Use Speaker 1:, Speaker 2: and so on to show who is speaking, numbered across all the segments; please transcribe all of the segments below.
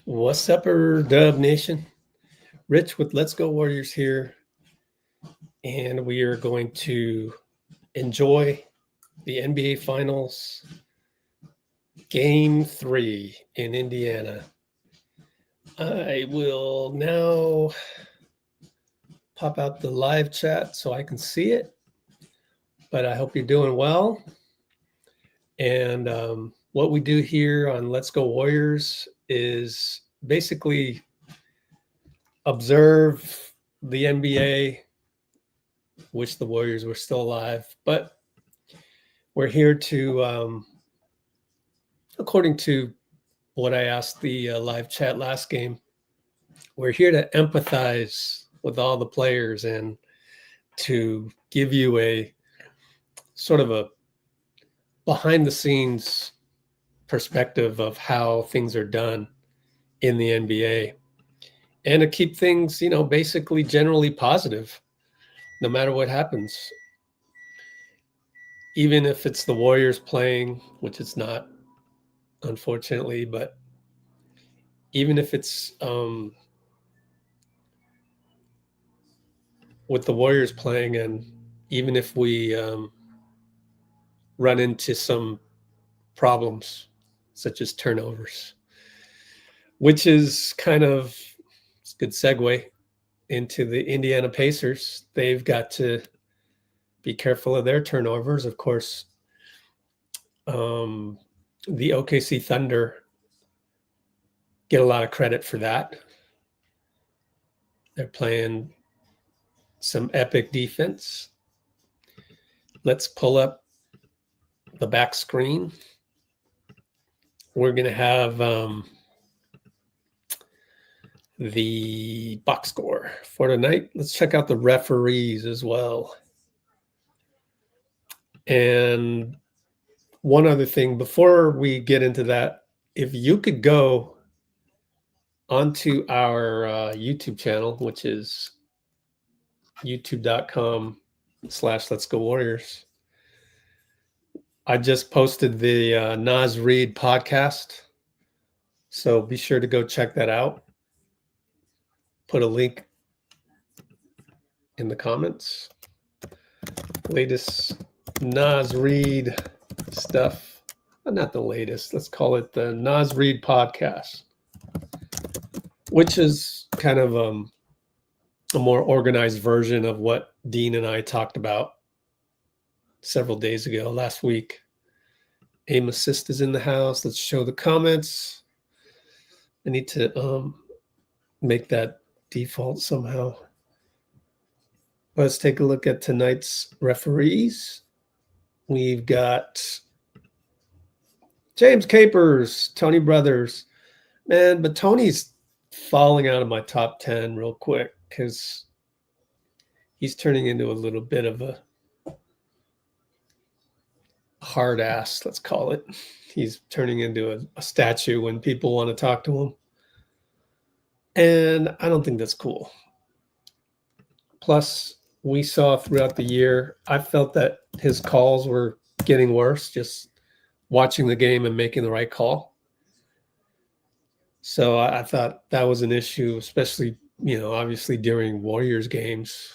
Speaker 1: What's up, Dub Nation? Rich with Let's Go Warriors here, and we are going to enjoy the NBA Finals Game 3 in Indiana. I will now pop out the live chat so I can see it, but I hope you're doing well. And what we do here on Let's Go Warriors is basically observe the NBA. Wish the Warriors were still alive, but we're here to, according to what I asked the live chat last game, we're here to empathize with all the players and to give you a sort of a behind the scenes perspective of how things are done in the NBA and to keep things, basically generally positive no matter what happens. Even if it's the Warriors playing, which it's not, unfortunately, but even if it's with the Warriors playing, and even if we run into some problems such as turnovers, which is kind of it's a good segue into the Indiana Pacers. They've got to be careful of their turnovers. Of course, the OKC Thunder get a lot of credit for that. They're playing some epic defense. Let's pull up the back screen. We're going to have the box score for tonight. Let's check out the referees as well. And one other thing before we get into that, if you could go onto our YouTube channel, which is youtube.com/Let's Go Warriors. I just posted the Naz Reid podcast, so be sure to go check that out. Put a link in the comments. Latest Naz Reid stuff. Not the latest. Let's call it the Naz Reid podcast, which is kind of a more organized version of what Dean and I talked about several days ago, last week. AimAssist is in the house. Let's show the comments. I need to make that default somehow. Let's take a look at tonight's referees. We've got James Capers, Tony Brothers. Man, but Tony's falling out of my top 10 real quick because he's turning into a little bit of a hard ass, let's call it. He's turning into a statue when people want to talk to him. And I don't think that's cool. Plus, we saw throughout the year, I felt that his calls were getting worse, just watching the game and making the right call. So I thought that was an issue, especially, obviously during Warriors games.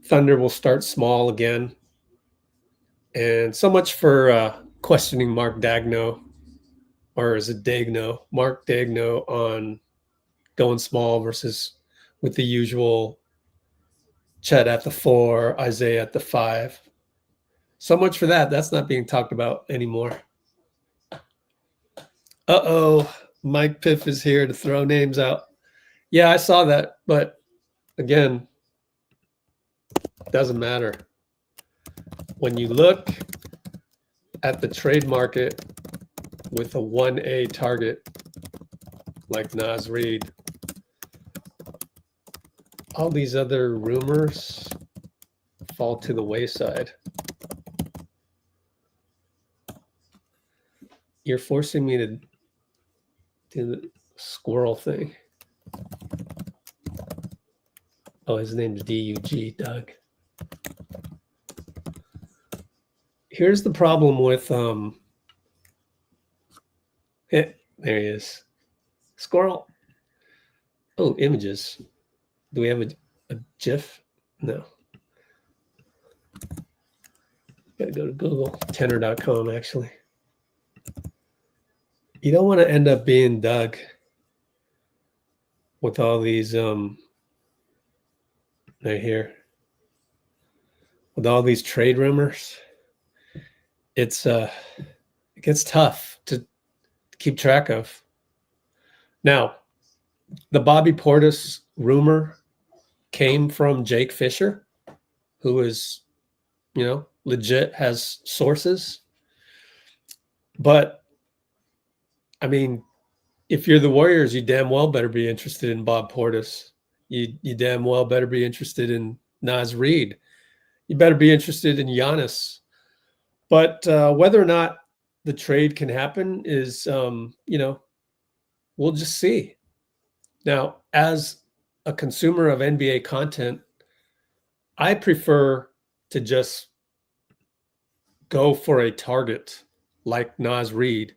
Speaker 1: Thunder will start small again. And so much for questioning Mark Dagno, or is it Dagno? Mark Dagno on going small versus with the usual Chet at the 4, Isaiah at the 5. So much for that. That's not being talked about anymore. Mike Piff is here to throw names out. Yeah, I saw that, but again, doesn't matter. When you look at the trade market with a 1A target like Naz Reid, all these other rumors fall to the wayside. You're forcing me to do the squirrel thing. Oh, his name's DUG, Doug. here's the problem with there he is. Squirrel. Oh, images. Do we have a GIF? No. Gotta go to Google. Tenor.com, actually. You don't want to end up being Doug with all these right here. With all these trade rumors. It gets tough to keep track of. Now, the Bobby Portis rumor came from Jake Fisher, who is, legit, has sources. But, I mean, if you're the Warriors, you damn well better be interested in Bob Portis. You damn well better be interested in Naz Reid. You better be interested in Giannis. But whether or not the trade can happen is, we'll just see. Now, as a consumer of NBA content, I prefer to just go for a target like Naz Reid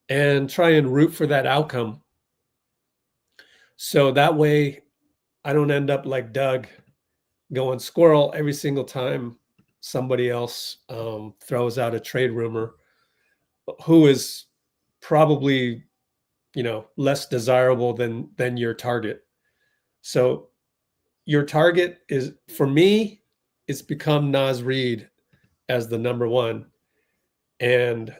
Speaker 1: and try and root for that outcome. So that way I don't end up like Doug going Squirrel every single time somebody else throws out a trade rumor, who is probably, less desirable than your target. So your target is, for me, it's become Naz Reid as the number one. And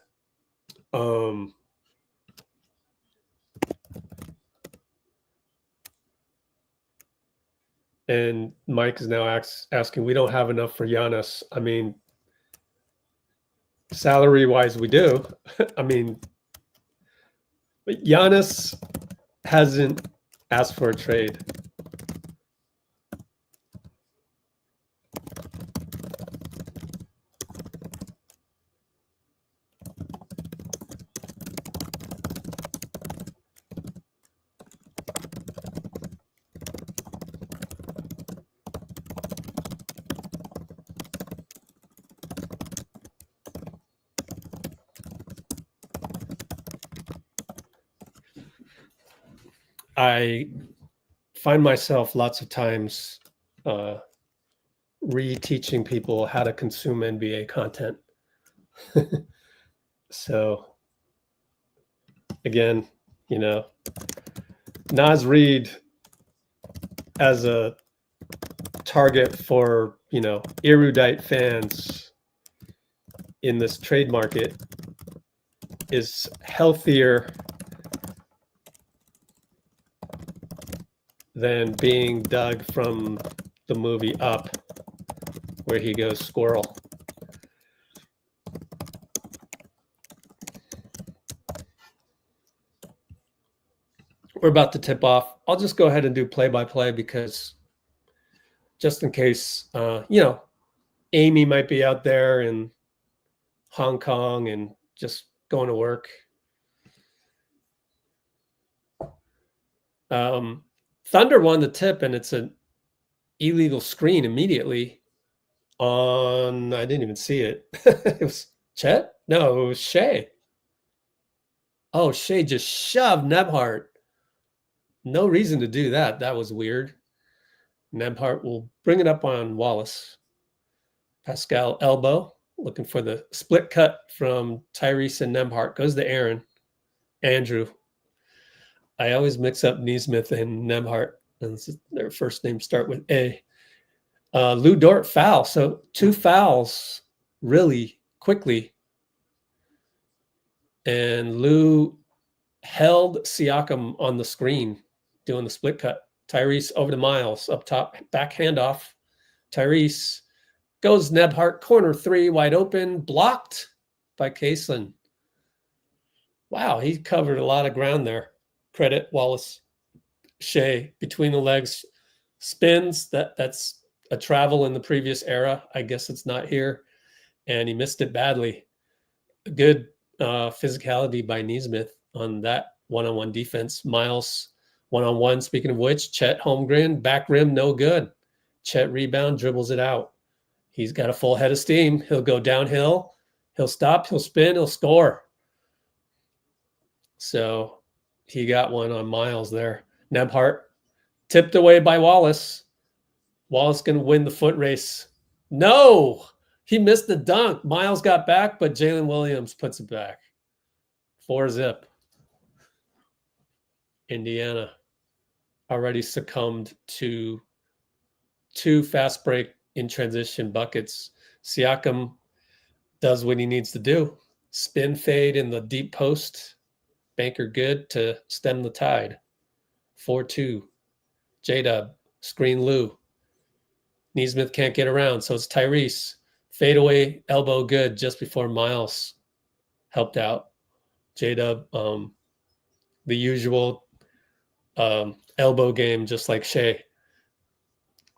Speaker 1: and Mike is now asking, we don't have enough for Giannis. I mean, salary-wise, we do. I mean, but Giannis hasn't asked for a trade. I find myself lots of times reteaching people how to consume NBA content. So again, Naz Reid as a target for, erudite fans in this trade market is healthier than being Doug from the movie Up, where he goes Squirrel. We're about to tip off. I'll just go ahead and do play-by-play because just in case, Amy might be out there in Hong Kong and just going to work. Thunder won the tip, and it's an illegal screen immediately on, I didn't even see it. It was Chet? No, it was Shea. Oh, Shea just shoved Nebhart. No reason to do that. That was weird. Nebhart will bring it up on Wallace. Pascal elbow, looking for the split cut from Tyrese and Nebhart. Goes to Aaron. Andrew. I always mix up Neesmith and Nebhart. And their first names start with A. Lou Dort foul. So 2 fouls really quickly. And Lou held Siakam on the screen doing the split cut. Tyrese over to Miles up top, back handoff. Tyrese goes Nebhart, corner 3, wide open, blocked by Kaislin. Wow, he covered a lot of ground there. Credit Wallace. Shea between the legs spins. That's a travel in the previous era. I guess it's not here. And he missed it badly. Good physicality by Neesmith on that one-on-one defense. Miles one-on-one. Speaking of which, Chet Holmgren, back rim, no good. Chet rebound, dribbles it out. He's got a full head of steam. He'll go downhill. He'll stop. He'll spin. He'll score. So he got one on Miles there. Nebhart tipped away by Wallace. Wallace going to win the foot race. No, he missed the dunk. Miles got back, but Jalen Williams puts it back. 4-zip. Indiana already succumbed to 2 fast break in transition buckets. Siakam does what he needs to do. Spin fade in the deep post. Banker good to stem the tide. 4-2. J-Dub. Screen Lou. Neesmith can't get around, so it's Tyrese. Fadeaway elbow good just before Miles helped out. J-Dub, the usual elbow game, just like Shea.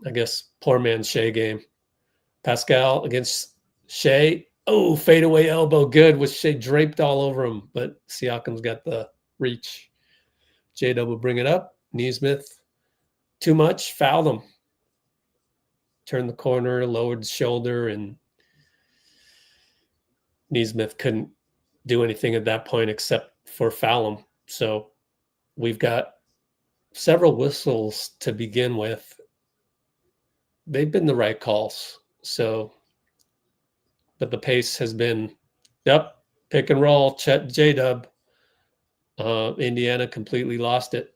Speaker 1: I guess poor man's Shea game. Pascal against Shea. Oh, fadeaway elbow good with Shea draped all over him, but Siakam's got the reach. J-Dub will bring it up. Neesmith, too much, fouled him. Turned the corner, lowered the shoulder, and Neesmith couldn't do anything at that point except for foul him. So we've got several whistles to begin with. They've been the right calls. So, but the pace has been, pick and roll, Chet J-Dub. Indiana completely lost it.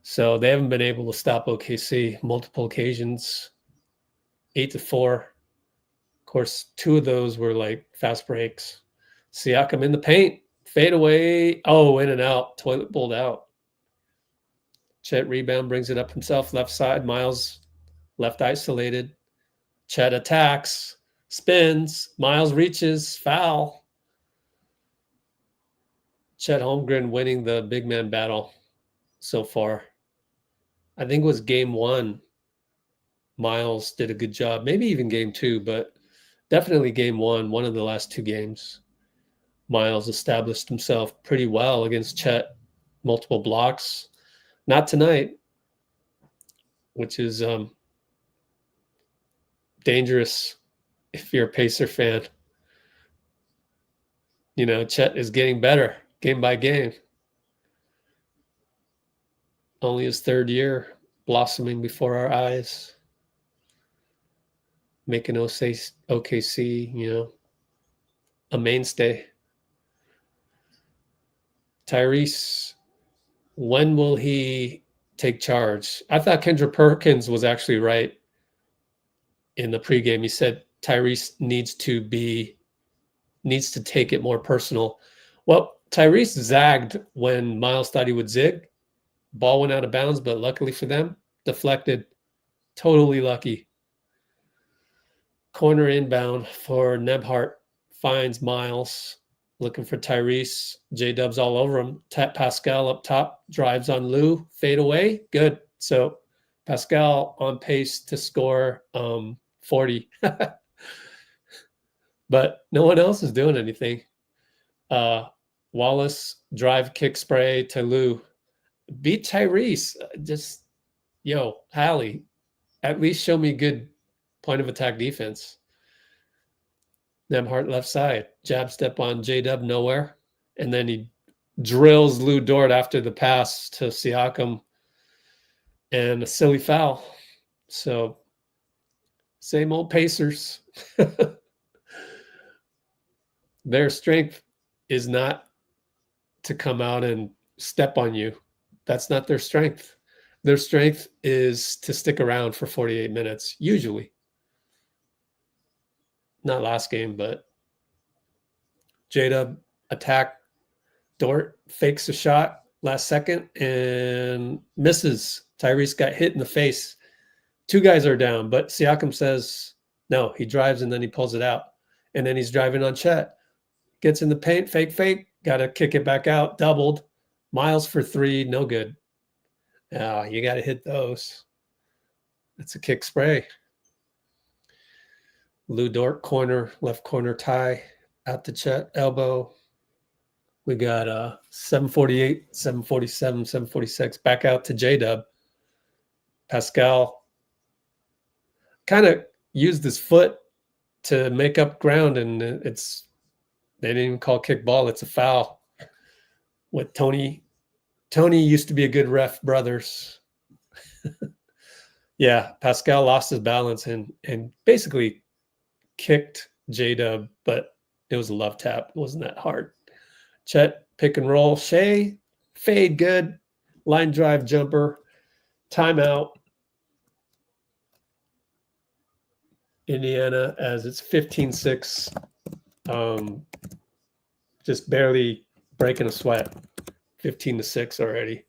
Speaker 1: So they haven't been able to stop OKC multiple occasions. 8-4. Of course, 2 of those were like fast breaks. Siakam in the paint. Fade away. Oh, in and out. Toilet bowled out. Chet rebound, brings it up himself. Left side. Miles left isolated. Chet attacks. Spins. Miles reaches. Foul. Chet Holmgren winning the big man battle so far. I think it was game 1. Miles did a good job. Maybe even game 2, but definitely game 1, one of the last 2 games. Miles established himself pretty well against Chet. Multiple blocks. Not tonight, which is dangerous if you're a Pacer fan. You know, Chet is getting better game by game. Only his 3rd year, blossoming before our eyes. Making OKC, you know, a mainstay. Tyrese, when will he take charge? I thought Kendra Perkins was actually right in the pregame. He said Tyrese needs to take it more personal. Well, Tyrese zagged when Miles thought he would zig. Ball went out of bounds, but luckily for them, deflected. Totally lucky. Corner inbound for Nebhart. Finds Miles. Looking for Tyrese. J-Dub's all over him. Pascal up top. Drives on Lou. Fade away. Good. So Pascal on pace to score 40. But no one else is doing anything. Wallace, drive, kick, spray to Lou. Beat Tyrese. Just, Hallie, at least show me good point of attack defense. Nebhart left side. Jab step on J-Dub, nowhere. And then he drills Lou Dort after the pass to Siakam. And a silly foul. So, same old Pacers. Their strength is not to come out and step on you. That's not their strength. Their strength is to stick around for 48 minutes, usually. Not last game, but J-Dub attack. Dort fakes a shot last second and misses. Tyrese got hit in the face. 2 guys are down, but Siakam says no. He drives and then he pulls it out. And then he's driving on Chet. Gets in the paint, fake. Got to kick it back out. Doubled. Miles for 3, no good. You got to hit those. That's a kick spray. Lou Dort corner, left corner tie, out to Chet, elbow. We got 748, 747, 746, back out to J-Dub. Pascal kind of used his foot to make up ground, and they didn't even call kick ball. It's a foul. With Tony used to be a good ref, brothers. Yeah, Pascal lost his balance and basically kicked J-Dub, but it was a love tap. It wasn't that hard. Chet, pick and roll. Shea, fade, good. Line drive jumper. Timeout. Indiana, as it's 15-6. Just barely breaking a sweat. 15-6 already.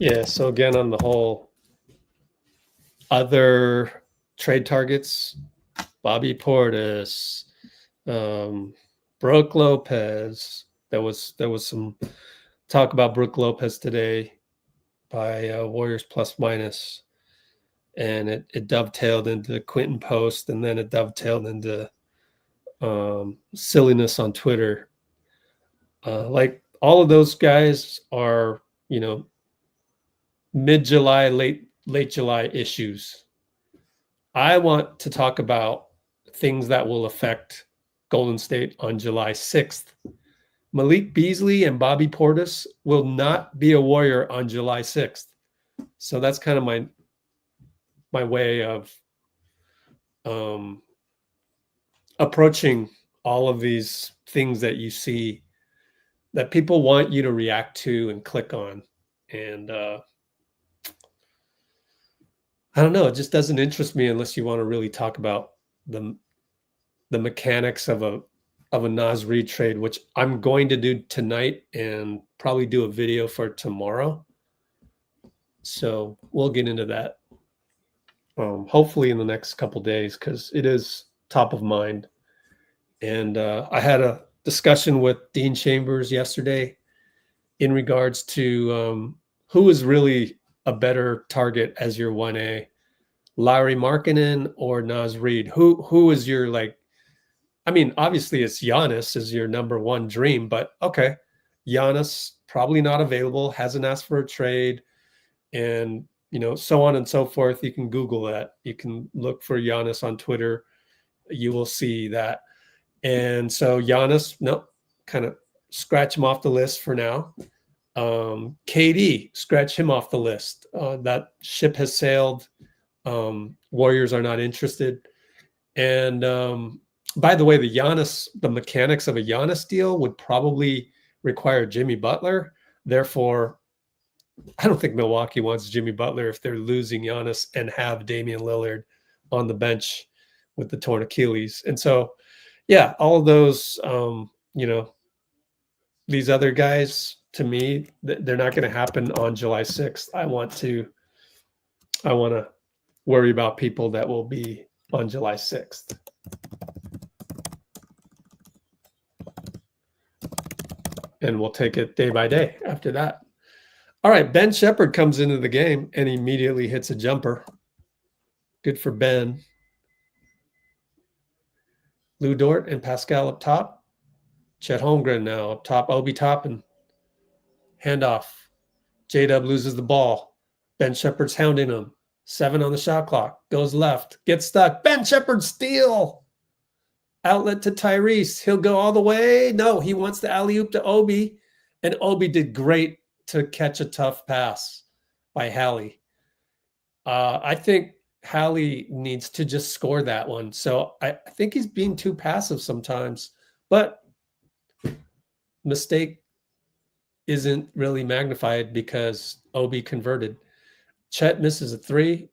Speaker 1: Yeah, so again, on the whole, other trade targets, Bobby Portis, Brooke Lopez. There was some talk about Brooke Lopez today by Warriors Plus Minus, and it dovetailed into Quentin Post, and then it dovetailed into silliness on Twitter. Like all of those guys are, mid-July, late July issues. I want to talk about things that will affect Golden State on July 6th. Malik Beasley and Bobby Portis will not be a Warrior on July 6th. So that's kind of my way of approaching all of these things that you see that people want you to react to and click on. And I don't know. It just doesn't interest me unless you want to really talk about the mechanics of a Naz Reid trade, which I'm going to do tonight and probably do a video for tomorrow. So we'll get into that hopefully in the next couple days, because it is top of mind. And I had a discussion with Dean Chambers yesterday in regards to who is really a better target as your 1A, Lauri Markkanen or Naz Reid? Who is your, like, I mean, obviously it's Giannis is your number one dream, but okay, Giannis probably not available, hasn't asked for a trade, and so on and so forth. You can Google that. You can look for Giannis on Twitter. You will see that. And so Giannis, nope, kind of scratch him off the list for now. KD, scratch him off the list. That ship has sailed. Warriors are not interested. And by the way, the mechanics of a Giannis deal would probably require Jimmy Butler. Therefore, I don't think Milwaukee wants Jimmy Butler if they're losing Giannis and have Damian Lillard on the bench with the torn Achilles. And so, yeah, all of those, these other guys, to me, they're not going to happen on July 6th. I want to worry about people that will be on July 6th. And we'll take it day by day after that. All right, Ben Shepherd comes into the game and immediately hits a jumper. Good for Ben. Lou Dort and Pascal up top. Chet Holmgren now up top. Obi Toppin. Handoff. J-Dub loses the ball. Ben Shepherd's hounding him. 7 on the shot clock. Goes left. Gets stuck. Ben Shepherd steal. Outlet to Tyrese. He'll go all the way. No, he wants the alley-oop to Obi. And Obi did great to catch a tough pass by Hallie. I think Hallie needs to just score that one. So I think he's being too passive sometimes. But mistake isn't really magnified because Obi converted. Chet misses a three.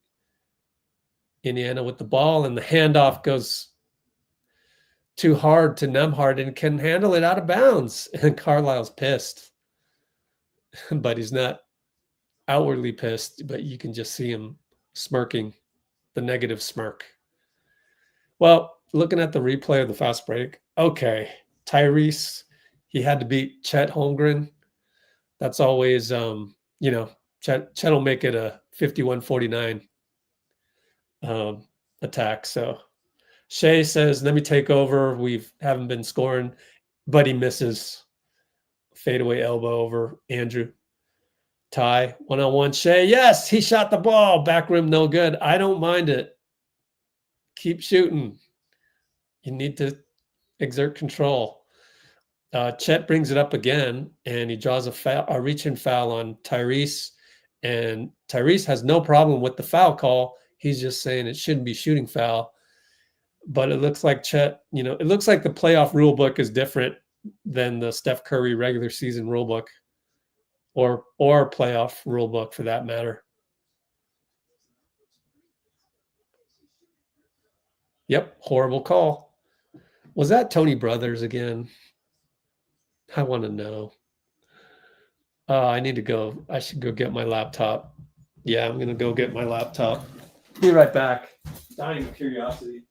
Speaker 1: Indiana with the ball, and the handoff goes too hard to Nembhard and can handle it out of bounds. And Carlisle's pissed. But he's not outwardly pissed, but you can just see him smirking, the negative smirk. Well, looking at the replay of the fast break, okay, Tyrese, he had to beat Chet Holmgren. That's always, Chet will make it a 51-49 attack. So Shea says, let me take over. We haven't been scoring, but he misses. Fadeaway elbow over Andrew. Ty, one-on-one. Shea, yes, he shot the ball. Back rim, no good. I don't mind it. Keep shooting. You need to exert control. Chet brings it up again, and he draws a reach-in foul on Tyrese. And Tyrese has no problem with the foul call. He's just saying it shouldn't be shooting foul. But it looks like Chet, it looks like the playoff rule book is different than the Steph Curry regular season rule book or playoff rule book for that matter. Yep, horrible call. Was that Tony Brothers again? I want to know. I need to go. I should go get my laptop. Yeah, I'm going to go get my laptop. Be right back. Dying of curiosity.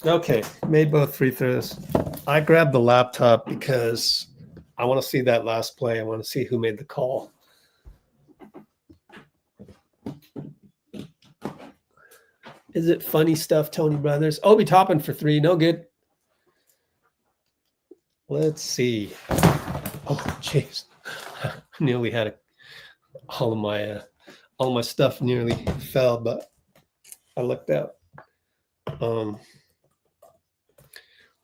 Speaker 1: Okay, made both free throws. I grabbed the laptop because I want to see that last play. I want to see who made the call. Is it funny stuff, Tony Brothers? Obi Toppin for three, no good. Let's see. Oh, jeez, nearly had all of my stuff nearly fell, but I looked out.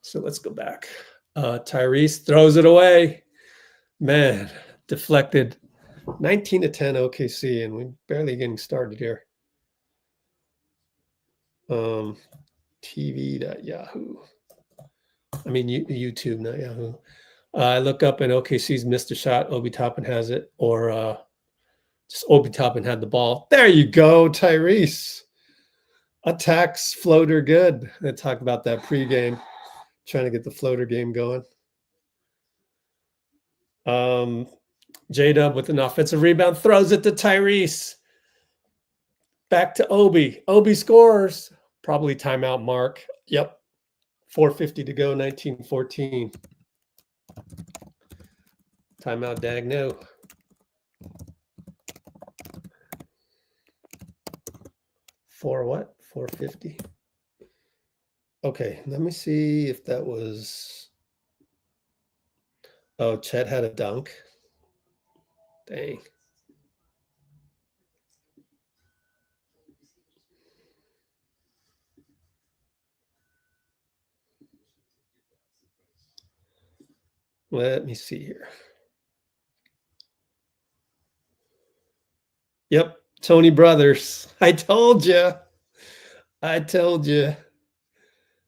Speaker 1: So let's go back. Tyrese throws it away. Man, deflected. 19-10 OKC, and we're barely getting started here. TV.yahoo. I mean, YouTube, not Yahoo. I look up and OKC's missed a shot. Obi Toppin has it, or just Obi Toppin had the ball. There you go, Tyrese. Attacks floater good. I talked about that pregame, trying to get the floater game going. J-Dub with an offensive rebound, throws it to Tyrese. Back to Obi. Obi scores. Probably timeout mark. Yep. 4:50 to go, 19-14. Timeout, Dag, no. For what? 4:50. Okay, let me see if that was... Oh, Chet had a dunk. Dang. Let me see here. Yep, Tony Brothers. I told you. I told you.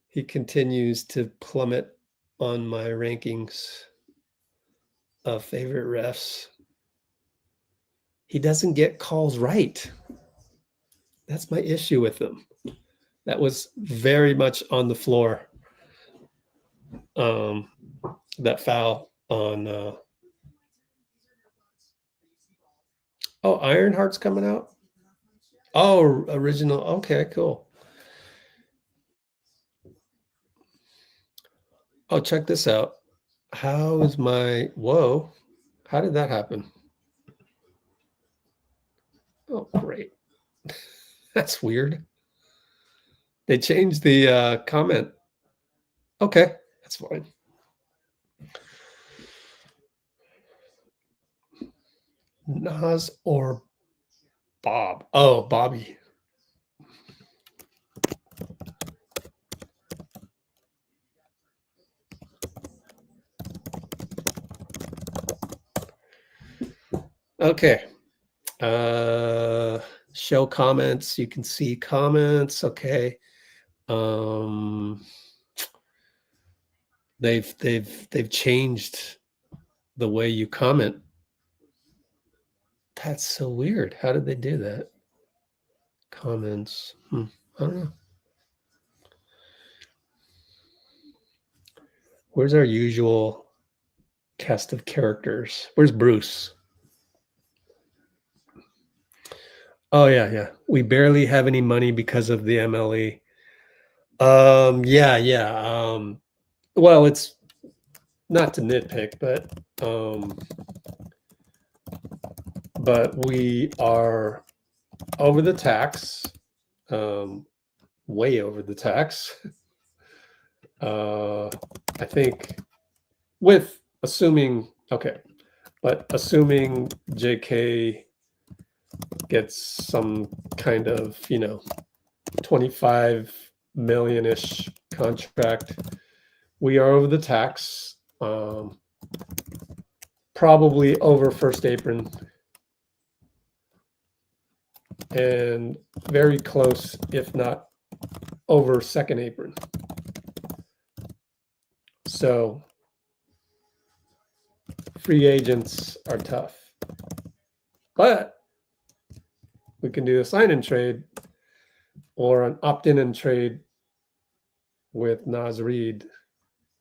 Speaker 1: He continues to plummet on my rankings of favorite refs. He doesn't get calls right. That's my issue with him. That was very much on the floor. That foul on Ironheart's coming out. Oh, original. Okay, cool. Oh, check this out. How is my whoa? How did that happen? Oh, great. That's weird. They changed the comment. Okay, that's fine. Naz or Bob? Oh, Bobby. Okay. Show comments. You can see comments. Okay. They've changed the way you comment. That's so weird. How did they do that? Comments. I don't know. Where's our usual cast of characters? Where's Bruce? Oh yeah. We barely have any money because of the MLE. Yeah. Well, it's not to nitpick, but we are over the tax, way over the tax. I think with assuming JK gets some kind of 25 million-ish contract, we are over the tax, probably over first apron, and very close, if not over second apron. So free agents are tough, but we can do a sign-in trade or an opt-in and trade with Naz Reid.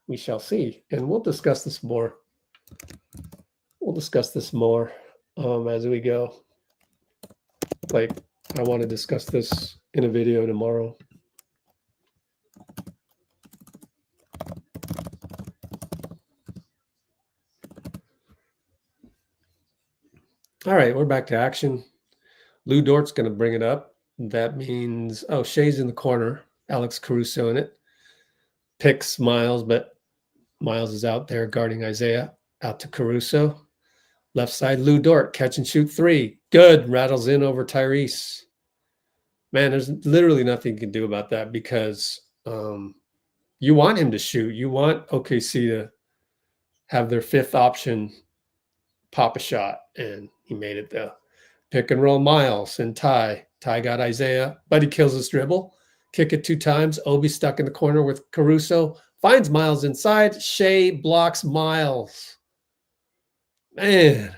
Speaker 1: We shall see, and we'll discuss this more. As we go. Like, I want to discuss this in a video tomorrow. All right, we're back to action. Lou Dort's going to bring it up. That means, Shai's in the corner. Alex Caruso in it. Picks Miles, but Miles is out there guarding Isaiah. Out to Caruso. Left side, Lou Dort, catch and shoot three. Good, rattles in over Tyrese. Man, there's literally nothing you can do about that because you want him to shoot. You want OKC to have their fifth option pop a shot, and he made it though. Pick and roll Miles and Ty. Ty got Isaiah, but he kills his dribble. Kick it 2 times. Obi stuck in the corner with Caruso. Finds Miles inside. Shai blocks Miles. Man,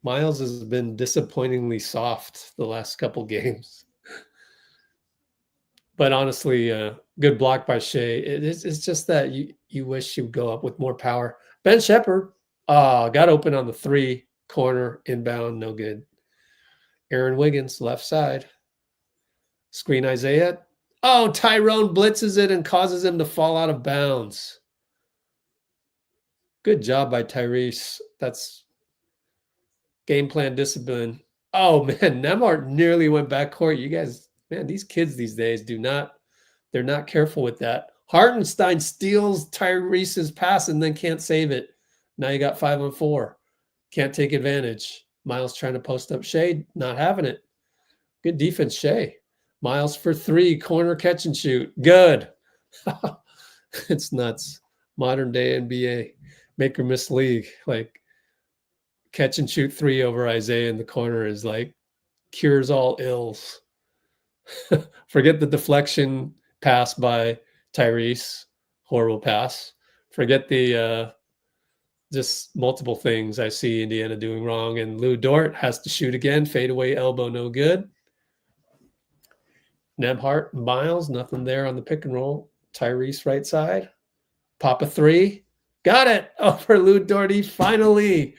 Speaker 1: Miles has been disappointingly soft the last couple games. But honestly, good block by Shai. It's just that you wish you would go up with more power. Ben Shepherd got open on the 3 corner inbound, no good. Aaron Wiggins, left side. Screen Isaiah. Oh, Tyrone blitzes it and causes him to fall out of bounds. Good job by Tyrese. That's game plan discipline. Oh, man, Nembhard nearly went backcourt. You guys, man, these kids these days they're not careful with that. Hartenstein steals Tyrese's pass and then can't save it. Now you got 5-on-4. Can't take advantage. Miles trying to post up Shai, not having it. Good defense, Shai. Miles for 3, corner catch and shoot. Good. It's nuts. Modern day NBA. Make or miss league. Like, catch and shoot 3 over Isaiah in the corner is like cures all ills. Forget the deflection pass by Tyrese. Horrible pass. Forget the just multiple things I see Indiana doing wrong. And Lou Dort has to shoot again. Fadeaway elbow, no good. Nembhard, Miles, nothing there on the pick and roll. Tyrese right side. Pop a 3. Got it. Over Lou Dort. Finally.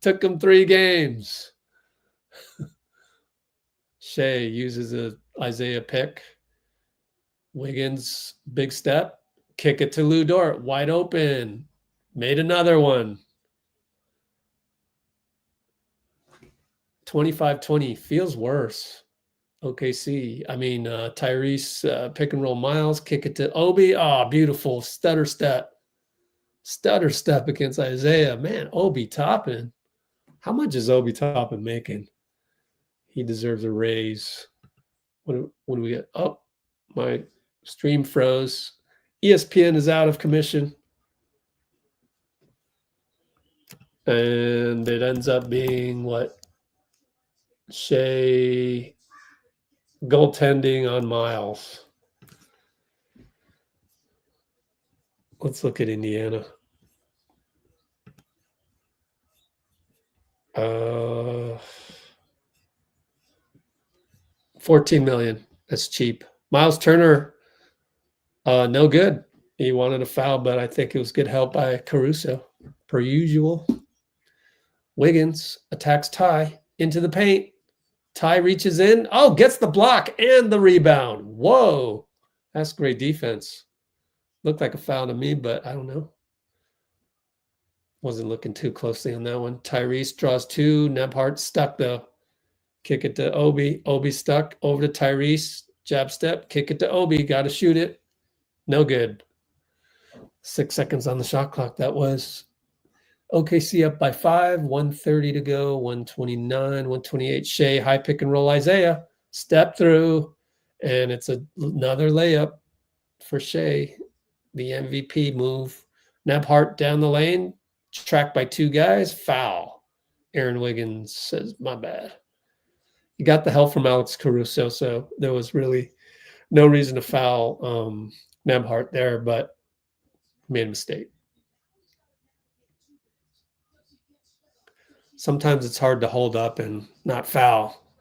Speaker 1: Took him 3 games. Shai uses a Isaiah pick. Wiggins, big step. Kick it to Lou Dort, wide open. Made another one. 25-20 feels worse. OKC. Tyrese pick and roll Miles. Kick it to Obi. Oh, beautiful. Stutter step. Stutter step against Isaiah. Man, Obi Toppin. How much is Obi Toppin making? He deserves a raise. What do we get? Oh, my stream froze. ESPN is out of commission. And it ends up being what? Shea goaltending on Miles. Let's look at Indiana. 14 million. That's cheap. Miles Turner, no good. He wanted a foul, but I think it was good help by Caruso, per usual. Wiggins attacks Ty into the paint. Ty reaches in. Oh, gets the block and the rebound. Whoa. That's great defense. Looked like a foul to me, but I don't know. Wasn't looking too closely on that one. Tyrese draws two. Nebhart stuck, though. Kick it to Obi. Obi stuck. Over to Tyrese. Jab step. Kick it to Obi. Got to shoot it. No good. 6 seconds on the shot clock. That was OKC up by 5. 1:30 to go. 129, 128. Shea, high pick and roll Isaiah. Step through. And it's another layup for Shea. The MVP move. Nebhart down the lane. Tracked by two guys. Foul. Aaron Wiggins says, my bad. You got the help from Alex Caruso, so there was really no reason to foul Nebhart there, but made a mistake. Sometimes it's hard to hold up and not foul.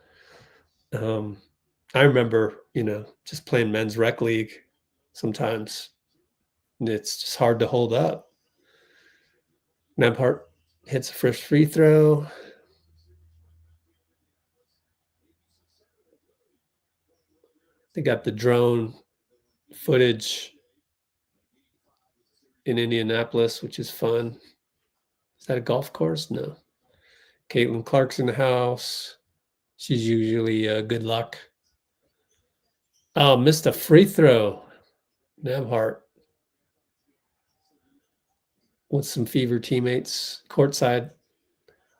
Speaker 1: I remember, just playing men's rec league sometimes. And it's just hard to hold up. Nebhart hits a first free throw. They got the drone footage in Indianapolis, which is fun. Is that a golf course? No. Caitlin Clark's in the house. She's usually good luck. Oh, missed a free throw. Nebhart with some Fever teammates courtside.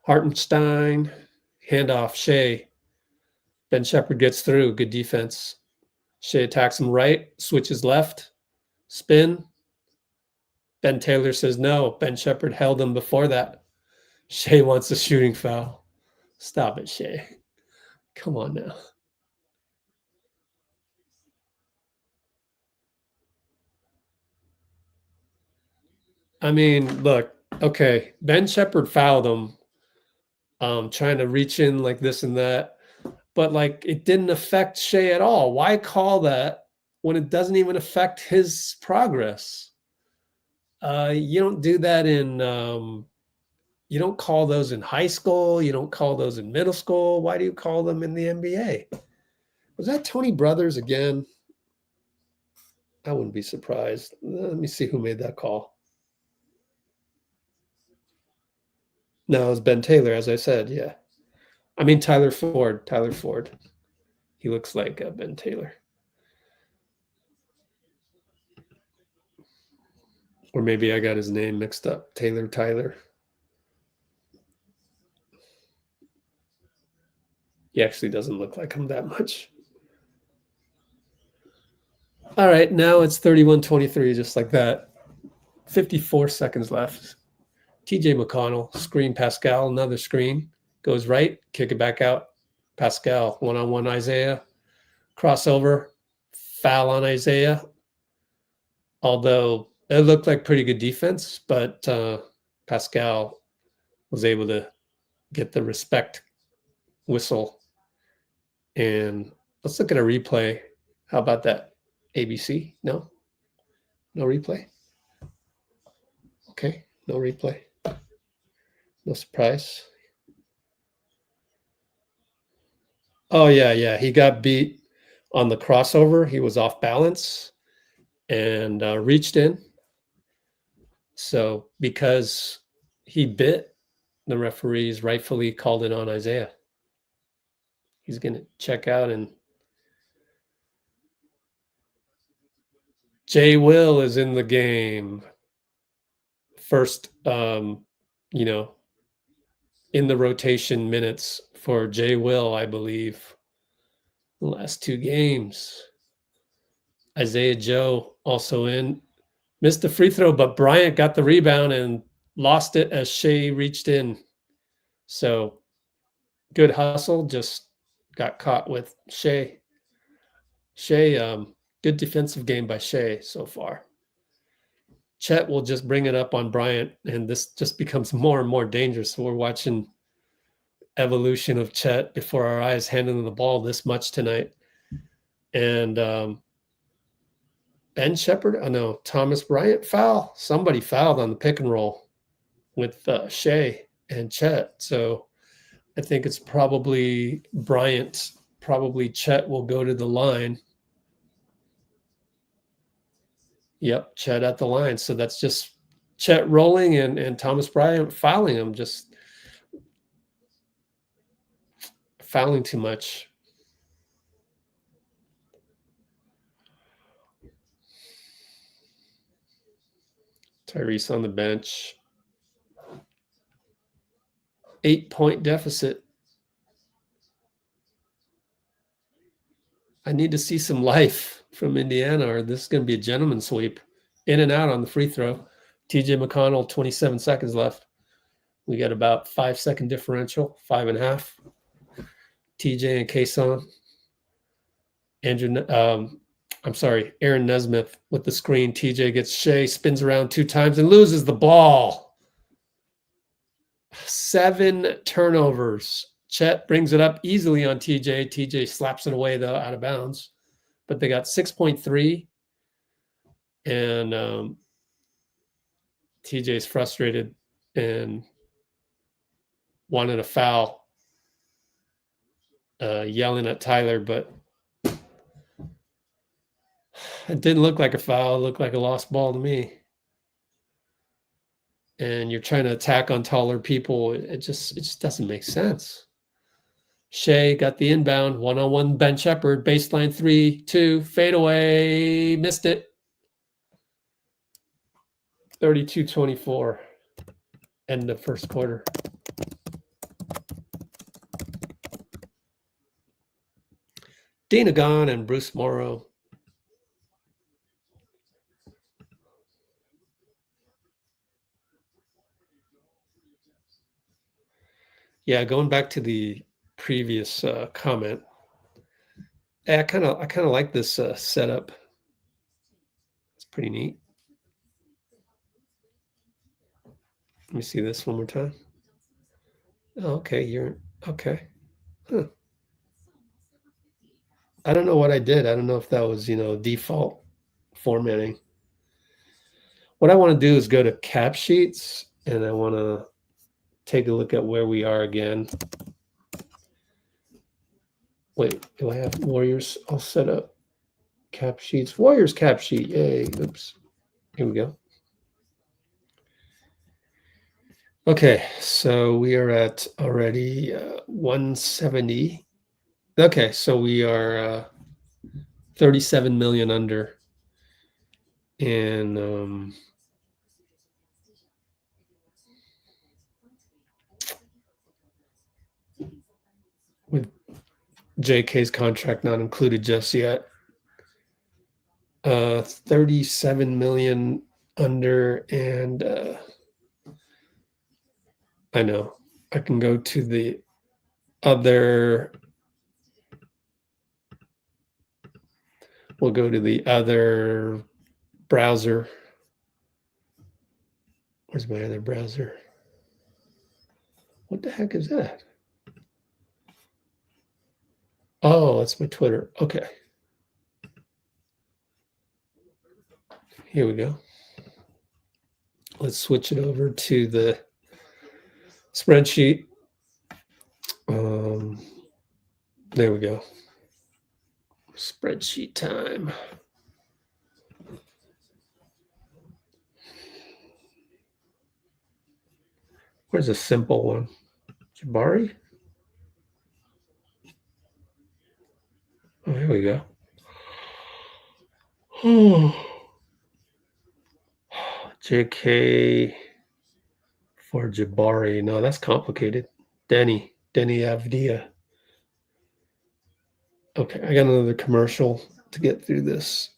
Speaker 1: Hartenstein, handoff, Shea. Ben Shepherd gets through. Good defense. Shea attacks him right, switches left, spin. Ben Taylor says no. Ben Shepherd held him before that. Shea wants a shooting foul. Stop it, Shea. Come on now. I mean, look, okay, Ben Shepherd fouled him, trying to reach in like this and that, but like it didn't affect Shea at all. Why call that when it doesn't even affect his progress? You don't do that in, you don't call those in high school. You don't call those in middle school. Why do you call them in the NBA? Was that Tony Brothers again? I wouldn't be surprised. Let me see who made that call. No, it was Ben Taylor, as I said. Yeah. I mean, Tyler Ford. Tyler Ford. He looks like Ben Taylor. Or maybe I got his name mixed up. Tyler. He actually doesn't look like him that much. All right, now it's 31-23, just like that. 54 seconds left. TJ McConnell, screen Pascal, another screen. Goes right, kick it back out. Pascal, one-on-one Isaiah. Crossover, foul on Isaiah. Although it looked like pretty good defense, but Pascal was able to get the respect whistle. And let's look at a replay. How about that? ABC? No? No replay? Okay, no replay. No surprise. Oh, yeah. He got beat on the crossover. He was off balance and reached in. So because he bit, the referees rightfully called it on Isaiah. He's going to check out, and Jay Will is in the game. first, you know, in the rotation minutes for Jay Will, I believe, the last 2 games. Isaiah Joe also in. Missed the free throw, but Bryant got the rebound and lost it as Shea reached in. So good hustle, just got caught with Shea. Good defensive game by Shea so far. Chet will just bring it up on Bryant, and this just becomes more and more dangerous. So we're watching evolution of Chet before our eyes, handling the ball this much tonight. And Ben Shepherd, Thomas Bryant foul. Somebody fouled on the pick and roll with Shea and Chet. So I think it's probably Bryant. Probably Chet will go to the line. Yep, Chet at the line. So that's just Chet rolling and Thomas Bryant fouling him, just fouling too much. Tyrese on the bench. 8-point deficit. I need to see some life from Indiana, or this is going to be a gentleman's sweep. In and out on the free throw. TJ McConnell, 27 seconds left. We got about 5-second differential, 5.5. TJ and Kason. Aaron Nesmith with the screen. TJ gets Shea, spins around 2 times and loses the ball. 7 turnovers. Chet brings it up easily on TJ. TJ slaps it away, though, out of bounds. But they got 6.3. And TJ's frustrated and wanted a foul, yelling at Tyler, but it didn't look like a foul. It looked like a lost ball to me. And you're trying to attack on taller people. It just doesn't make sense. Shea got the inbound, 1-on-1 Ben Shepherd, baseline 3-2, fadeaway, missed it. 32-24, end of first quarter. Dana Gahn and Bruce Morrow. Yeah, going back to the previous comment, I kind of like this setup. It's pretty neat. Let me see this one more time. Oh, okay, you're okay. Huh. I don't know what I did. I don't know if that was, default formatting. What I want to do is go to cap sheets, and I want to take a look at where we are again. Wait, do I have Warriors all set up? Cap sheets, Warriors cap sheet. Yay. Oops. Here we go. Okay, so we are at already 170. Okay, so we are 37 million under. And with JK's contract not included just yet, 37 million under. And I know I can go to the other. We'll go to the other browser. Where's my other browser? What the heck is that? Oh, that's my Twitter. Okay. Here we go. Let's switch it over to the spreadsheet. There we go. Spreadsheet time. Where's a simple one? Jabari? Oh, here we go. JK for Jabari. No, that's complicated. Denny Avdia. Okay, I got another commercial to get through this.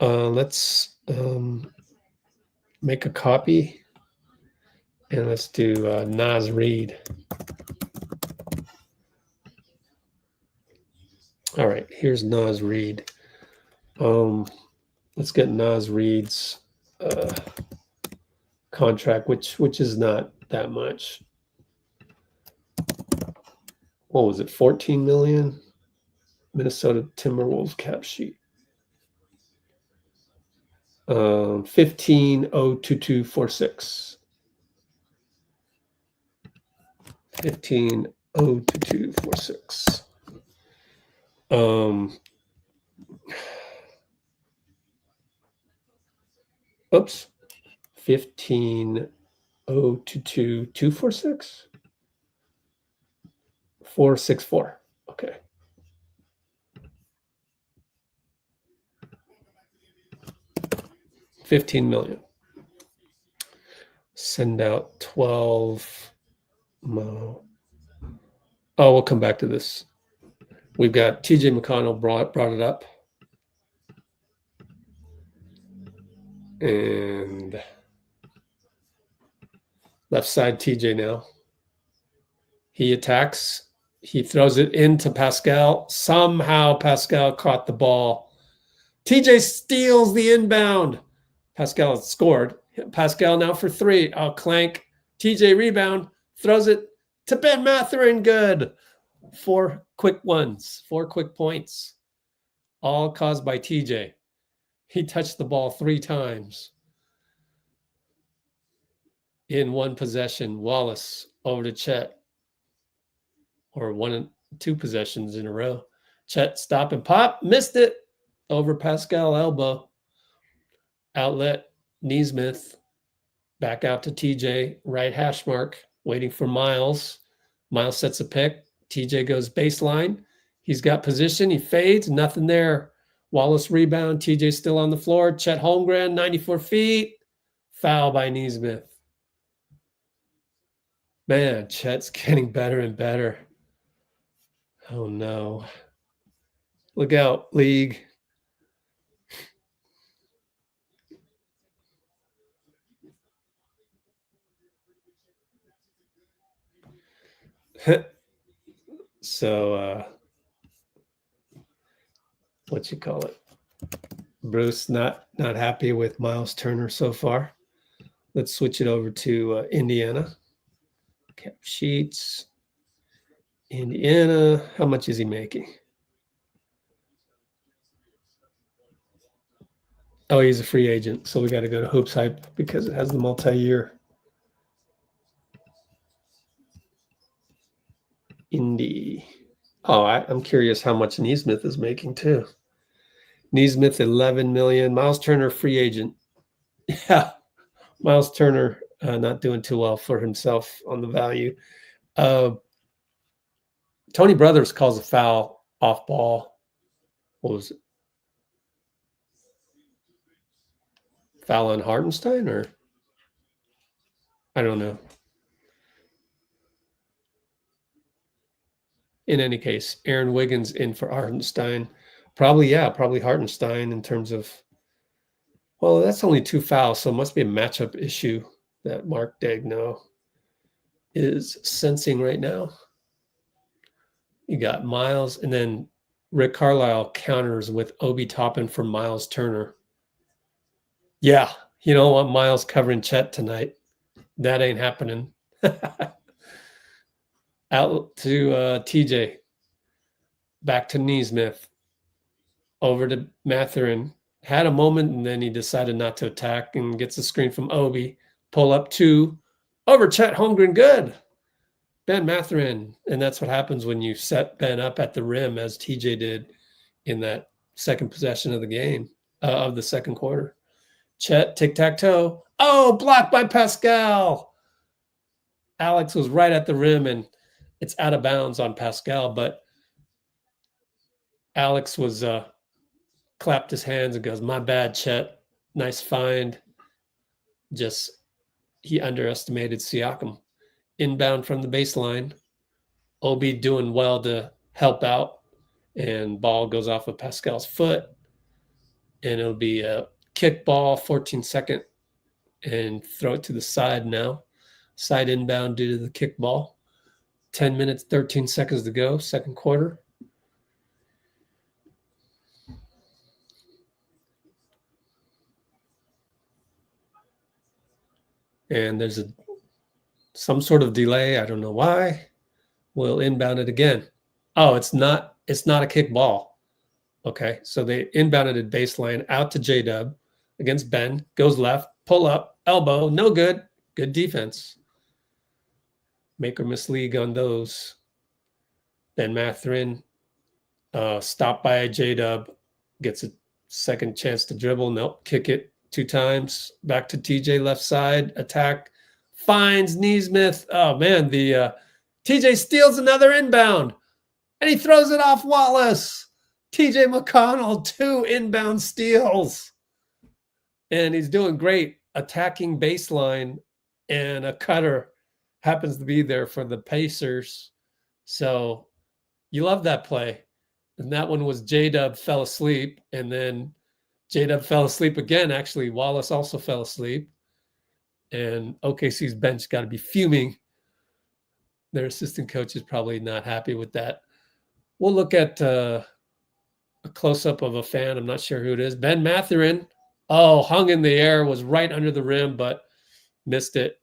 Speaker 1: Let's make a copy, and let's do Naz Reid. All right, here's Naz Reid. Let's get Naz Reid's contract, which is not that much. What was it? 14 million. Minnesota Timberwolves cap sheet. 15-02246. 15-02246. Oops. 15-022-246. 464. Okay. $15 million. Send out 12. Oh, we'll come back to this. We've got TJ McConnell brought it up. And left side TJ now. He attacks. He throws it into Pascal. Somehow Pascal caught the ball. TJ steals the inbound. Pascal has scored. Pascal now for three. Oh, clank. TJ rebound. Throws it to Ben Mathurin. Good. 4 quick ones. 4 quick points. All caused by TJ. He touched the ball 3 times. In one possession. Wallace over to Chet. Or 2 possessions in a row. Chet stop and pop. Missed it. Over Pascal elbow. Outlet. Nesmith. Back out to TJ. Right hash mark. Waiting for Miles. Miles sets a pick. TJ goes baseline. He's got position. He fades. Nothing there. Wallace rebound. TJ still on the floor. Chet Holmgren, 94 feet. Foul by Nesmith. Man, Chet's getting better and better. Oh, no. Look out, league. So, what you call it? Bruce not happy with Miles Turner so far. Let's switch it over to Indiana. Cap sheets. Indiana. How much is he making? Oh, he's a free agent. So we got to go to Hoops Hype because it has the multi-year. Indy. Oh, I'm curious how much Nesmith is making too. Nesmith, 11 million. Miles Turner, free agent. Yeah. Miles Turner not doing too well for himself on the value. Tony Brothers calls a foul off ball. What was it? Foul on Hartenstein, or I don't know. In any case, Aaron Wiggins in for Hartenstein. Probably Hartenstein in terms of, well, that's only 2 fouls, so it must be a matchup issue that Mark Dagno is sensing right now. You got Miles, and then Rick Carlisle counters with Obi Toppin for Miles Turner. Yeah, you don't want Miles covering Chet tonight. That ain't happening. Out to TJ. Back to Nesmith. Over to Mathurin. Had a moment, and then he decided not to attack and gets a screen from Obi. Pull up 2. Over Chet Holmgren. Good. Ben Mathurin. And that's what happens when you set Ben up at the rim, as TJ did in that second possession of the game, of the second quarter. Chet, tic-tac-toe. Oh, blocked by Pascal. Alex was right at the rim, and it's out of bounds on Pascal, but Alex was clapped his hands and goes, "My bad, Chet. Nice find." Just, he underestimated Siakam. Inbound from the baseline. Obi doing well to help out, and ball goes off of Pascal's foot, and it'll be a kick ball, 14-second, and throw it to the side now. Side inbound due to the kick ball. 10 minutes, 13 seconds to go, second quarter. And there's some sort of delay. I don't know why. We'll inbound it again. Oh, it's not a kick ball. Okay, so they inbounded it baseline out to J-Dub against Ben. Goes left, pull up, elbow, no good. Good defense. Make or miss league on those. Ben Mathurin, stopped by J-Dub, gets a second chance to dribble. Nope, kick it 2 times. Back to TJ left side, attack. Finds Neesmith. Oh, man, the TJ steals another inbound, and he throws it off Wallace. TJ McConnell, 2 inbound steals. And he's doing great, attacking baseline, and a cutter happens to be there for the Pacers. So you love that play. And that one was J-Dub fell asleep, and then J-Dub fell asleep again. Actually, Wallace also fell asleep. And OKC's bench got to be fuming. Their assistant coach is probably not happy with that. We'll look at a close-up of a fan. I'm not sure who it is. Ben Mathurin. Oh, hung in the air, was right under the rim, but missed it.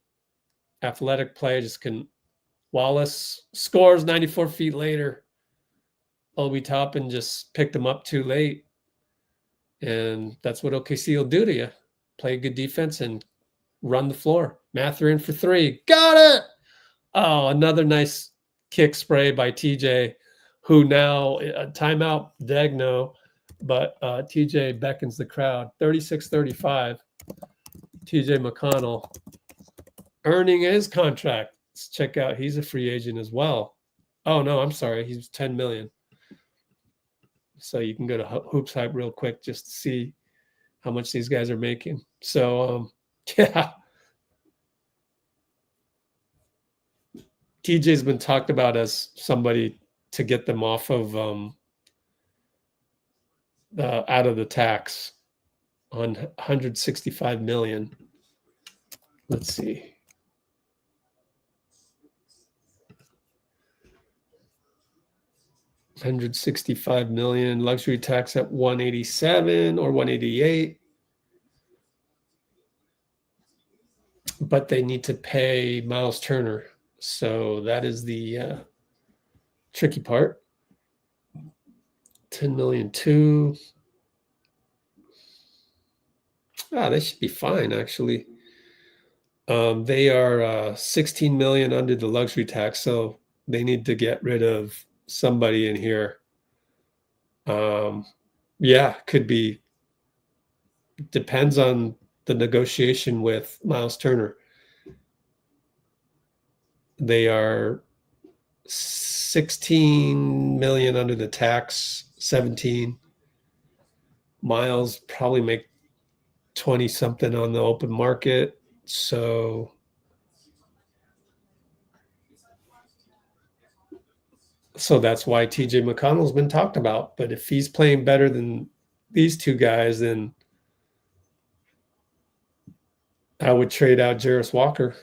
Speaker 1: Athletic play, just can. Wallace scores 94 feet later. Obi Toppin just picked him up too late. And that's what OKC will do to you. Play good defense and run the floor. Mathurin for 3. Got it! Oh, another nice kick spray by TJ, who now, timeout, Dagno, but TJ beckons the crowd. 36-35. TJ McConnell earning his contract. Let's check out. He's a free agent as well. Oh, no, I'm sorry. He's $10 million. So you can go to Hoops Hype real quick just to see how much these guys are making. So, yeah. TJ's been talked about as somebody to get them off of out of the tax on 165 million. Let's see. $165 million, luxury tax at 187 or 188. But they need to pay Miles Turner. So that is the tricky part. 10 million too. They should be fine, actually. They are 16 million under the luxury tax, so they need to get rid of somebody in here. Yeah, could be. Depends on the negotiation with Miles Turner. They are 16 million under the tax, 17. Miles probably make 20 something on the open market. So that's why TJ McConnell's been talked about. But if he's playing better than these two guys, then I would trade out Jarris Walker.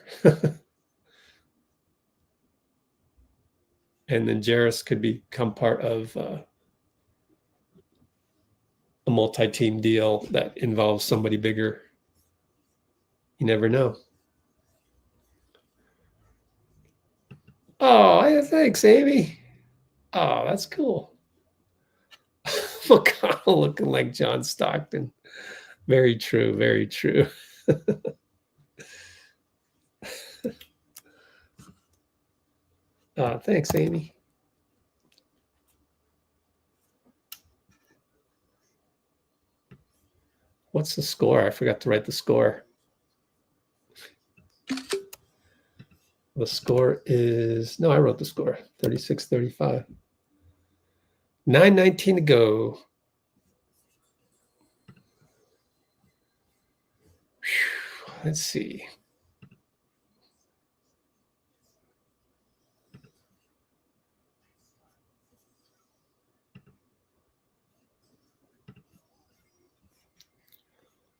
Speaker 1: And then Jarris could become part of a multi-team deal that involves somebody bigger. You never know. Oh, thanks, Amy. Oh, that's cool. McConnell looking like John Stockton. Very true, very true. Thanks, Amy. What's the score? I forgot to write the score. The score is, no, I wrote the score, 36-35. 9:19 to go. Let's see.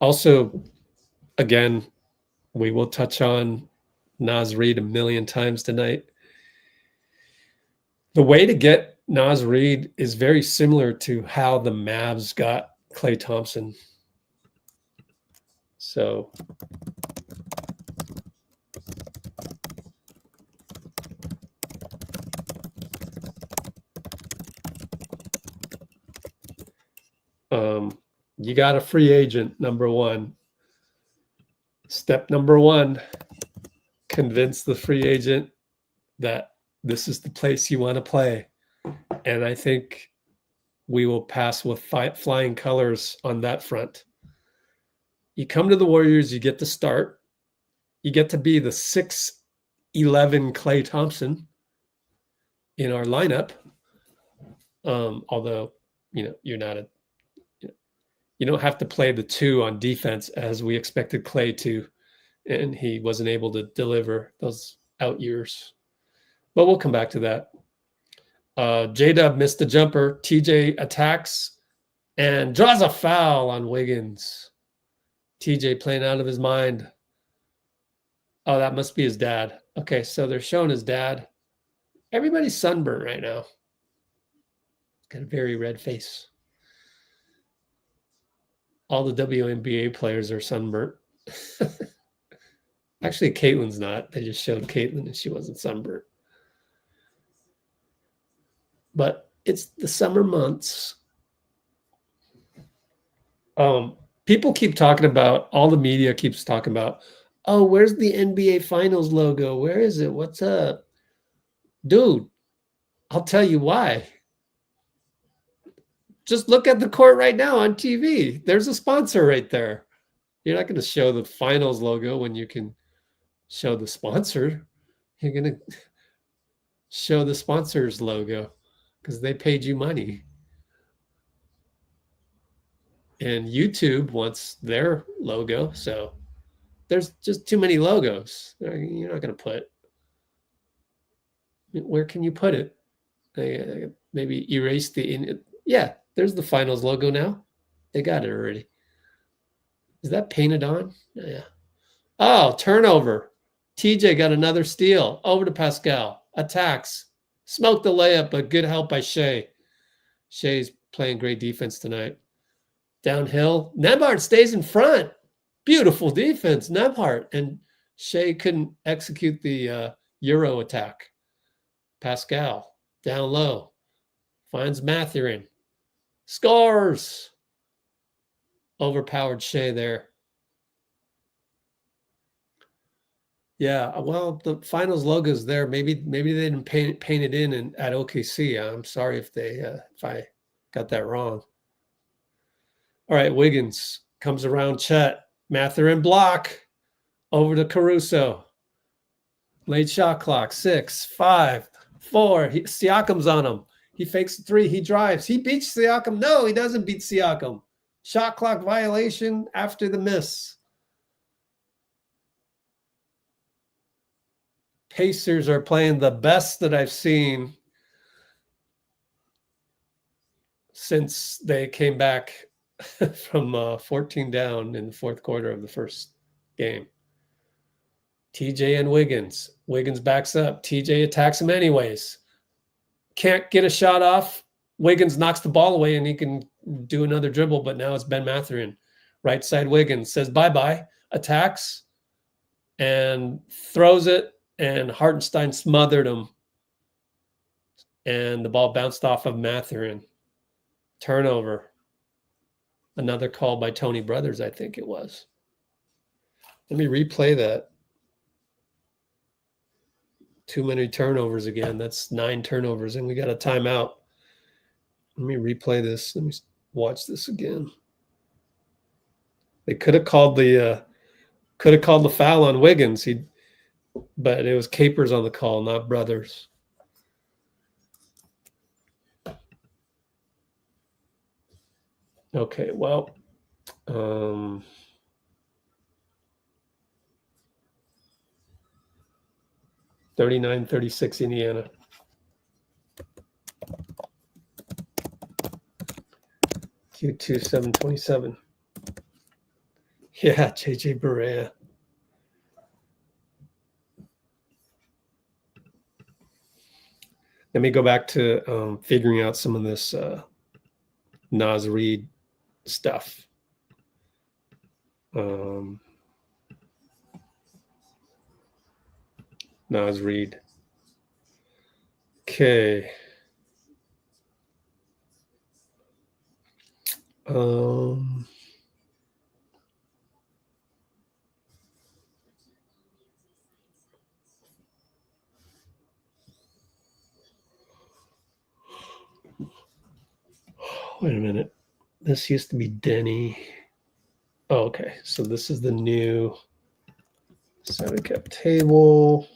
Speaker 1: Also, again, we will touch on Naz Reid a million times tonight. The way to get Naz Reid is very similar to how the Mavs got Klay Thompson. So you got a free agent, number one. Step number one, convince the free agent that this is the place you want to play. And I think we will pass with flying colors on that front. You come to the Warriors, you get to start. You get to be the 6'11" Klay Thompson in our lineup. Although, you're not you don't have to play the 2 on defense as we expected Klay to, and he wasn't able to deliver those out years. But we'll come back to that. J-Dub missed the jumper. TJ attacks and draws a foul on Wiggins. TJ playing out of his mind. Oh, that must be his dad. Okay, so they're showing his dad. Everybody's sunburned right now. Got a very red face. All the WNBA players are sunburnt. Actually, Caitlin's not. They just showed Caitlin and she wasn't sunburnt. But it's the summer months. People keep talking about, all the media keeps talking about, oh, where's the NBA Finals logo? Where is it? What's up? Dude, I'll tell you why. Just look at the court right now on TV. There's a sponsor right there. You're not going to show the Finals logo when you can show the sponsor. You're going to show the sponsor's logo because they paid you money. And YouTube wants their logo. So there's just too many logos. You're not going to put. Where can you put it? Maybe erase the. Yeah, there's the Finals logo now. They got it already. Is that painted on? Yeah. Oh, turnover. TJ got another steal. Over to Pascal. Attacks. Smoked the layup, but good help by Shea. Shea's playing great defense tonight. Downhill. Nembhard stays in front. Beautiful defense, Nembhard. And Shea couldn't execute the Euro attack. Pascal. Down low. Finds Mathurin. Scores. Overpowered Shea there. Yeah, well, the Finals logo's there. Maybe they didn't paint it in at OKC. I'm sorry if I got that wrong. All right, Wiggins comes around Chet. Mathurin block. Over to Caruso. Late shot clock. 6, 5, 4. Siakam's on him. He fakes the 3. He drives. He beats Siakam. No, he doesn't beat Siakam. Shot clock violation after the miss. Pacers are playing the best that I've seen since they came back from 14 down in the fourth quarter of the first game. TJ and Wiggins. Wiggins backs up. TJ attacks him anyways. Can't get a shot off. Wiggins knocks the ball away and he can do another dribble, but now it's Ben Mathurin. Right side Wiggins says bye-bye, attacks, and throws it, and Hartenstein smothered him. And the ball bounced off of Mathurin. Turnover. Another call by Tony Brothers, I think it was. Let me replay that. Too many turnovers again. That's 9 turnovers, and we got a timeout. Let me replay this. Let me watch this again. They could have called the foul on Wiggins. But it was Capers on the call, not Brothers. Okay, well, 39-36 Indiana. Q2 727. Yeah, JJ Barea. Let me go back to figuring out some of this Naz Reid stuff. Naz Reid. Okay. Wait a minute. This used to be Denny. Oh, okay. So this is the new salary cap table.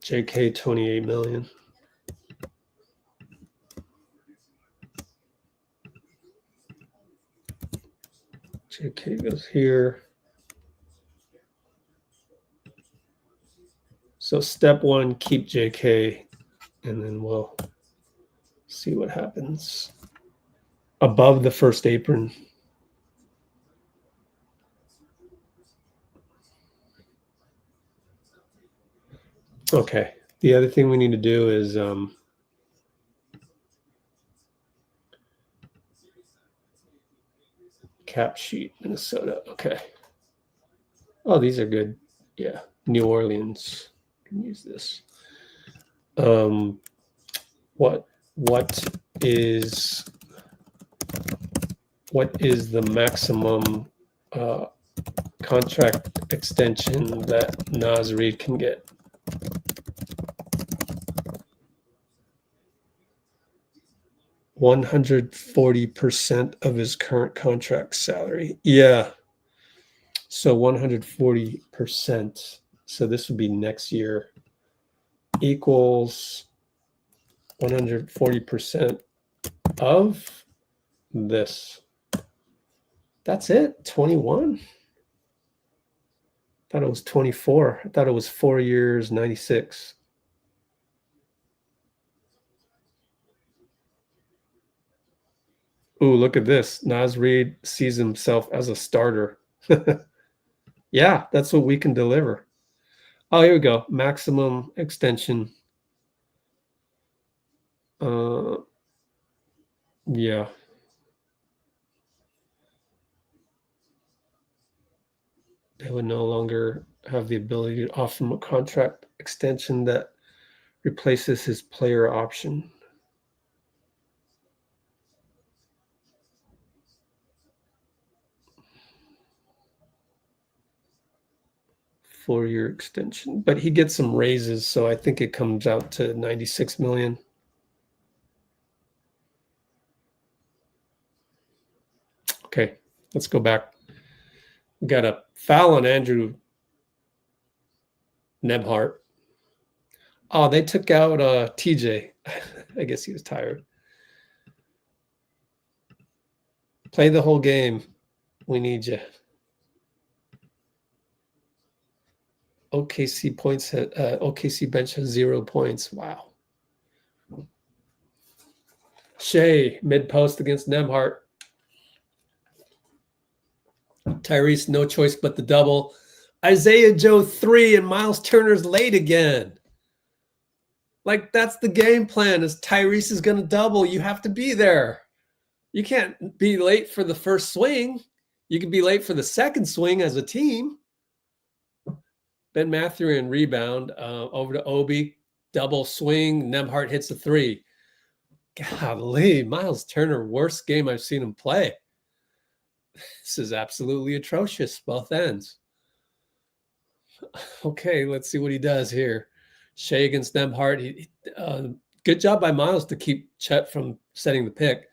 Speaker 1: JK 28 million. JK goes here. So step one, keep JK, and then we'll see what happens. Above the first apron. Okay. The other thing we need to do is cap sheet, Minnesota. Okay. Oh, these are good. Yeah. New Orleans. Can use this. What is the maximum contract extension that Naz Reid can get? $140% of his current contract salary. Yeah. So 140%. So this would be next year equals 140% of this. That's it. 21. I thought it was 24. I thought it was 4 years, 96. Ooh, look at this. Naz Reid sees himself as a starter. Yeah, that's what we can deliver. Oh, here we go. Maximum extension. Yeah. They would no longer have the ability to offer him a contract extension that replaces his player option. Four-year extension, but he gets some raises, so I think it comes out to 96 million. Okay, let's go back. We got a foul on Andrew Nembhard. Oh, they took out TJ. I guess he was tired. Play the whole game. We need you. OKC points at OKC bench has 0 points. Wow. Shea mid post against Nembhard. Tyrese no choice but the double. Isaiah Joe 3 and Miles Turner's late again. Like that's the game plan. Is Tyrese is going to double? You have to be there. You can't be late for the first swing. You can be late for the second swing as a team. Ben Mathurin rebound over to Obi. Double swing. Nembhard hits a 3. Golly, Miles Turner, worst game I've seen him play. This is absolutely atrocious, both ends. Okay, let's see what he does here. Shea against Nembhard. Good job by Miles to keep Chet from setting the pick.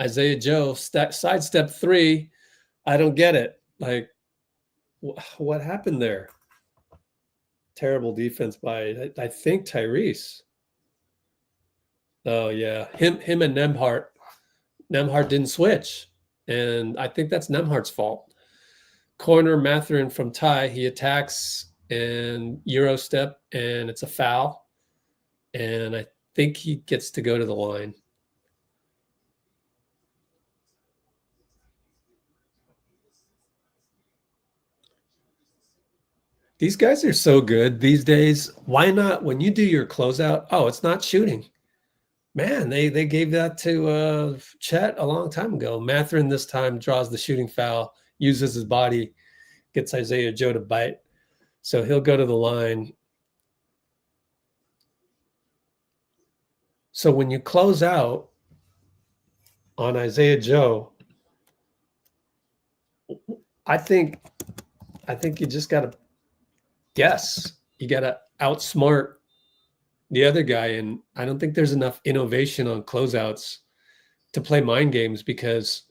Speaker 1: Isaiah Joe, sidestep 3. I don't get it. Like, what happened there? Terrible defense by, I think, Tyrese. Oh, yeah. Him and Nembhard. Nembhard didn't switch. And I think that's Nembhard's fault. Corner, Mathurin from Ty. He attacks and Euro step, and it's a foul. And I think he gets to go to the line. These guys are so good these days. Why not, when you do your closeout, oh, it's not shooting. Man, they gave that to Chet a long time ago. Mathurin this time draws the shooting foul, uses his body, gets Isaiah Joe to bite. So he'll go to the line. So when you close out on Isaiah Joe, I think you just got to guess. You got to outsmart the other guy. And I don't think there's enough innovation on closeouts to play mind games, because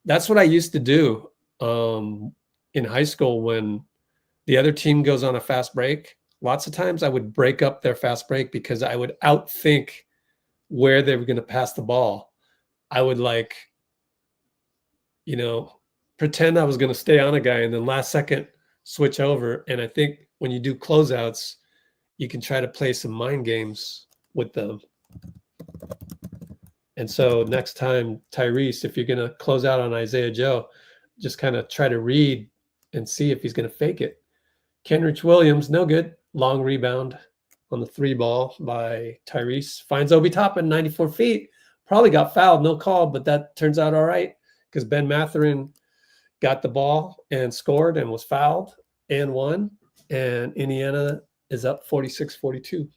Speaker 1: that's what I used to do in high school when the other team goes on a fast break. Lots of times I would break up their fast break because I would outthink where they were going to pass the ball. I would pretend I was going to stay on a guy and then last second switch over. And I think when you do closeouts, you can try to play some mind games with them. And so next time, Tyrese, if you're going to close out on Isaiah Joe, just kind of try to read and see if he's going to fake it. Kenrich Williams, no good. Long rebound on the 3 ball by Tyrese. Finds Obi Toppin, 94 feet. Probably got fouled, no call, but that turns out all right because Ben Mathurin got the ball and scored and was fouled and won. And Indiana is up 46-42.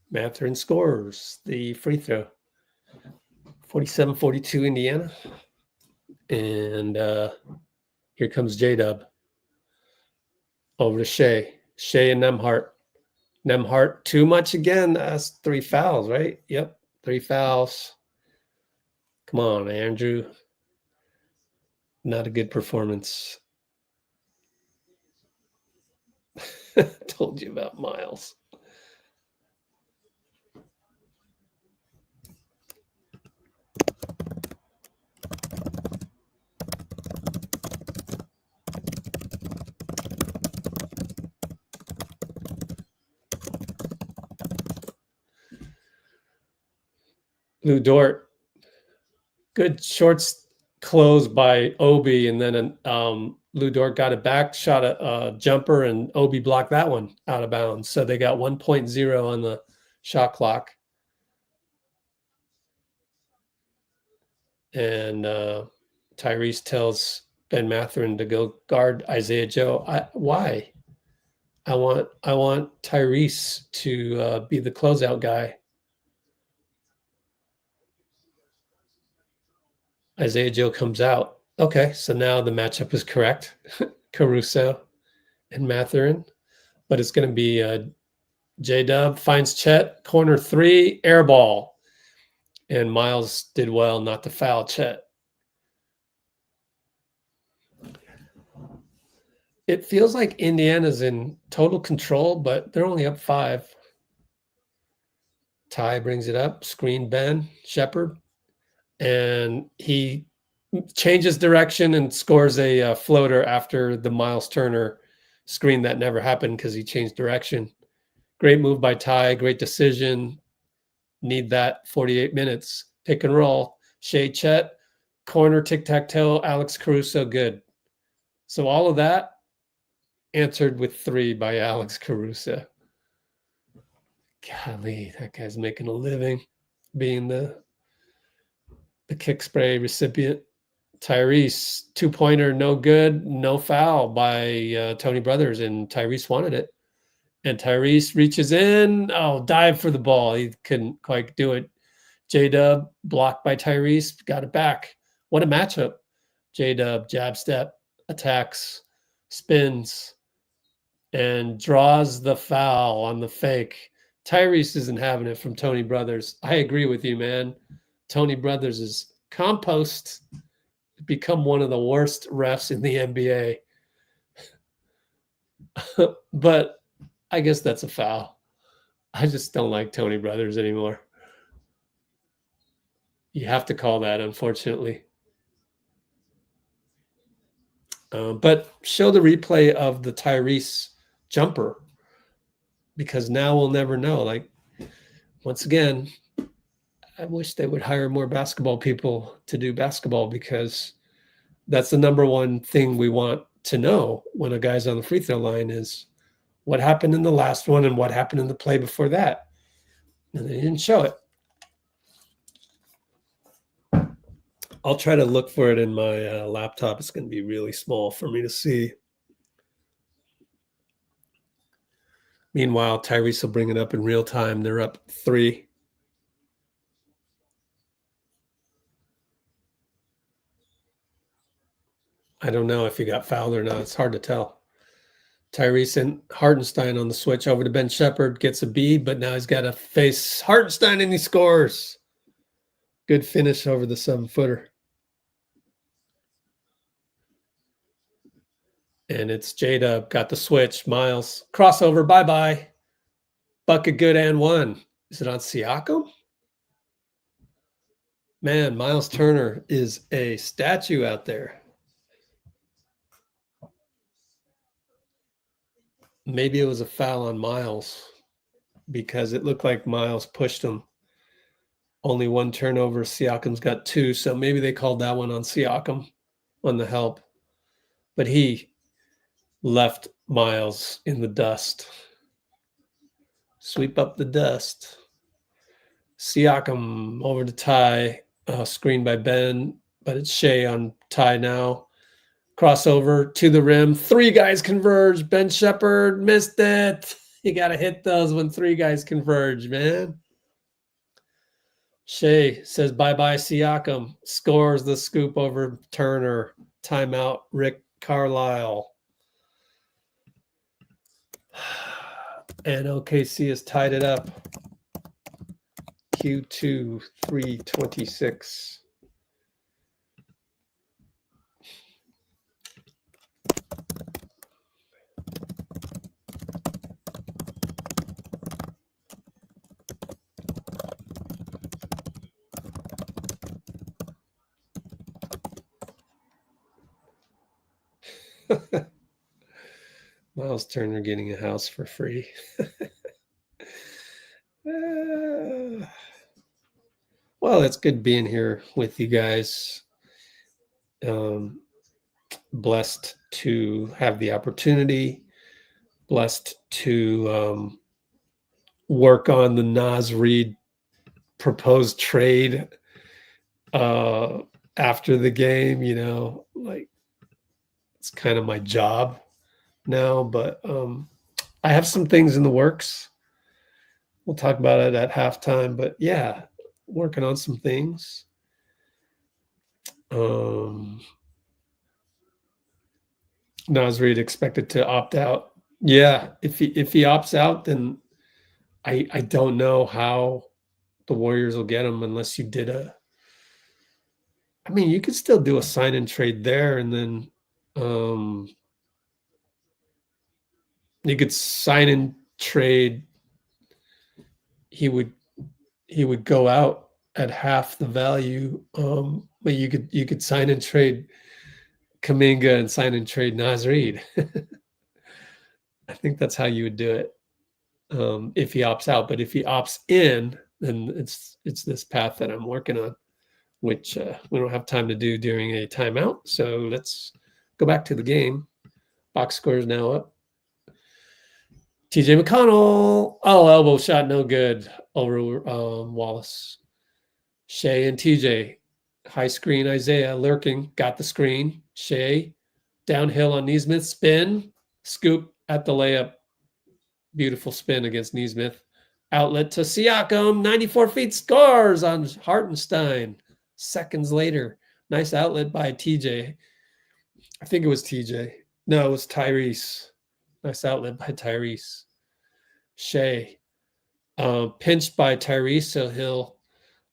Speaker 1: Mathurin scores the free throw. 47-42 Indiana. And here comes J-Dub. Over to Shea. Shea and Nembhard. Nembhard, too much again. That's 3 fouls, right? Yep, 3 fouls. Come on, Andrew. Not a good performance. Told you about Miles. Lou Dort, good shorts close by Obi, and then Lou Dort got it back, shot a jumper, and Obi blocked that one out of bounds. So they got 1.0 on the shot clock. And Tyrese tells Ben Mathurin to go guard Isaiah Joe. Why? I want Tyrese to be the closeout guy. Isaiah Joe comes out. Okay, so now the matchup is correct. Caruso and Mathurin. But it's going to be J-Dub finds Chet, corner 3, air ball. And Miles did well not to foul Chet. It feels like Indiana's in total control, but they're only up 5. Ty brings it up, screen Ben, Shepherd. And he changes direction and scores a floater after the Miles Turner screen that never happened because he changed direction. Great move by Ty, great decision. Need that 48 minutes. Pick and roll. Shea Chet, corner tic-tac-toe, Alex Caruso, good. So all of that answered with 3 by Alex Caruso. Golly, that guy's making a living being the kick spray recipient. Tyrese, 2-pointer, no good, no foul by Tony Brothers, and Tyrese wanted it. And Tyrese reaches in, dive for the ball. He couldn't quite do it. J-Dub, blocked by Tyrese, got it back. What a matchup. J-Dub, jab step, attacks, spins, and draws the foul on the fake. Tyrese isn't having it from Tony Brothers. I agree with you, man. Tony Brothers is compost, become one of the worst refs in the NBA. But I guess that's a foul. I just don't like Tony Brothers anymore. You have to call that, unfortunately. But show the replay of the Tyrese jumper, because now we'll never know. Like, once again, I wish they would hire more basketball people to do basketball, because that's the number one thing we want to know when a guy's on the free throw line is what happened in the last one and what happened in the play before that. And they didn't show it. I'll try to look for it in my laptop. It's going to be really small for me to see. Meanwhile, Tyrese will bring it up in real time. They're up 3. I don't know if he got fouled or not. It's hard to tell. Tyrese and Hartenstein on the switch over to Ben Shepherd, gets a B, but now he's got to face Hartenstein and he scores. Good finish over the 7-footer. And it's J-Dub, got the switch. Miles, crossover, bye-bye. Bucket good and one. Is it on Siakam? Man, Miles Turner is a statue out there. Maybe it was a foul on Miles, because it looked like Miles pushed him. Only 1 turnover. Siakam's got 2, so maybe they called that one on Siakam on the help. But he left Miles in the dust. Sweep up the dust. Siakam over to Ty. Screen by Ben, but it's Shea on Ty now. Crossover to the rim. 3 guys converge. Ben Shepherd missed it. You got to hit those when 3 guys converge, man. Shea says bye-bye Siakam. Scores the scoop over Turner. Timeout, Rick Carlisle. And OKC has tied it up. Q2, 3:26. Miles Turner getting a house for free. Well, it's good being here with you guys. Blessed to have the opportunity. Blessed to work on the Naz Reid proposed trade after the game. You know, like, it's kind of my job now, but I have some things in the works. We'll talk about it at halftime, but yeah, working on some things. Naz Reid expected to opt out. Yeah, if he opts out, then I don't know how the Warriors will get him unless you did I mean, you could still do a sign and trade there, and then you could sign and trade. He would go out at half the value, but you could sign and trade Kuminga and sign and trade Naz Reid. I think that's how you would do it if he opts out. But if he opts in, then it's this path that I'm working on, which we don't have time to do during a timeout. So let's go back to the game. Box score is now up. TJ McConnell. Oh, elbow shot, no good over Wallace. Shea and TJ. High screen, Isaiah lurking. Got the screen. Shea downhill on Nesmith. Spin. Scoop at the layup. Beautiful spin against Nesmith. Outlet to Siakam. 94 feet, scores on Hartenstein. Seconds later. Nice outlet by TJ. I think it was TJ. No, it was Tyrese. Nice outlet by Tyrese. Shea. Pinched by Tyrese, so he'll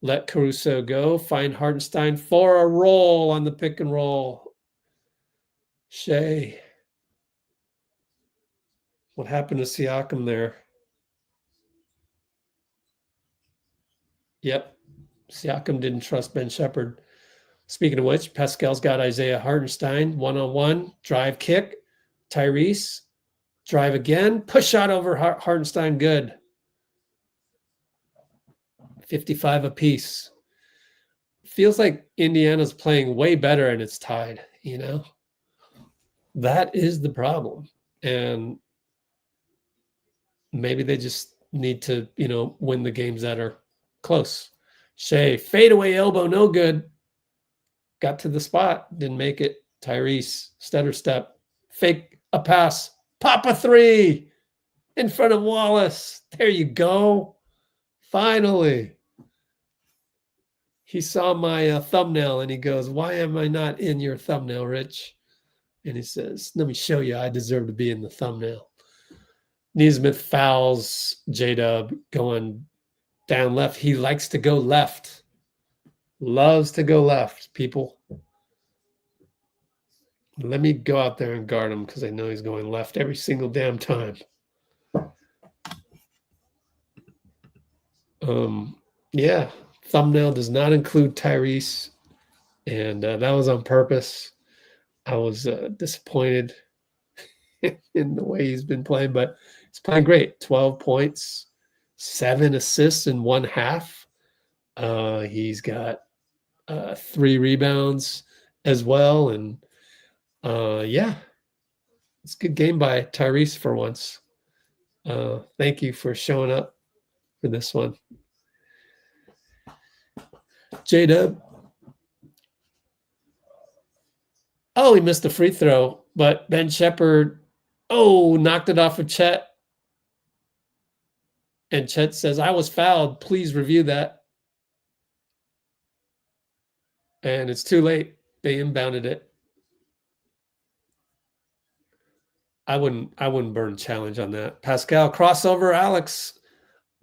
Speaker 1: Let Caruso go. Find Hartenstein for a roll on the pick and roll. Shea. What happened to Siakam there? Yep. Siakam didn't trust Ben Shepherd. Speaking of which, Pascal's got Isaiah Hartenstein, one-on-one, drive kick. Tyrese, drive again, push shot over Hartenstein, good. 55 apiece. Feels like Indiana's playing way better and it's tied, you know? That is the problem. And maybe they just need to, you know, win the games that are close. Shea, fadeaway elbow, no good. Got to the spot, didn't make it. Tyrese, stutter step, fake a pass, pop a three in front of Wallace. There you go. Finally. He saw my thumbnail and he goes, why am I not in your thumbnail, Rich? And he says, let me show you, I deserve to be in the thumbnail. Nesmith fouls J-Dub going down left. He likes to go left. Loves to go left, people. Let me go out there and guard him because I know he's going left every single damn time. Yeah, thumbnail does not include Tyrese, and that was on purpose. I was disappointed in the way he's been playing, but he's playing great. 12 points, 7 assists in one half. He's got 3 rebounds as well. And yeah, it's a good game by Tyrese for once. Thank you for showing up for this one. J-Dub. Oh, he missed a free throw, but Ben Shepherd, knocked it off of Chet. And Chet says, I was fouled. Please review that. And it's too late. They inbounded it. I wouldn't burn challenge on that. Pascal, crossover. Alex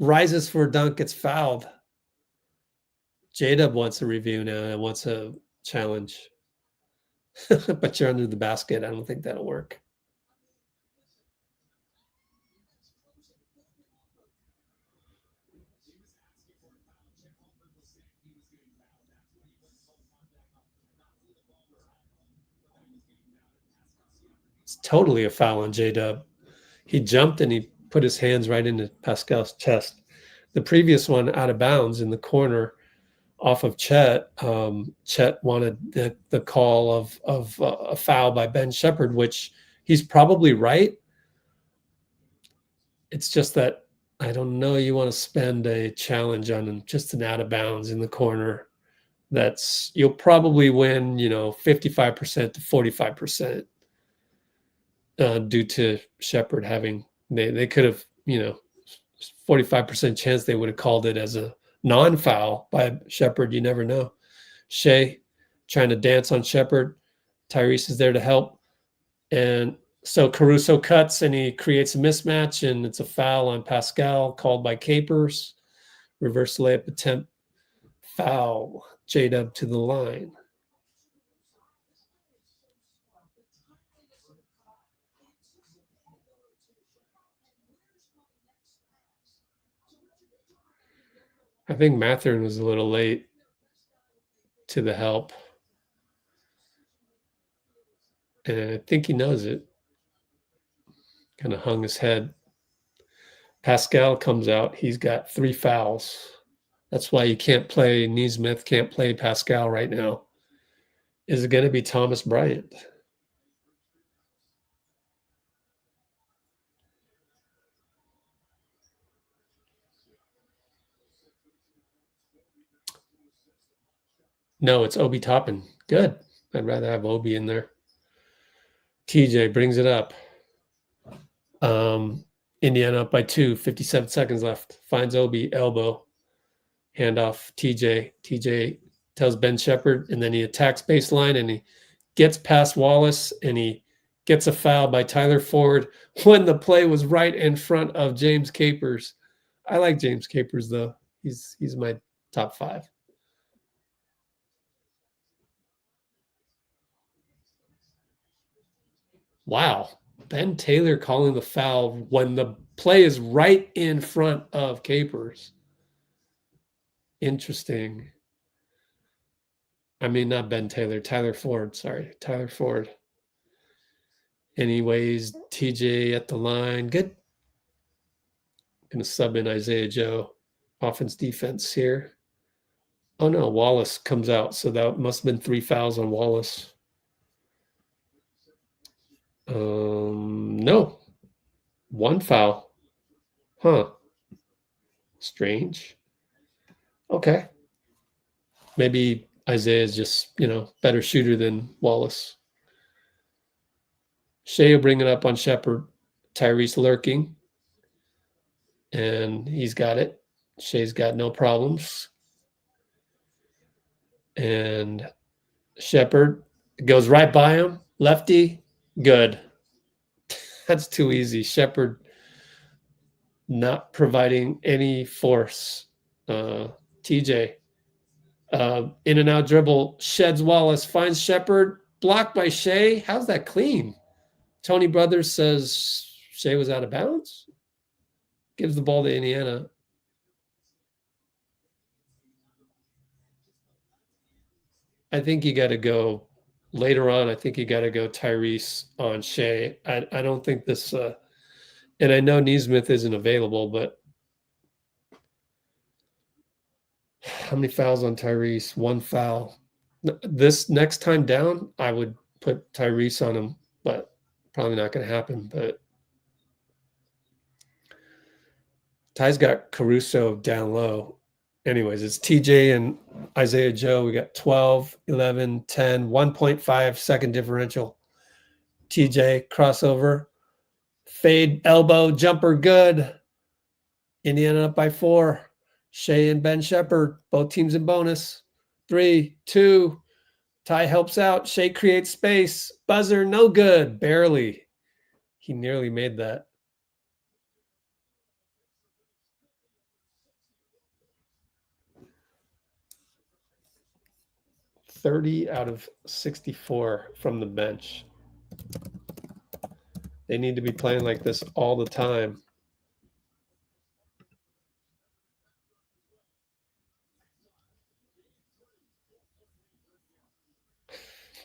Speaker 1: rises for a dunk, gets fouled. J-Dub wants a review now and wants a challenge. But you're under the basket. I don't think that'll work. It's totally a foul on J-Dub. He jumped and he put his hands right into Pascal's chest. The previous one out of bounds in the corner off of Chet. Chet wanted the call of a foul by Ben Shepherd, which he's probably right. It's just that I don't know you want to spend a challenge on just an out of bounds in the corner. You'll probably win, 55% to 45%. Due to Shepherd having, they could have, 45% chance they would have called it as a non-foul by Shepherd. You never know. Shea trying to dance on Shepherd. Tyrese is there to help. And so Caruso cuts and he creates a mismatch, and it's a foul on Pascal called by Capers. Reverse layup attempt. Foul. J-Dub to the line. I think Mathurin was a little late to the help. And I think he knows it. Kind of hung his head. Pascal comes out. He's got 3 fouls. That's why you can't play Nesmith, can't play Pascal right now. Is it going to be Thomas Bryant? No, it's Obi Toppin. Good. I'd rather have Obi in there. TJ brings it up. Indiana up by 2, 57 seconds left. Finds Obi, elbow. Handoff, TJ. TJ tells Ben Shepherd, and then he attacks baseline, and he gets past Wallace, and he gets a foul by Tyler Ford when the play was right in front of James Capers. I like James Capers, though. He's my top 5. Wow. Ben Taylor calling the foul when the play is right in front of Capers. Interesting. I mean, not Ben Taylor, Tyler Ford. Sorry, Tyler Ford. Anyways, TJ at the line. Good. Going to sub in Isaiah Joe. Offense, defense here. Oh, no, Wallace comes out. So that must have been 3 fouls on Wallace. No. 1 foul. Huh. Strange. Okay. Maybe Isaiah is just, better shooter than Wallace. Shea will bring it up on Shepherd. Tyrese lurking. And he's got it. Shea's got no problems. And Shepherd goes right by him. Lefty. Good. That's too easy. Shepherd not providing any force. TJ. In and out dribble. Sheds Wallace. Finds Shepherd. Blocked by Shea. How's that clean? Tony Brothers says Shea was out of bounds. Gives the ball to Indiana. I think you got to go later on. I think you got to go Tyrese on Shea. I don't think this, and I know Neesmith isn't available, but how many fouls on Tyrese? 1 foul. This next time down, I would put Tyrese on him, but probably not going to happen. But Ty's got Caruso down low. Anyways, it's TJ and Isaiah Joe. We got 12, 11, 10, 1.5 second differential. TJ crossover, fade, elbow, jumper, good. Indiana up by 4. Shea and Ben Shepherd, both teams in bonus. 3, 2. Ty helps out. Shea creates space. Buzzer, no good. Barely. He nearly made that. 30 out of 64 from the bench. They need to be playing like this all the time.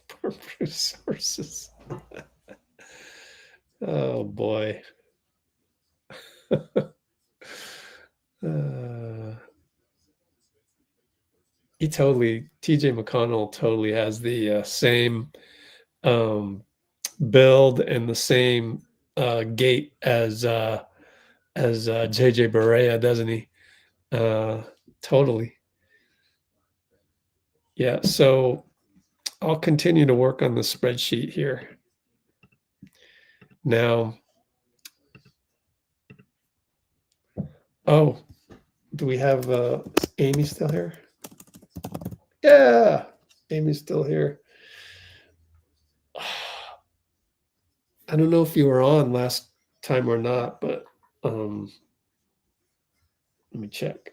Speaker 1: Poor Bruce Sources. Oh, boy. TJ McConnell totally has the same build and the same gait as JJ Barea, doesn't he? Totally. Yeah, so I'll continue to work on the spreadsheet here. Now, do we have is Amy still here? Yeah, Amy's still here. I don't know if you were on last time or not, but let me check.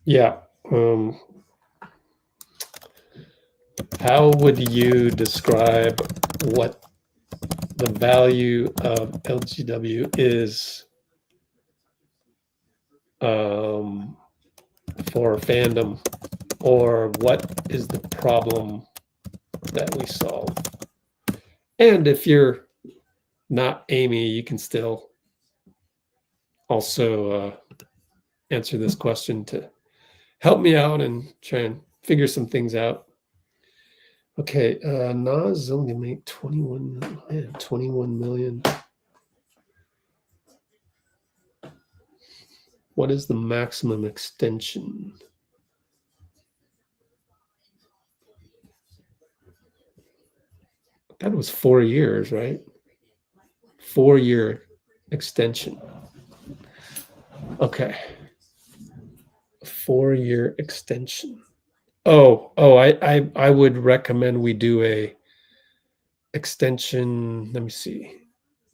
Speaker 1: Yeah. How would you describe what the value of LGW is for fandom, or what is the problem that we solve? And if you're not Amy, you can still also answer this question to help me out and try and figure some things out. Okay, Naz only made 21 million. What is the maximum extension? That was 4 years, right? 4 year extension. Okay. 4-year extension. I would recommend we do a extension. Let me see.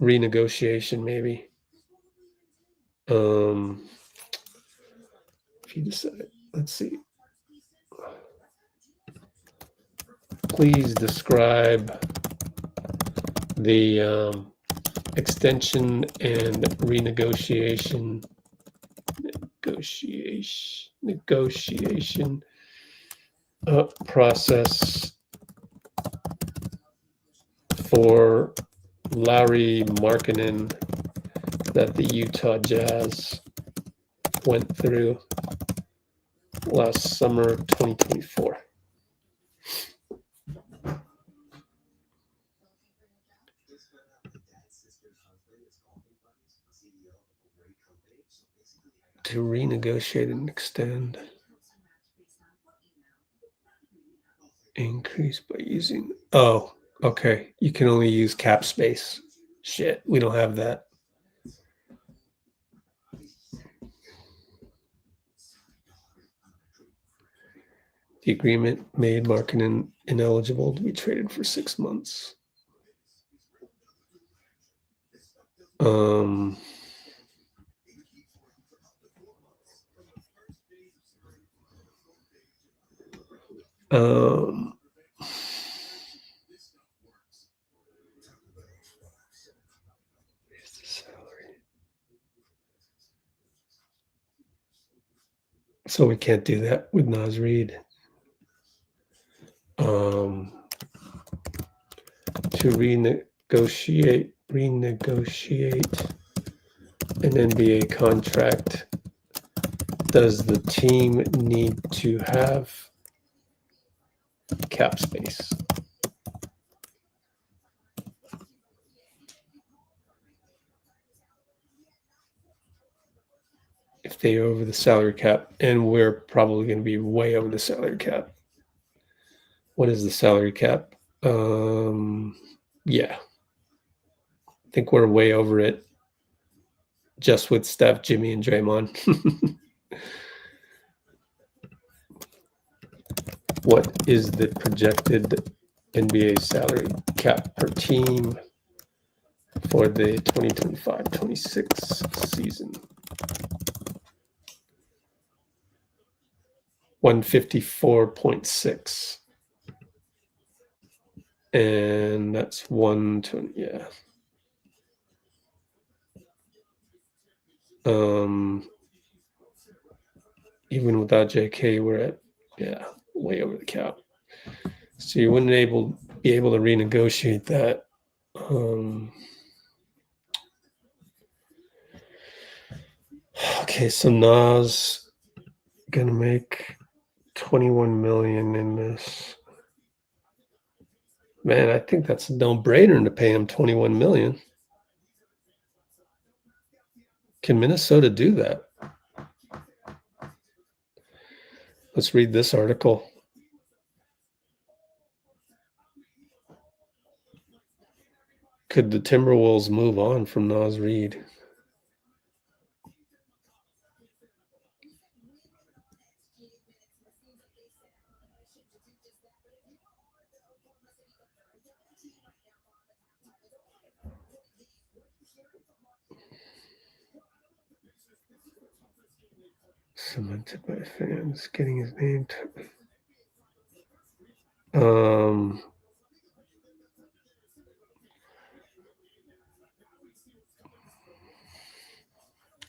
Speaker 1: Renegotiation, maybe. If you decide, let's see. Please describe the extension and negotiation process for Larry Makkanen that the Utah Jazz went through last summer 2024. To renegotiate and extend. Increase by using, oh, okay. You can only use cap space. Shit, we don't have that. The agreement made Makkanen ineligible to be traded for 6 months. Where's the salary? So we can't do that with Naz Reid. To renegotiate an NBA contract, does the team need to have cap space? If they're over the salary cap, and we're probably going to be way over the salary cap. What is the salary cap? Yeah. I think we're way over it just with Steph, Jimmy, and Draymond. What is the projected NBA salary cap per team for the 2025-26 season? 154.6. And that's 120, yeah. Even without JK, we're at, yeah, way over the cap. So you wouldn't be able to renegotiate that. Okay, so Naz gonna make 21 million in this. Man, I think that's a no-brainer to pay him 21 million. Can Minnesota do that? Let's read this article. Could the Timberwolves move on from Naz Reid? Cemented by fans, getting his name.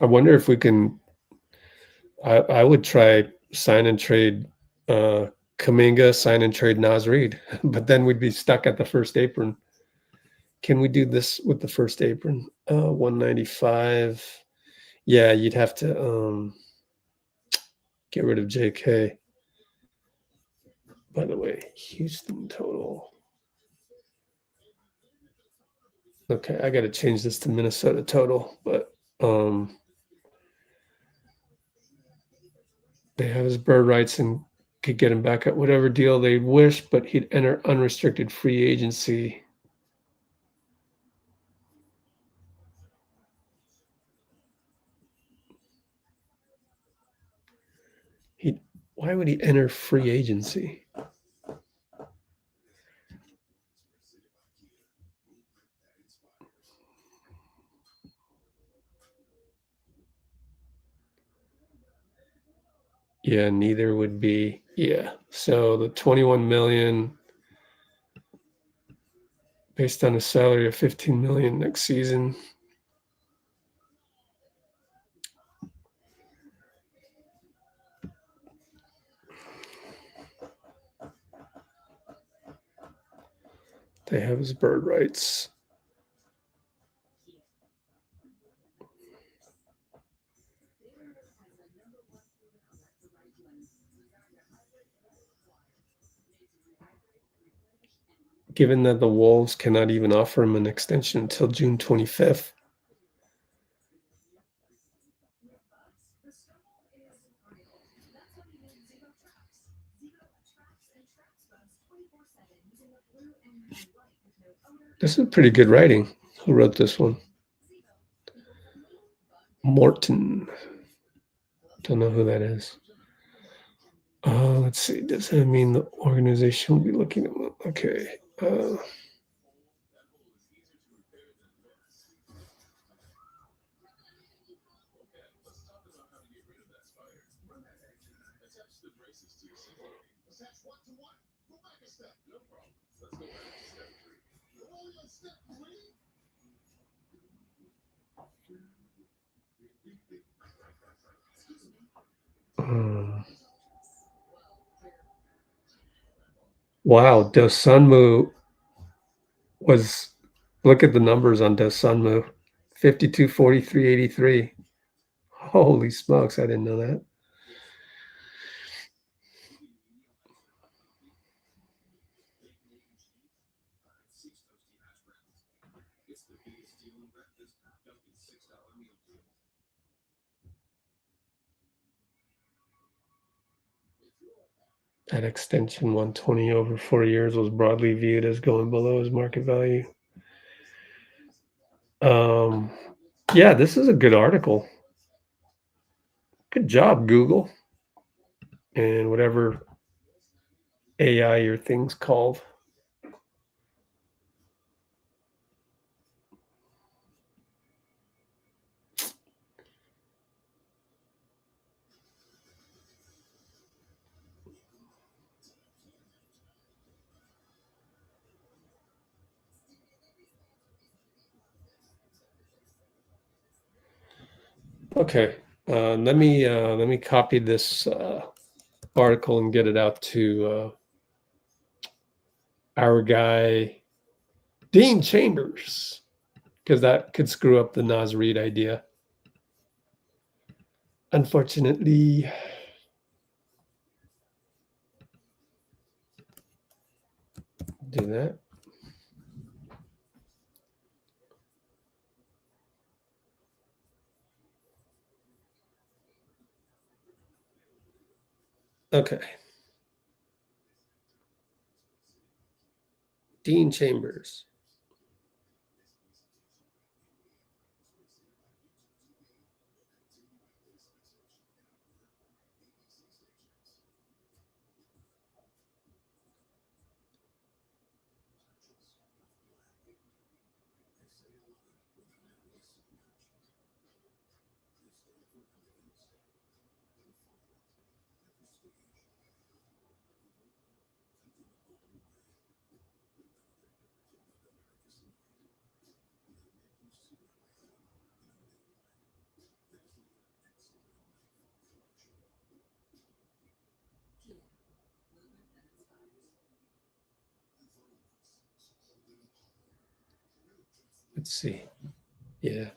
Speaker 1: I wonder if we can. I would try sign and trade Kuminga, sign and trade Naz Reid, but then we'd be stuck at the first apron. Can we do this with the first apron? 195. Yeah, you'd have to get rid of JK. By the way, Houston total. Okay, I got to change this to Minnesota total, but they have his bird rights and could get him back at whatever deal they wish, but he'd enter unrestricted free agency. Why would he enter free agency? Yeah, neither would be. Yeah. So the 21 million based on a salary of 15 million next season. They have his bird rights. Given that the Wolves cannot even offer him an extension until June 25th. This is pretty good writing. Who wrote this one? Morton. Don't know who that is. Let's see. Does that mean the organization will be looking at? Okay. Wow, Dosunmu was, look at the numbers on Dosunmu. 52, 43, 83. Holy smokes, I didn't know that. That extension 120 over 4 years was broadly viewed as going below his market value. Yeah, this is a good article. Good job, Google. And whatever AI your thing's called. Okay, let me copy this article and get it out to our guy Dean Chambers, because that could screw up the Naz Reid idea. Unfortunately. Do that. Okay. Dean Chambers. Let's see. Yeah.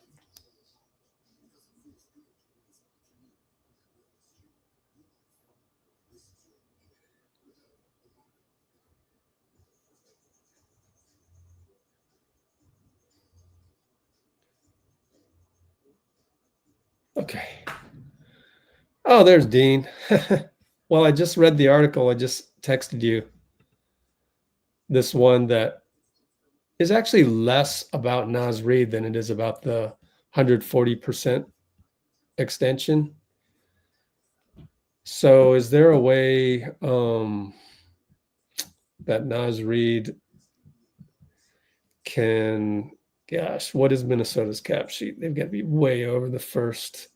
Speaker 1: Okay. Oh, there's Dean. Well, I just read the article. I just texted you this one that is actually less about Naz Reid than it is about the 140% extension. So is there a way that Naz Reid can, gosh, what is Minnesota's cap sheet? They've got to be way over the first.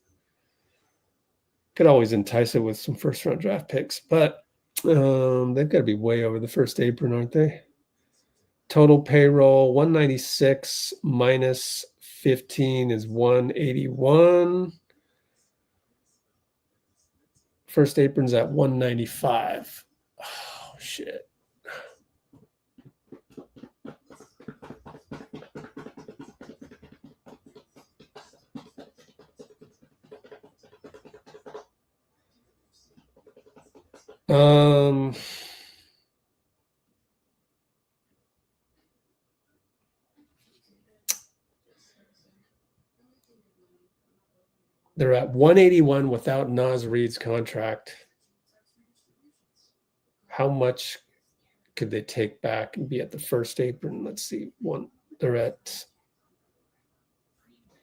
Speaker 1: Could always entice it with some first round draft picks, but they've got to be way over the first apron, aren't they? Total payroll 196 minus 15 is 181. First apron's at 195. Oh, shit. They're at 181 without Naz Reid's contract. How much could they take back and be at the first apron? Let's see. They're at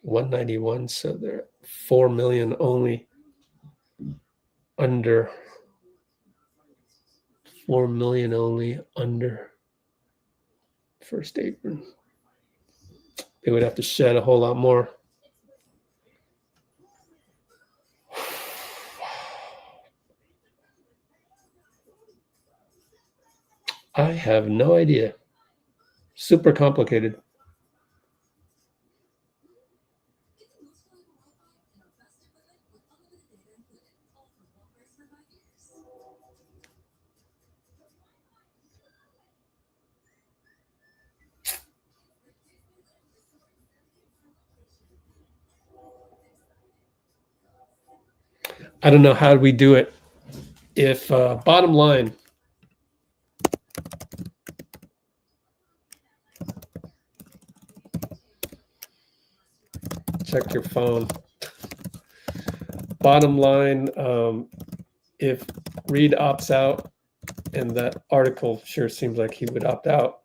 Speaker 1: 191, so they're at 4 million only under. 4 million only under first apron. They would have to shed a whole lot more. I have no idea. Super complicated. I don't know how we do it. If bottom line, check your phone. Bottom line, if Reid opts out, and that article sure seems like he would opt out.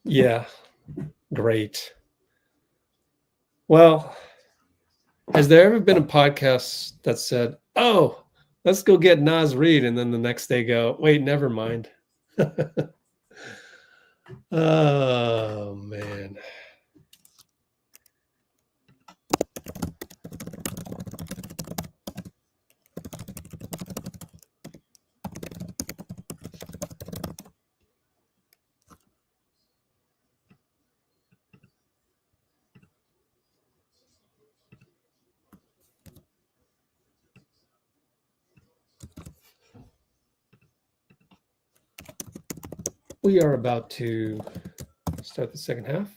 Speaker 1: Yeah, great. Well, has there ever been a podcast that said, oh, let's go get Naz Reid, and then the next day go, wait, never mind. Oh, man. We are about to start the second half.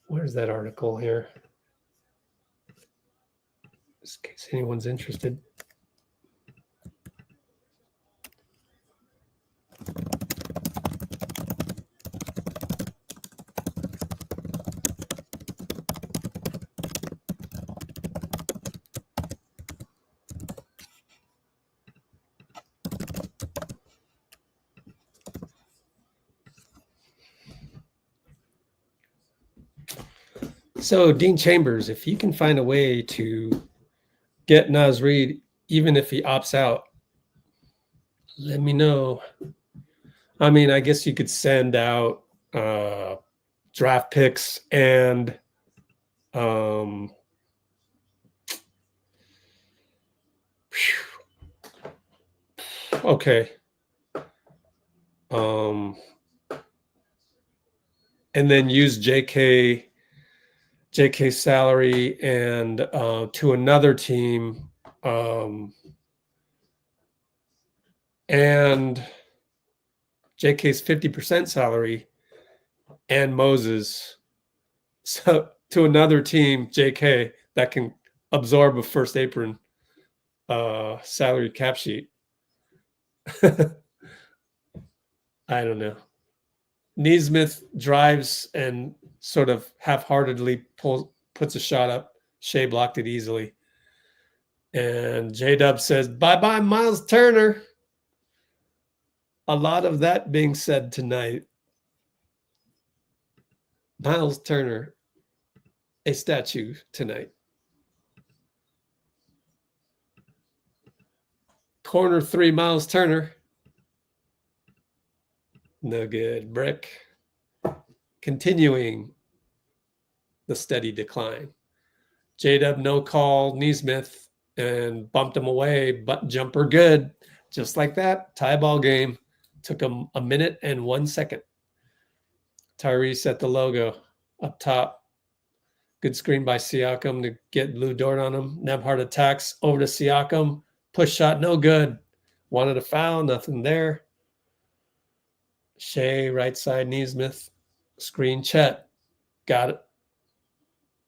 Speaker 1: Where's that article here? Just in case anyone's interested. So, Dean Chambers, if you can find a way to get Naz Reid, even if he opts out, let me know. I mean, I guess you could send out draft picks and okay. And then use JK's salary and to another team, and JK's 50% salary and Moses. So to another team, JK, that can absorb a first apron salary cap sheet. I don't know. Neesmith drives and sort of half-heartedly puts a shot up. Shea blocked it easily. And J-Dub says, bye-bye, Miles Turner. A lot of that being said tonight. Miles Turner, a statue tonight. Corner 3, Miles Turner. No good. Brick. Continuing the steady decline. J-Dub no call, Neesmith, and bumped him away. Butt jumper good. Just like that. Tie ball game. Took him a minute and 1 second. Tyrese at the logo up top. Good screen by Siakam to get Lou Dort on him. Nebhart attacks over to Siakam. Push shot, no good. Wanted a foul, nothing there. Shea, right side, Neesmith. Screen Chet. Got it.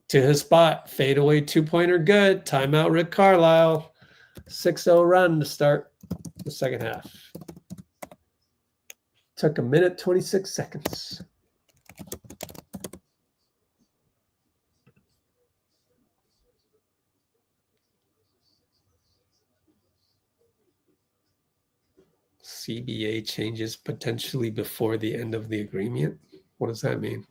Speaker 1: To his spot. Fadeaway two-pointer, good. Timeout, Rick Carlisle. 6-0 run to start the second half. Took a minute, 26 seconds. CBA changes potentially before the end of the agreement. What does that mean?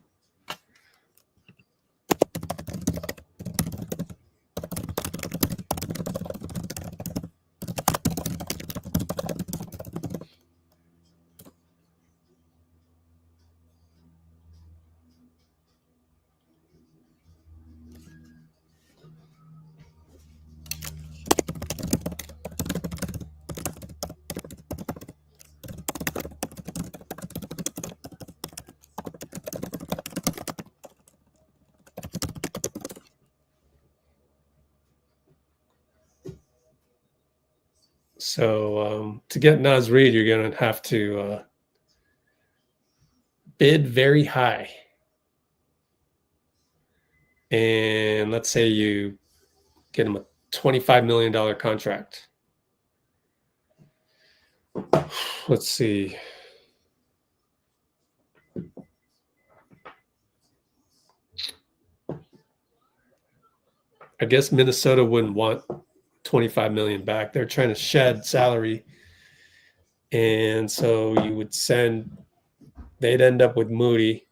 Speaker 1: So to get Naz Reid, you're going to have to bid very high. And let's say you get him a $25 million contract. Let's see. I guess Minnesota wouldn't want 25 million back. They're trying to shed salary. And so you would they'd end up with Moody.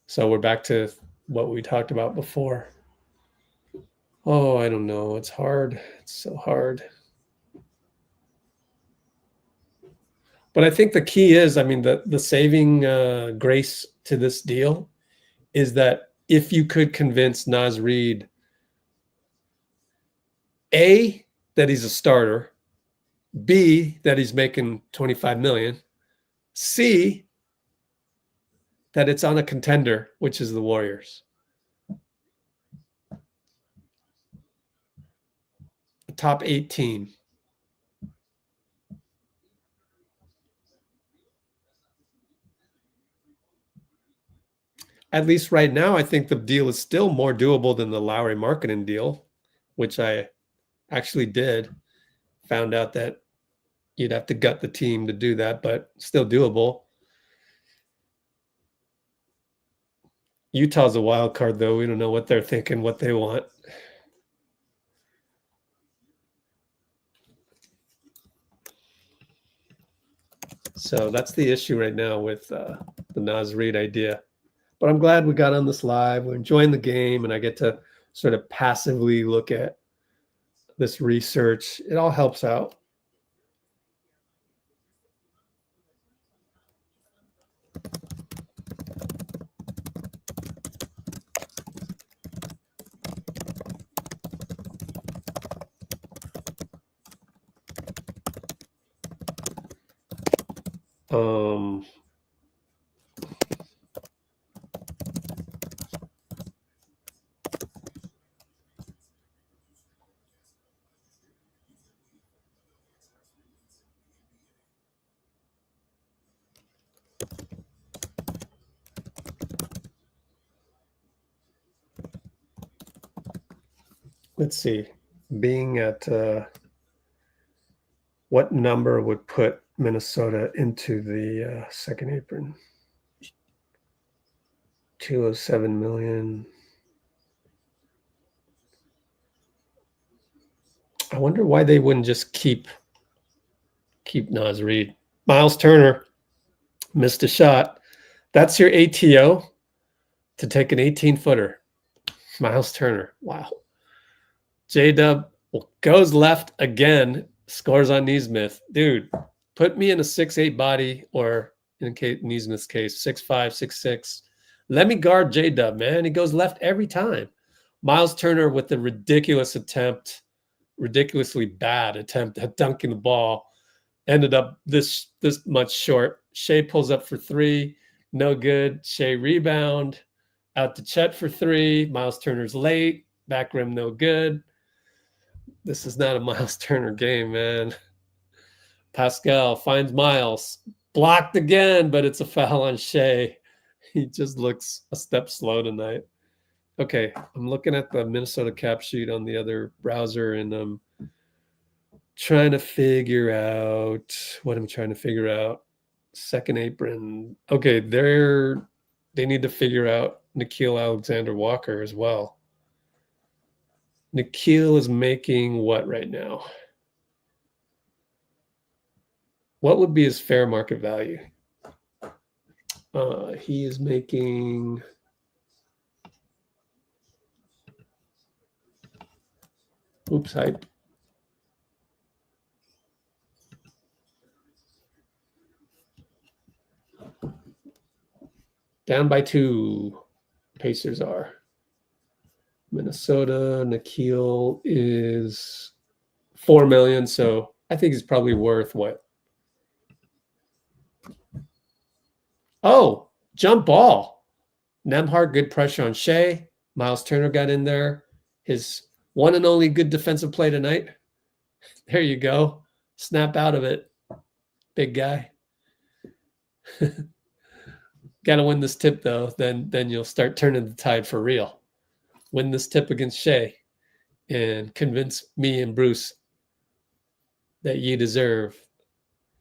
Speaker 1: So we're back to what we talked about before. Oh, I don't know. It's hard. It's so hard. But I think the key is, I mean, the saving grace to this deal is that if you could convince Naz Reid, A, that he's a starter, B, that he's making 25 million, C, that it's on a contender, which is the Warriors. A top 8 team. At least right now, I think the deal is still more doable than the Lowry Makkanen deal, which I actually did. Found out that you'd have to gut the team to do that, but still doable. Utah's a wild card, though. We don't know what they're thinking, what they want. So that's the issue right now with the Naz Reid idea. But I'm glad we got on this live. We're enjoying the game, and I get to sort of passively look at this research. It all helps out. let's see, being at what number would put Minnesota into the second apron? 207 million. I wonder why they wouldn't just keep Naz Reid. Miles Turner missed a shot. That's your ATO to take an 18-footer. Miles Turner. Wow. J-Dub goes left again, scores on Nesmith. Dude, put me in a 6'8" body, or in Nesmith's case, 6'5", 6'6". Let me guard J-Dub, man. He goes left every time. Miles Turner with the ridiculously bad attempt at dunking the ball, ended up this much short. Shea pulls up for three, no good. Shea rebound, out to Chet for three. Miles Turner's late, back rim no good. This is not a Miles Turner game, man. Pascal finds Miles, blocked again, but it's a foul on Shea. He just looks a step slow tonight. Okay, I'm looking at the Minnesota cap sheet on the other browser, and I'm trying to figure out what I'm trying to figure out. Second apron. Okay, they need to figure out Nickeil Alexander-Walker as well. Nickeil is making what right now? What would be his fair market value? He is making... Oops, hype. Down by 2. Pacers are. Minnesota, Nickeil is $4 million, so I think he's probably worth what? Oh, jump ball. Nembhard, good pressure on Shea. Miles Turner got in there. His one and only good defensive play tonight. There you go. Snap out of it, big guy. Got to win this tip, though. Then you'll start turning the tide for real. Win this tip against Shea and convince me and Bruce that you deserve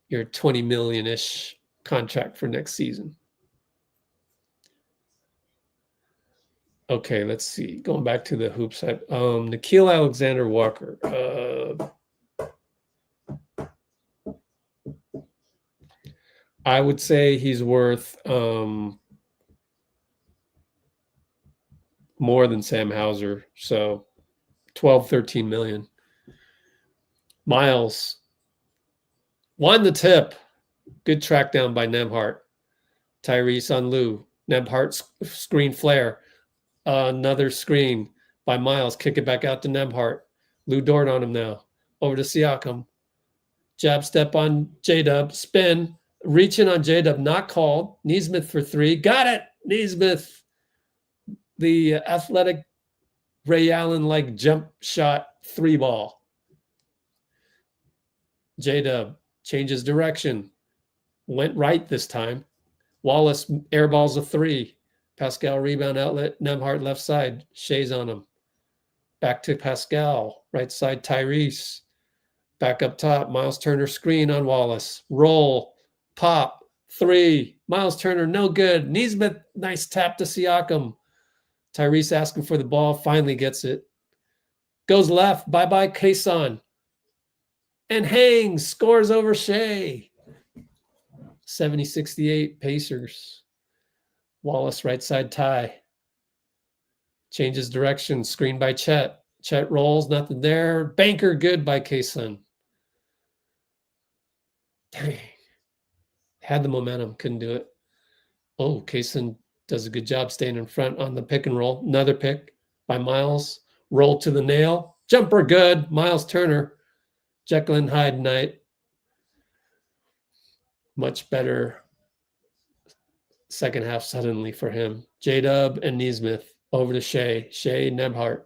Speaker 1: your 20 million-ish contract for next season. Okay, let's see. Going back to the hoop side. Nickeil Alexander-Walker. I would say he's worth more than Sam Hauser. So 12, 13 million. Miles won the tip. Good track down by Nembhard. Tyrese on Lou. Nembhard screen flare. Another screen by Miles. Kick it back out to Nembhard. Lou Dort on him now. Over to Siakam. Jab step on J-Dub. Spin. Reaching on J-Dub. Not called. Nesmith for three. Got it. Nesmith. The athletic Ray Allen-like jump shot 3-ball. J-Dub changes direction. Went right this time. Wallace airballs a 3. Pascal rebound outlet. Nembhard left side. Shea's on him. Back to Pascal. Right side Tyrese. Back up top. Miles Turner screen on Wallace. Roll. Pop. 3. Miles Turner no good. Nesmith nice tap to Siakam. Tyrese asking for the ball. Finally gets it. Goes left. Bye-bye Kason. And hangs. Scores over Shea. 70-68 Pacers. Wallace right side tie. Changes direction. Screen by Chet. Chet rolls. Nothing there. Banker good by Kason. Dang. Had the momentum. Couldn't do it. Oh, Kason does a good job staying in front on the pick and roll. Another pick by Miles. Roll to the nail. Jumper good. Miles Turner. Jekyll and Hyde night. Much better second half suddenly for him. J-Dub and Nesmith over to Shea. Shea, Nembhard.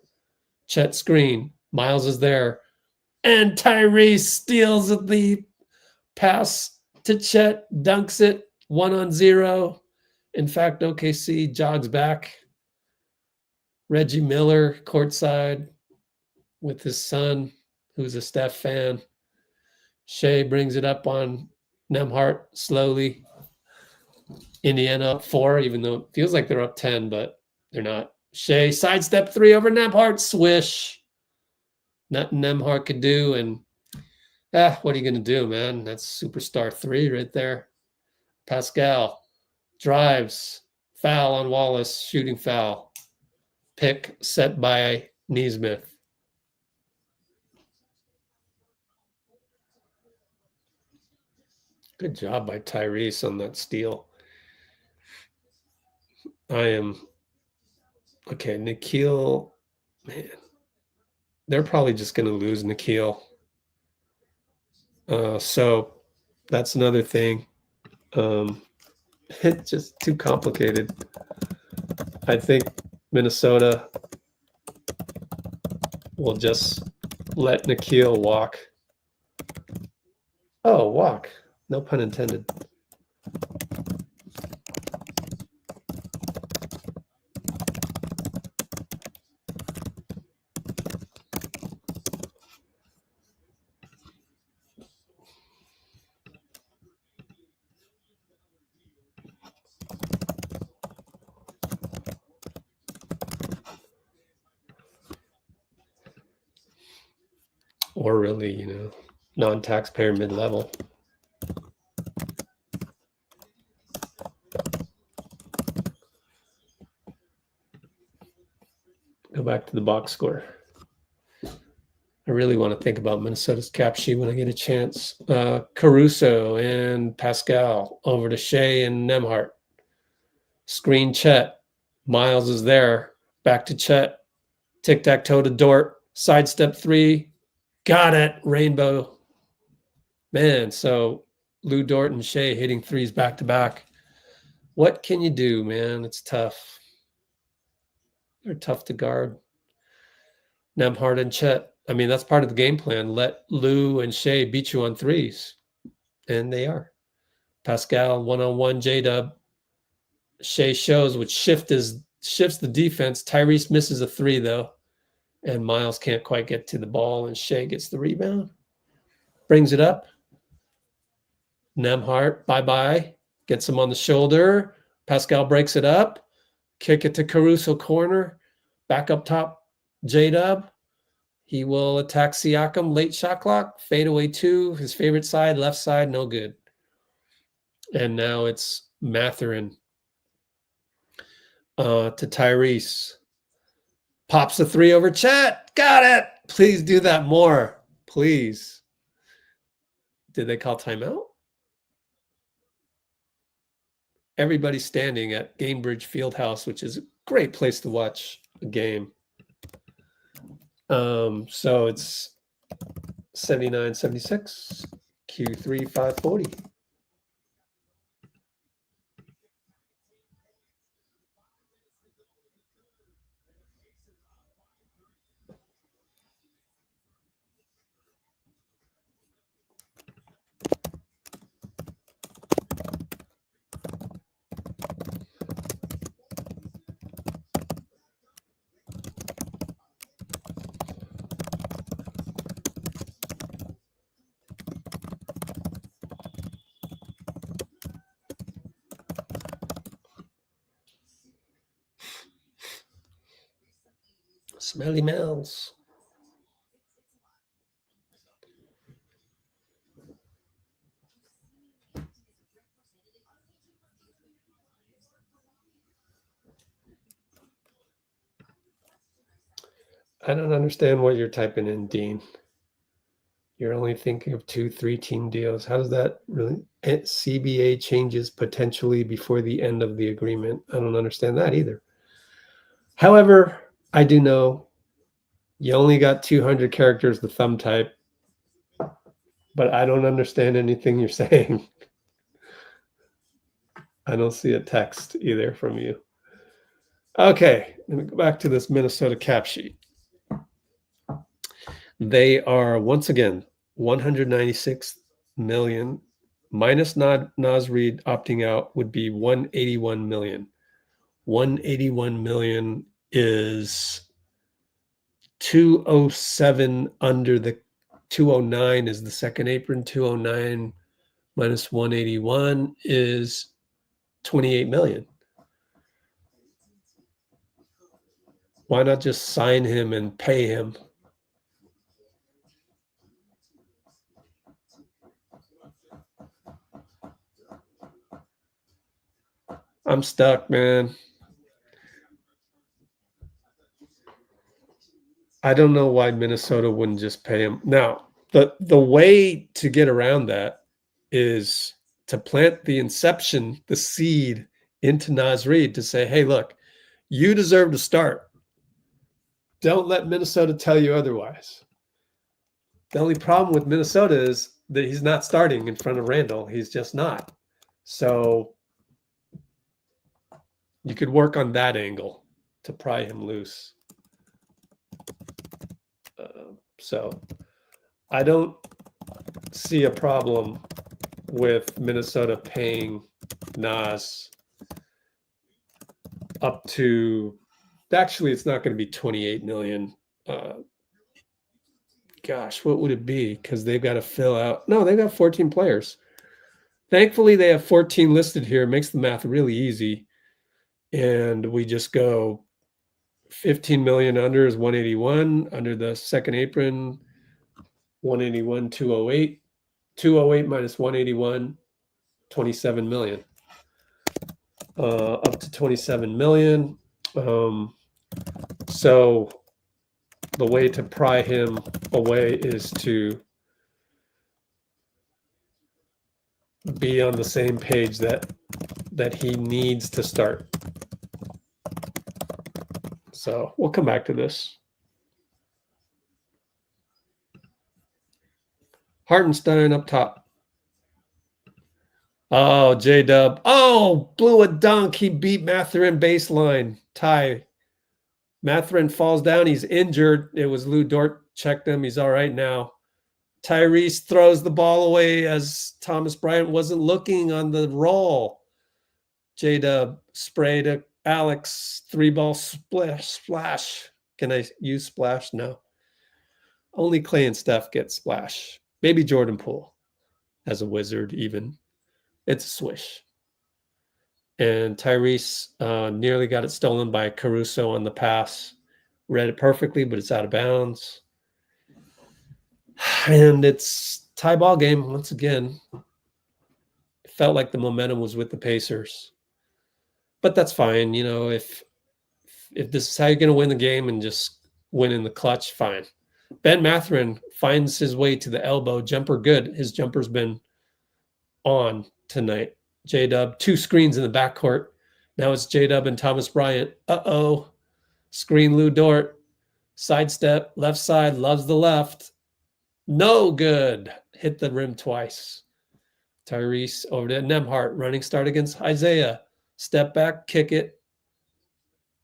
Speaker 1: Chet screen. Miles is there. And Tyrese steals the pass to Chet. Dunks it. 1-on-0. In fact, OKC jogs back. Reggie Miller, courtside. with his son, who's a Steph fan. Shea brings it up on Nembhard slowly. Indiana up 4, even though it feels like they're up 10, but they're not. Shea sidestep 3 over Nembhard, swish. Nothing Nembhard could do, and what are you going to do, man? That's superstar 3 right there. Pascal drives, foul on Wallace, shooting foul. Pick set by Nesmith. Good job by Tyrese on that steal. Okay, Nikhil, man. They're probably just going to lose Nikhil. So that's another thing. It's just too complicated. I think Minnesota will just let Nikhil walk. Oh, walk. No pun intended. Or really, non-taxpayer mid-level. Go back to the box score. I really want to think about Minnesota's cap sheet when I get a chance. Caruso and Pascal over to Shea and Nembhard. Screen Chet. Miles is there. Back to Chet. Tic-tac-toe to Dort. Sidestep 3. Got it. Rainbow. Man, so Lou Dort and Shea hitting threes back-to-back. What can you do, man? It's tough. They're tough to guard. Nembhard and Chet. I mean, that's part of the game plan. Let Lou and Shea beat you on threes. And they are. Pascal, one-on-one, J-Dub. Shea shows, which shifts the defense. Tyrese misses a 3, though. And Miles can't quite get to the ball, and Shea gets the rebound. Brings it up. Nembhard, bye-bye. Gets him on the shoulder. Pascal breaks it up. Kick it to Caruso corner. Back up top, J-Dub. He will attack Siakam. Late shot clock. Fadeaway 2. His favorite side, left side, no good. And now it's Mathurin to Tyrese. Pops a 3 over Chet. Got it. Please do that more. Please. Did they call timeout? Everybody's standing at Gainbridge Fieldhouse, which is a great place to watch a game. So it's 79-76, Q3 540. Smelly mouths. I don't understand what you're typing in, Dean. You're only thinking of 2-3 team deals. How does that really? CBA changes potentially before the end of the agreement. I don't understand that either. However, I do know you only got 200 characters, the thumb type, but I don't understand anything you're saying. I don't see a text either from you. Okay, let me go back to this Minnesota cap sheet. They are, once again, 196 million minus Naz Reid opting out would be 181 million. 181 million is 207 under the 209 is the second apron. 209 minus 181 is 28 million. Why not just sign him and pay him? I'm stuck, man. I don't know why Minnesota wouldn't just pay him. Now, the way to get around that is to plant the seed into Naz Reid to say, hey, look, you deserve to start. Don't let Minnesota tell you otherwise. The only problem with Minnesota is that he's not starting in front of Randall. He's just not. So you could work on that angle to pry him loose. So I don't see a problem with Minnesota paying Naz up to, actually, it's not going to be 28 million. Gosh, what would it be? Because they've got to fill out. No, they've got 14 players. Thankfully, they have 14 listed here. It makes the math really easy. And we just go 15 million under is 181. Under the second apron, 181, 208. 208 minus 181, 27 million. Up to 27 million. So the way to pry him away is to be on the same page that he needs to start. So we'll come back to this. Hartenstein up top. Oh, J-Dub. Oh, blew a dunk. He beat Makkanen baseline. Tie. Makkanen falls down. He's injured. It was Lu Dort. Checked him. He's all right now. Tyrese throws the ball away as Thomas Bryant wasn't looking on the roll. J-Dub spray to Alex. 3-ball splash. Can I use splash? No. Only Klay and Steph get splash. Maybe Jordan Poole as a wizard even. It's a swish. And Tyrese nearly got it stolen by Caruso on the pass. Read it perfectly, but it's out of bounds. And it's tie ball game once again. It felt like the momentum was with the Pacers. But that's fine. You know, if this is how you're going to win the game and just win in the clutch, fine. Ben Mathurin finds his way to the elbow. Jumper good. His jumper's been on tonight. J-Dub, 2 screens in the backcourt. Now it's J-Dub and Thomas Bryant. Uh-oh. Screen Lu Dort. Sidestep, left side, loves the left. No good. Hit the rim twice. Tyrese over to Nembhard. Running start against Isaiah. Step back, kick it.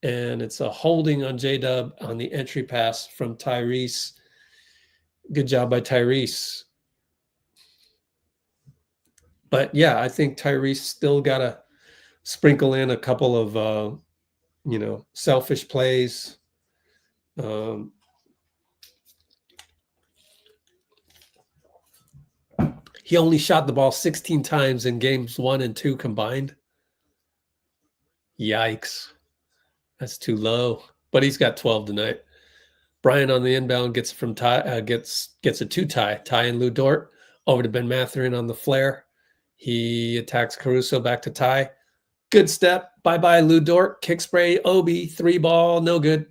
Speaker 1: And it's a holding on J-Dub on the entry pass from Tyrese. Good job by Tyrese. But yeah, I think Tyrese still got to sprinkle in a couple of, selfish plays. He only shot the ball 16 times in games 1 and 2 combined. Yikes. That's too low. But he's got 12 tonight. Bryant on the inbound gets from Ty, gets a 2-tie. Ty and Lu Dort over to Ben Mathurin on the flare. He attacks Caruso back to Ty. Good step. Bye-bye, Lu Dort. Kick spray. Obi. 3-ball. No good.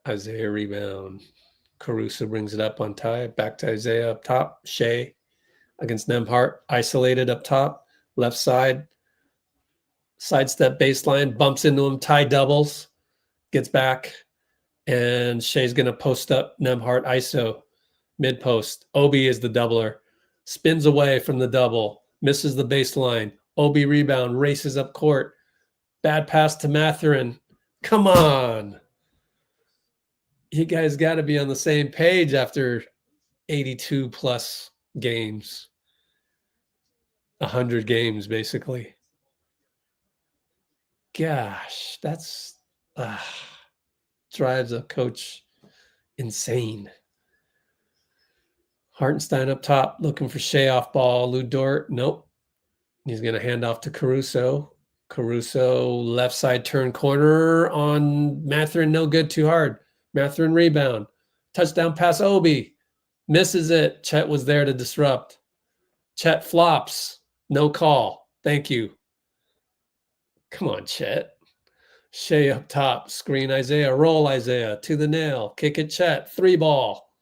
Speaker 1: Isaiah rebound. Caruso brings it up on Ty. Back to Isaiah up top. Shea against Nembhard. Isolated up top. Left side. Sidestep baseline. Bumps into him. Ty doubles. Gets back. And Shea's going to post up Nembhard ISO. Mid-post. Obi is the doubler. Spins away from the double. Misses the baseline. Obi rebound. Races up court. Bad pass to Mathurin. Come on. You guys got to be on the same page after 82 plus games. 100 games, basically. Gosh, that's... drives a coach insane. Hartenstein up top, looking for Shea off ball. Lou Dort, nope. He's going to hand off to Caruso. Caruso, left side turn corner on Mathurin, no good, too hard. Mathurin rebound. Touchdown pass, Obi. Misses it. Chet was there to disrupt. Chet flops. No call. Thank you. Come on, Chet. Shea up top. Screen Isaiah. Roll Isaiah. To the nail. Kick it, Chet. 3 ball.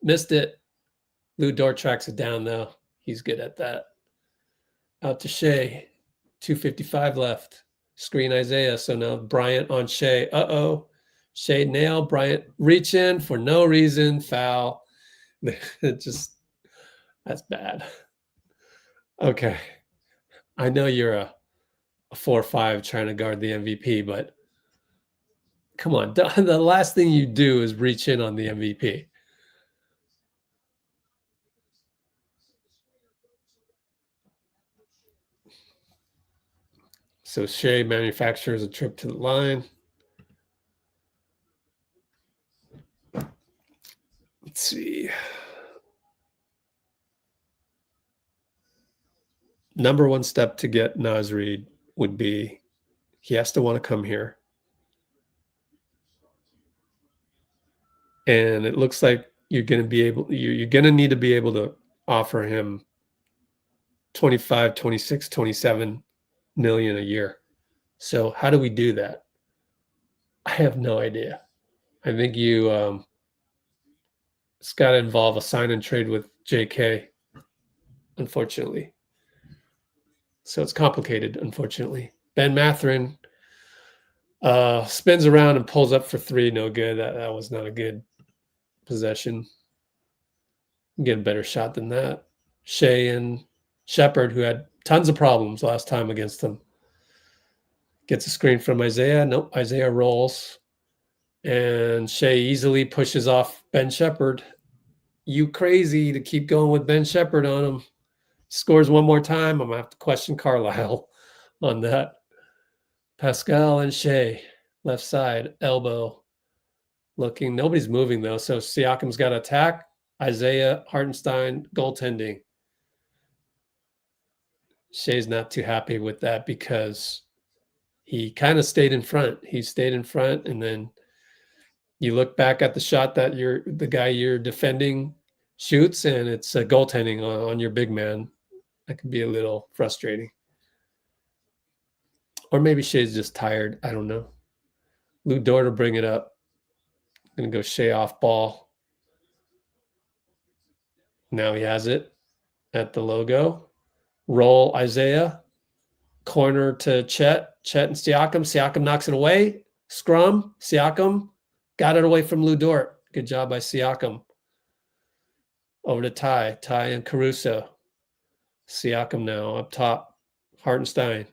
Speaker 1: Missed it. Lou Dort tracks it down, though. He's good at that. Out to Shea. 2:55 left. Screen Isaiah. So now Bryant on Shea. Uh-oh. Shea nail. Bryant reach in for no reason. Foul. Just, that's bad. Okay. I know you're a 4-5 trying to guard the MVP, but come on. The last thing you do is reach in on the MVP. So Shea manufactures a trip to the line. Let's see. Number one step to get Naz Reid would be he has to want to come here. And it looks like you're going to need to be able to offer him 25, 26, 27 million a year. So how do we do that? I have no idea. I think it's got to involve a sign and trade with JK, unfortunately. So it's complicated, unfortunately. Ben Mathurin spins around and pulls up for 3. No good. That was not a good possession. Get a better shot than that. Shea and Shepard, who had tons of problems last time against them, gets a screen from Isaiah. Nope, Isaiah rolls. And Shea easily pushes off Ben Shepard. You crazy to keep going with Ben Shepard on him. Scores one more time. I'm going to have to question Carlisle on that. Pascal and Shea, left side, elbow. Looking, nobody's moving though. So Siakam's got to attack. Isaiah, Hartenstein, goaltending. Shea's not too happy with that because he kind of stayed in front. He stayed in front, and then you look back at the shot that the guy you're defending shoots, and it's a goaltending on your big man. That can be a little frustrating. Or maybe Shea's just tired. I don't know. Lou Dort will bring it up. Going to go Shea off ball. Now he has it at the logo. Roll Isaiah. Corner to Chet. Chet and Siakam. Siakam knocks it away. Scrum. Siakam got it away from Lou Dort. Good job by Siakam. Over to Ty. Ty and Caruso. Siakam now up top. Hartenstein.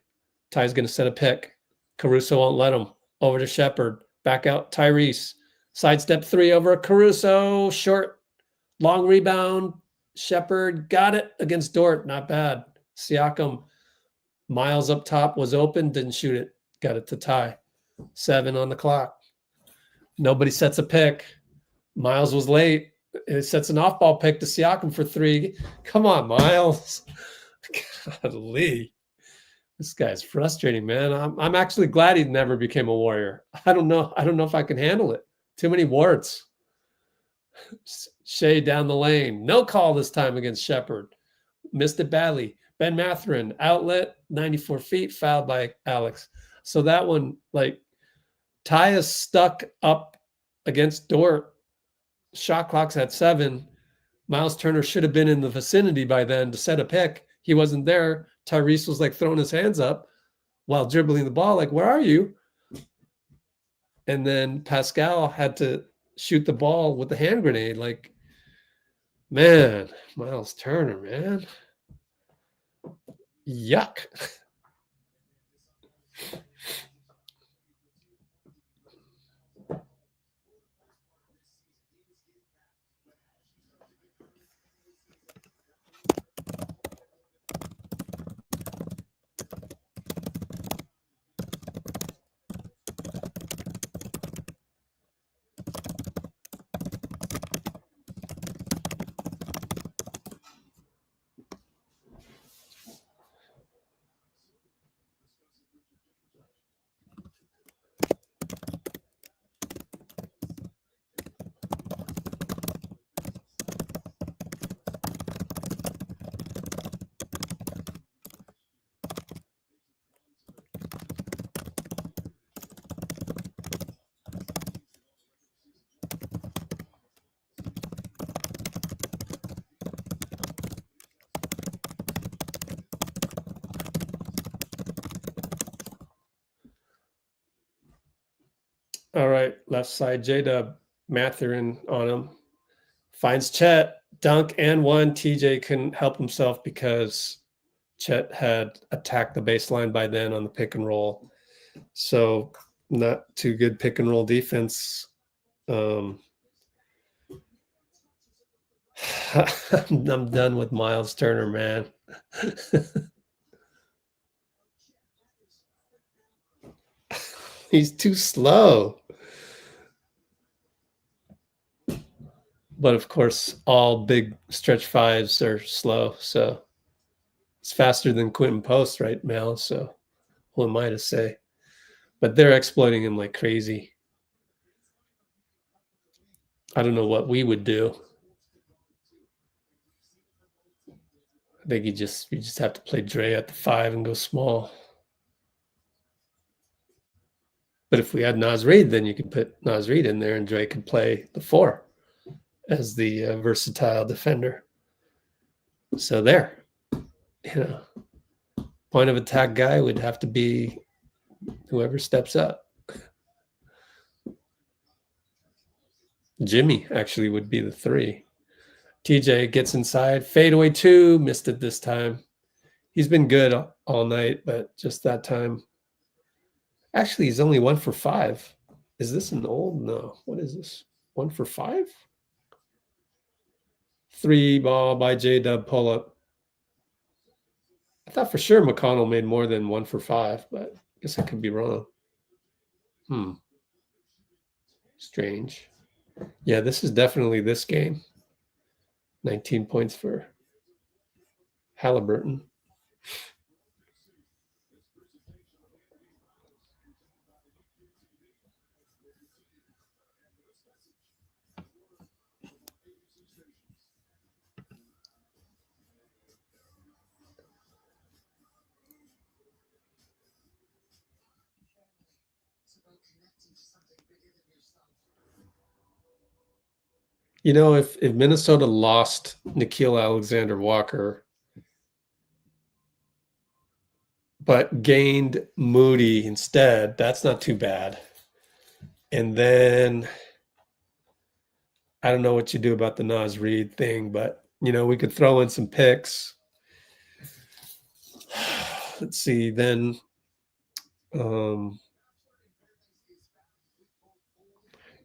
Speaker 1: Ty's going to set a pick. Caruso won't let him. Over to Shepard. Back out Tyrese. Sidestep 3 over Caruso. Short. Long rebound. Shepard got it against Dort. Not bad. Siakam. Miles up top was open. Didn't shoot it. Got it to Ty. 7 on the clock. Nobody sets a pick. Miles was late. It sets an off-ball pick to Siakam for 3. Come on, Miles. Golly. This guy's frustrating, man. I'm actually glad he never became a Warrior. I don't know if I can handle it. Too many warts. Shea down the lane. No call this time against Shepard. Missed it badly. Ben Mathurin, outlet, 94 feet, fouled by Alex. So that one, like, Ty is stuck up against Dort. Shot clock's at 7. Miles Turner should have been in the vicinity by then to set a pick. He wasn't there. Tyrese was like throwing his hands up while dribbling the ball. Like, where are you? And then Pascal had to shoot the ball with the hand grenade. Like, man, Miles Turner, man. Yuck. All right, left side, J-Dub, Mathurin on him. Finds Chet, dunk and one. TJ couldn't help himself because Chet had attacked the baseline by then on the pick and roll. So not too good pick and roll defense. I'm done with Miles Turner, man. He's too slow. But of course, all big stretch fives are slow. So it's faster than Quentin Post right now. So who am I to say? But they're exploiting him like crazy. I don't know what we would do. I think you just have to play Dre at the 5 and go small. But if we had Naz Reid, then you could put Naz Reid in there and Dre could play the 4 as the versatile defender. So there, point of attack guy would have to be whoever steps up. Jimmy actually would be the 3. TJ gets inside, fadeaway 2, missed it this time. He's been good all night, but just that time. Actually, he's only 1 for 5. Is this an old? No. What is this? 1 for 5? 3 ball by J-Dub pull up. I thought for sure McConnell made more than 1 for 5, but I guess I could be wrong. Strange. Yeah, this is definitely this game. 19 points for Haliburton. You know, if Minnesota lost Nickeil Alexander-Walker but gained Moody instead, that's not too bad. And then I don't know what you do about the Naz Reid thing, but, we could throw in some picks. Let's see, then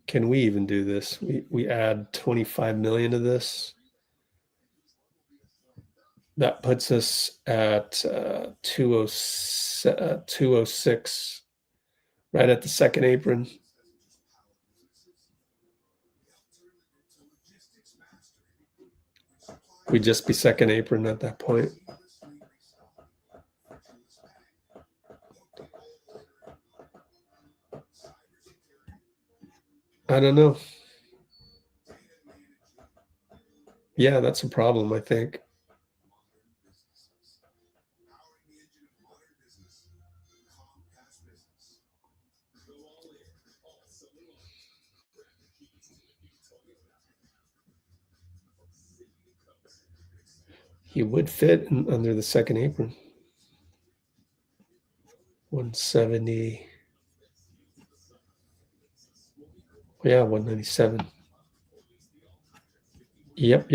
Speaker 1: can we even do this? We add 25 million to this. That puts us at 206, right at the second apron. We'd just be second apron at that point. I don't know. Yeah, that's a problem, I think. He would fit under the second apron. 170. Yeah, 197. Yep.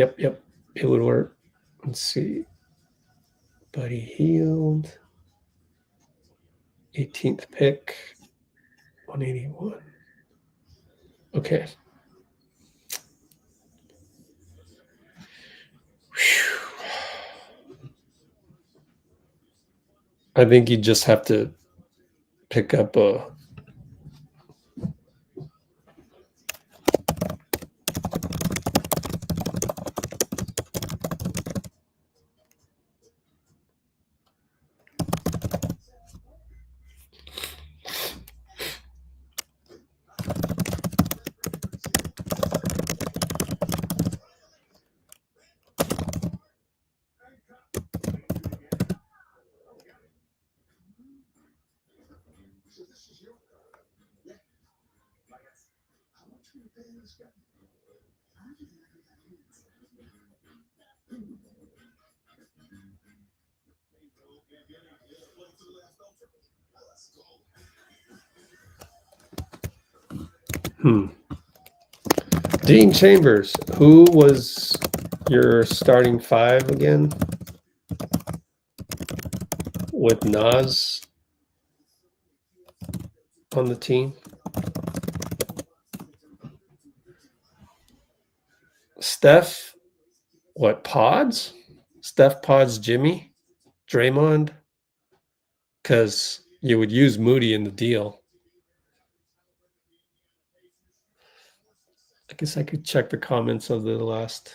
Speaker 1: It would work. Let's see. Buddy Hield. 18th pick. 181. Okay. I think you just have to pick up a Dean Chambers, who was your starting five again? With Naz on the team? Steph, what, Pods? Steph, Pods, Jimmy, Draymond? Because you would use Moody in the deal. I guess I could check the comments of the last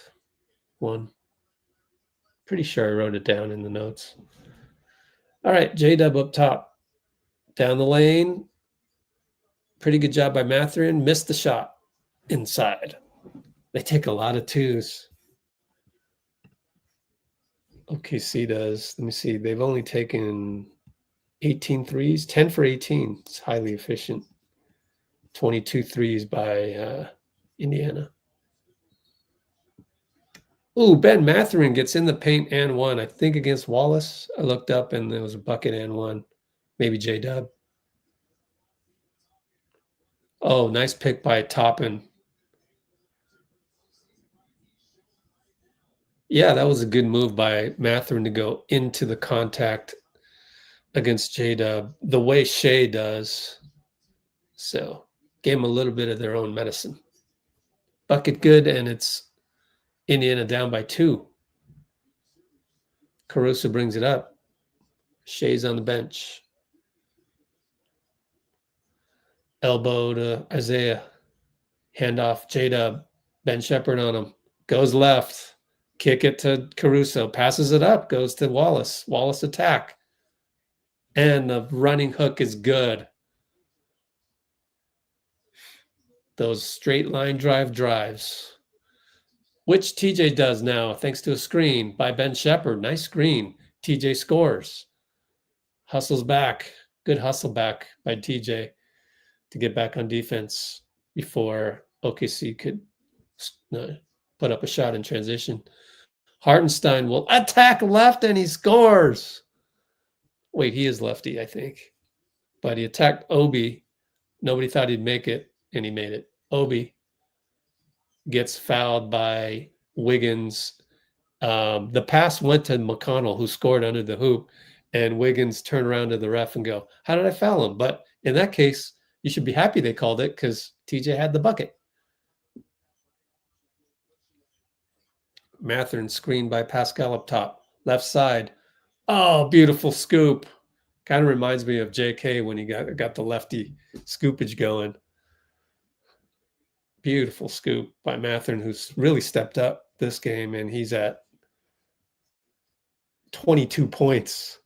Speaker 1: one. Pretty sure I wrote it down in the notes. All right, J-Dub up top. Down the lane. Pretty good job by Mathurin. Missed the shot inside. They take a lot of twos. OKC does. Let me see. They've only taken 18 threes, 10 for 18. It's highly efficient. 22 threes by Indiana. Ooh, Ben Mathurin gets in the paint and one. I think against Wallace. I looked up and there was a bucket and one. Maybe J-Dub. Oh, nice pick by Toppin. Yeah, that was a good move by Mathurin to go into the contact against J-Dub the way Shea does. So gave him a little bit of their own medicine. Bucket good, and it's Indiana down by 2. Caruso brings it up. Shea's on the bench. Elbow to Isaiah. Handoff, J-Dub. Ben Shepherd on him. Goes left. Kick it to Caruso. Passes it up. Goes to Wallace. Wallace attack. And the running hook is good. Those straight line drives. Which TJ does now, thanks to a screen by Ben Shepherd. Nice screen. TJ scores. Hustles back. Good hustle back by TJ to get back on defense before OKC could put up a shot in transition. Hartenstein will attack left and he scores. Wait, he is lefty, I think. But he attacked Obi. Nobody thought he'd make it, and he made it. Obi gets fouled by Wiggins. The pass went to McConnell, who scored under the hoop, and Wiggins turned around to the ref and go, how did I foul him? But in that case, you should be happy they called it because TJ had the bucket. Mathurin screened by Pascal up top. Left side. Oh, beautiful scoop. Kind of reminds me of JK when he got the lefty scoopage going. Beautiful scoop by Mathurin, who's really stepped up this game, and he's at 22 points.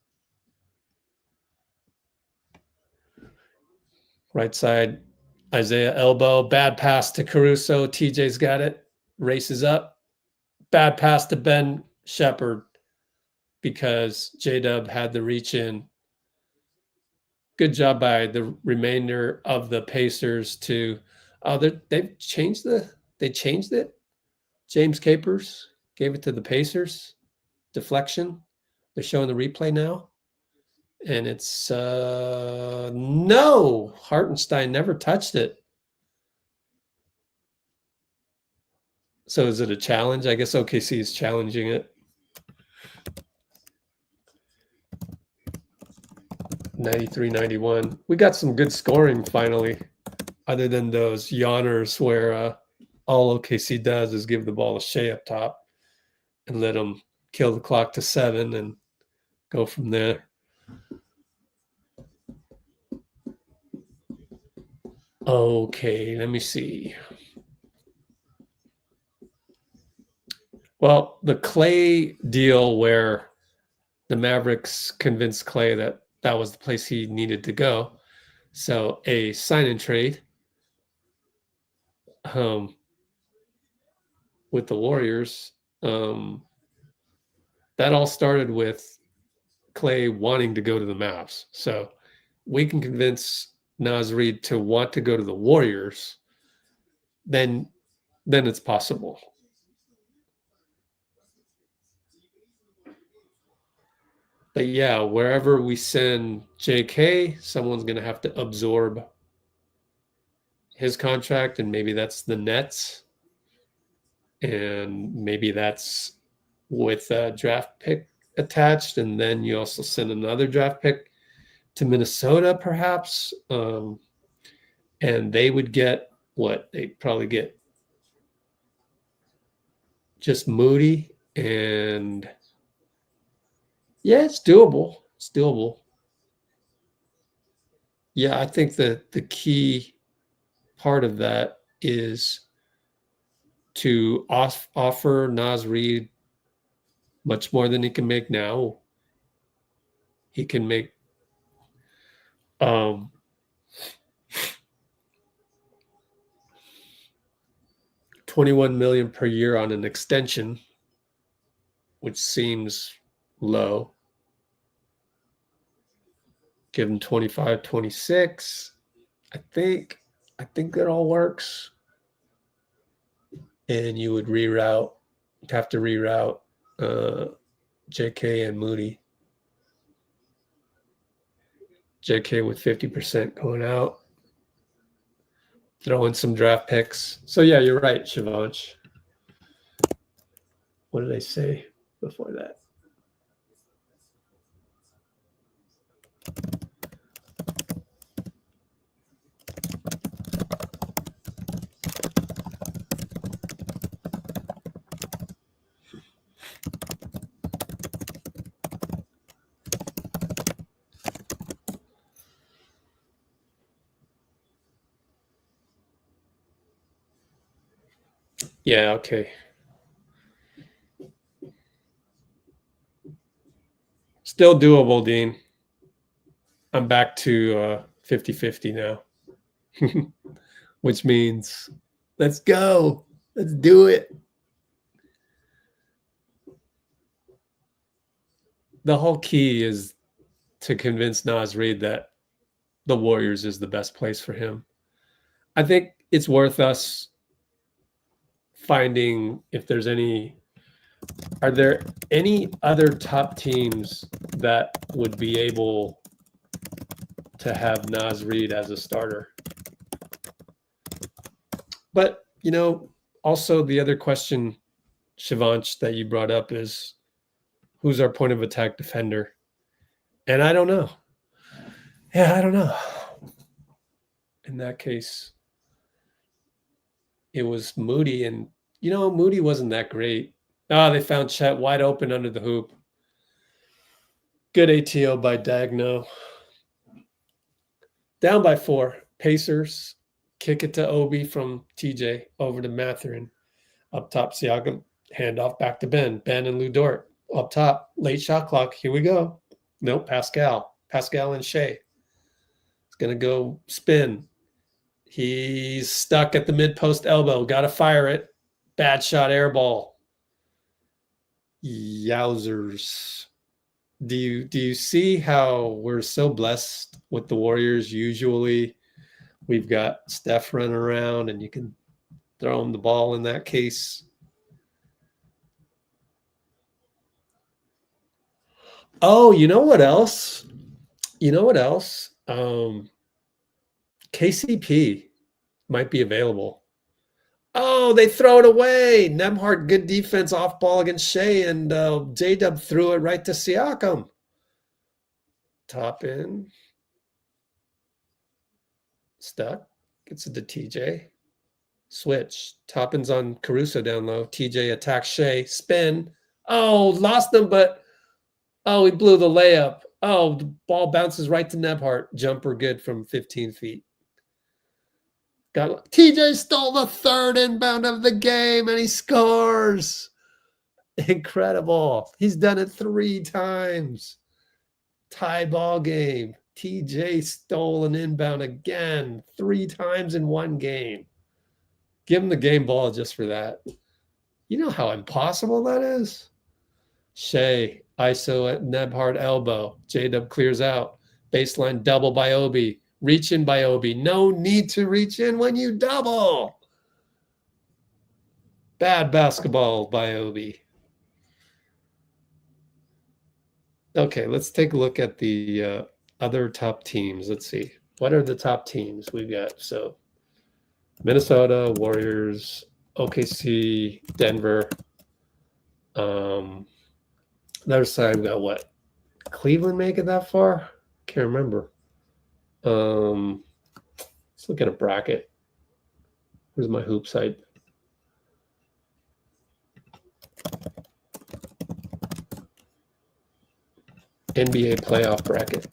Speaker 1: Right side, Isaiah elbow. Bad pass to Caruso. TJ's got it. Races up. Bad pass to Ben Shepherd because J-Dub had the reach in. Good job by the remainder of the Pacers to they changed it. James Capers gave it to the Pacers. Deflection. They're showing the replay now. And it's no, Hartenstein never touched it. So is it a challenge? I guess OKC is challenging it. 93-91. We got some good scoring finally, other than those yawners where all OKC does is give the ball to Shea up top and let them kill the clock to 7 and go from there. Okay, let me see. Well, the Klay deal where the Mavericks convinced Klay that that was the place he needed to go. So a sign and trade with the Warriors. That all started with Klay wanting to go to the Mavs. So we can convince Naz Reid to want to go to the Warriors, then it's possible. But yeah, wherever we send JK, someone's going to have to absorb his contract, and maybe that's the Nets, and maybe that's with a draft pick attached, and then you also send another draft pick to Minnesota, perhaps, and they would get what? They'd probably get just Moody, and yeah, it's doable. It's doable. Yeah, I think that the key part of that is to offer Naz Reid much more than he can make now. He can make 21 million per year on an extension, which seems low. Give him 25, 26. I think that all works. And you would have to reroute JK and Moody. JK with 50% going out. Throw in some draft picks. So yeah, you're right, Shivansh. What did I say before that? Yeah, okay. Still doable, Dean. I'm back to 50-50 now, which means let's go. Let's do it. The whole key is to convince Naz Reid that the Warriors is the best place for him. I think it's worth us finding if there's are there any other top teams that would be able to have Naz Reid as a starter? But, also the other question, Shivansh, that you brought up is who's our point of attack defender? And I don't know. Yeah, I don't know. In that case, it was Moody, and Moody wasn't that great. They found Chet wide open under the hoop. Good ATO by Dagno. Down by 4. Pacers kick it to Obi from TJ over to Mathurin. Up top, Siakam. Handoff back to Ben. Ben and Lou Dort. Up top, late shot clock. Here we go. Nope, Pascal. Pascal and Shea. It's going to go spin. He's stuck at the mid-post elbow. Got to fire it. Bad shot, air ball. Yowzers. Do you see how we're so blessed with the Warriors? Usually we've got Steph running around and you can throw him the ball in that case. Oh, you know what else? KCP might be available. Oh, they throw it away. Nembhard, good defense off ball against Shea, and J-Dub threw it right to Siakam. Top in. Stuck. Gets it to TJ. Switch. Toppin's on Caruso down low. TJ attacks Shea. Spin. Oh, lost them, but he blew the layup. Oh, the ball bounces right to Nembhard. Jumper good from 15 feet. TJ stole the third inbound of the game, and he scores. Incredible. He's done it 3 times. Tie ball game. TJ stole an inbound again 3 times in one game. Give him the game ball just for that. You know how impossible that is? Shea, ISO at Nembhard elbow. J-Dub clears out. Baseline double by Obi. Reach in by Obi. No need to reach in when you double. Bad basketball by Obi. Okay, let's take a look at the other top teams. Let's see. What are the top teams we've got? So Minnesota, Warriors, OKC, Denver. The other side, we got what? Cleveland make it that far? Can't remember. Let's look at a bracket. Where's my hoop site? NBA playoff bracket.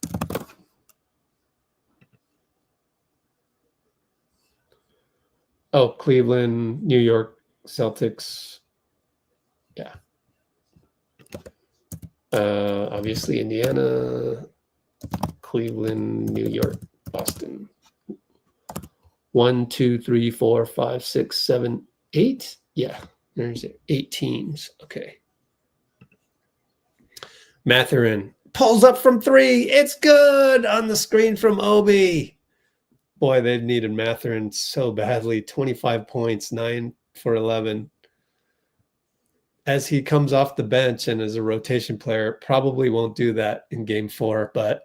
Speaker 1: Oh, Cleveland, New York, Celtics. Yeah. Obviously, Indiana, Cleveland, New York, Boston. 1, 2, 3, 4, 5, 6, 7, 8. Yeah, there's 8 teams. Okay. Makkanen pulls up from 3. It's good on the screen from Obi. Boy, they've needed Makkanen so badly. 25 points, 9 for 11. As he comes off the bench and as a rotation player, probably won't do that in game 4. But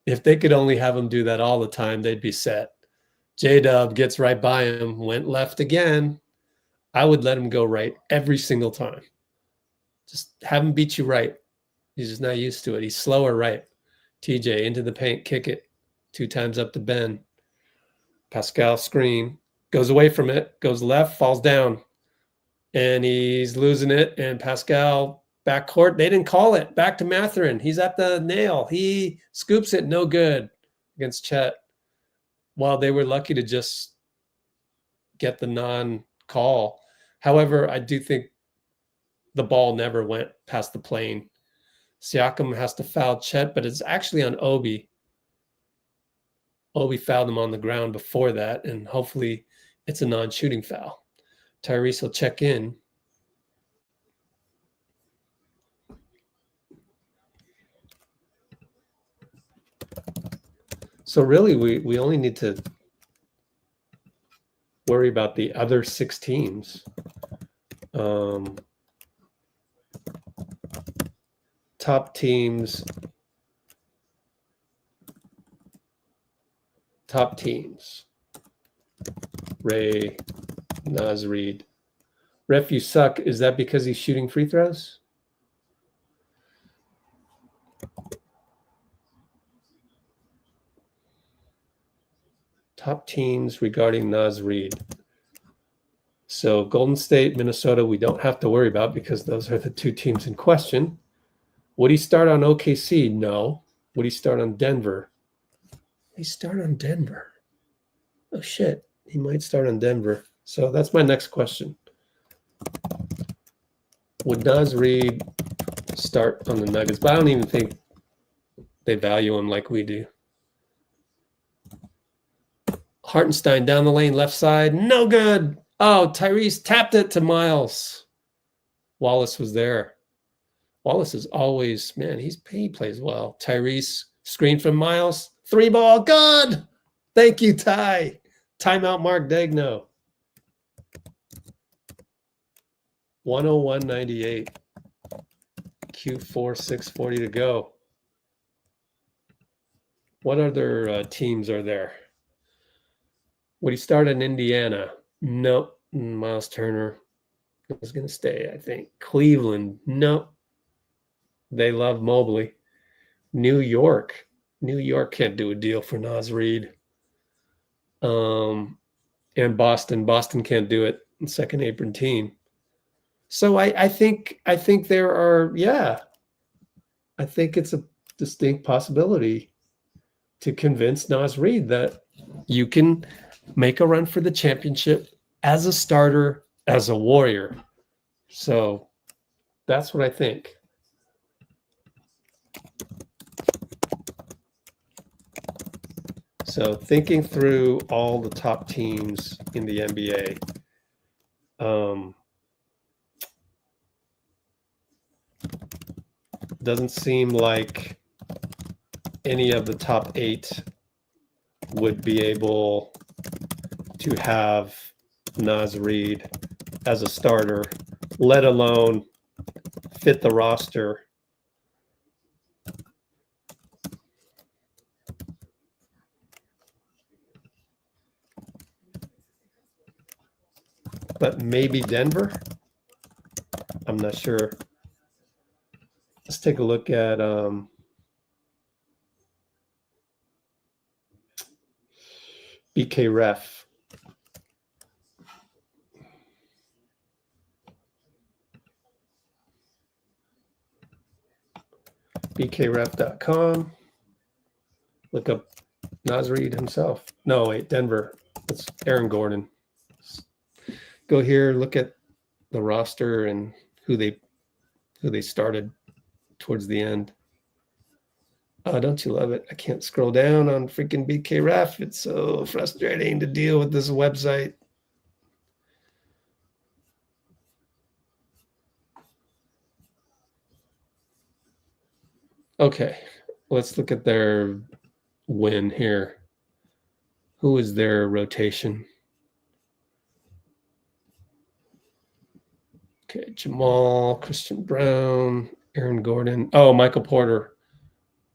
Speaker 1: if they could only have him do that all the time, they'd be set. J-Dub gets right by him, went left again. I would let him go right every single time. Just have him beat you right. He's just not used to it. He's slower right. TJ into the paint, kick it. 2 times up to Ben. Pascal screen. Goes away from it. Goes left, falls down. And he's losing it. And Pascal backcourt. They didn't call it. Back to Makkanen. He's at the nail. He scoops it. No good against Chet. Well, they were lucky to just get the non-call. However, I do think the ball never went past the plane. Siakam has to foul Chet, but it's actually on Obi. Obi fouled him on the ground before that, and hopefully it's a non-shooting foul. Tyrese will check in. So really, we only need to worry about the other 6 teams. Top teams. Ray, Naz Reid. Ref, you suck. Is that because he's shooting free throws? Top teams regarding Naz Reid. So Golden State, Minnesota, we don't have to worry about because those are the 2 teams in question. Would he start on OKC? No. Would he start on Denver? He start on Denver. Oh, shit. He might start on Denver. So that's my next question. Would Naz Reid start on the Nuggets? But I don't even think they value him like we do. Hartenstein down the lane, left side. No good. Oh, Tyrese tapped it to Miles. Wallace was there. Wallace is always, man, he plays well. Tyrese, screen from Miles. 3 ball, good. Thank you, Ty. Timeout, Mark Degno. 101.98. Q4, 6:40 to go. What other teams are there? Would he start in Indiana? Nope. Miles Turner is going to stay, I think. Cleveland? Nope. They love Mobley. New York can't do a deal for Naz Reid. And Boston can't do it. Second apron team. So I think there are, yeah. I think it's a distinct possibility to convince Naz Reid that you can make a run for the championship as a starter, as a Warrior. So that's what I think. So thinking through all the top teams in the NBA, doesn't seem like any of the top 8 would be able to have Naz Reid as a starter, let alone fit the roster. but maybe Denver. I'm not sure. Let's take a look at BK Ref. BKRef.com. Look up Naz Reid himself. No, wait, Denver. It's Aaron Gordon. Go here, look at the roster and who they started towards the end. Oh, don't you love it? I can't scroll down on freaking BK Ref. It's so frustrating to deal with this website. Okay, let's look at their win here. Who is their rotation? Okay, Jamal, Christian Brown, Aaron Gordon. Oh, Michael Porter.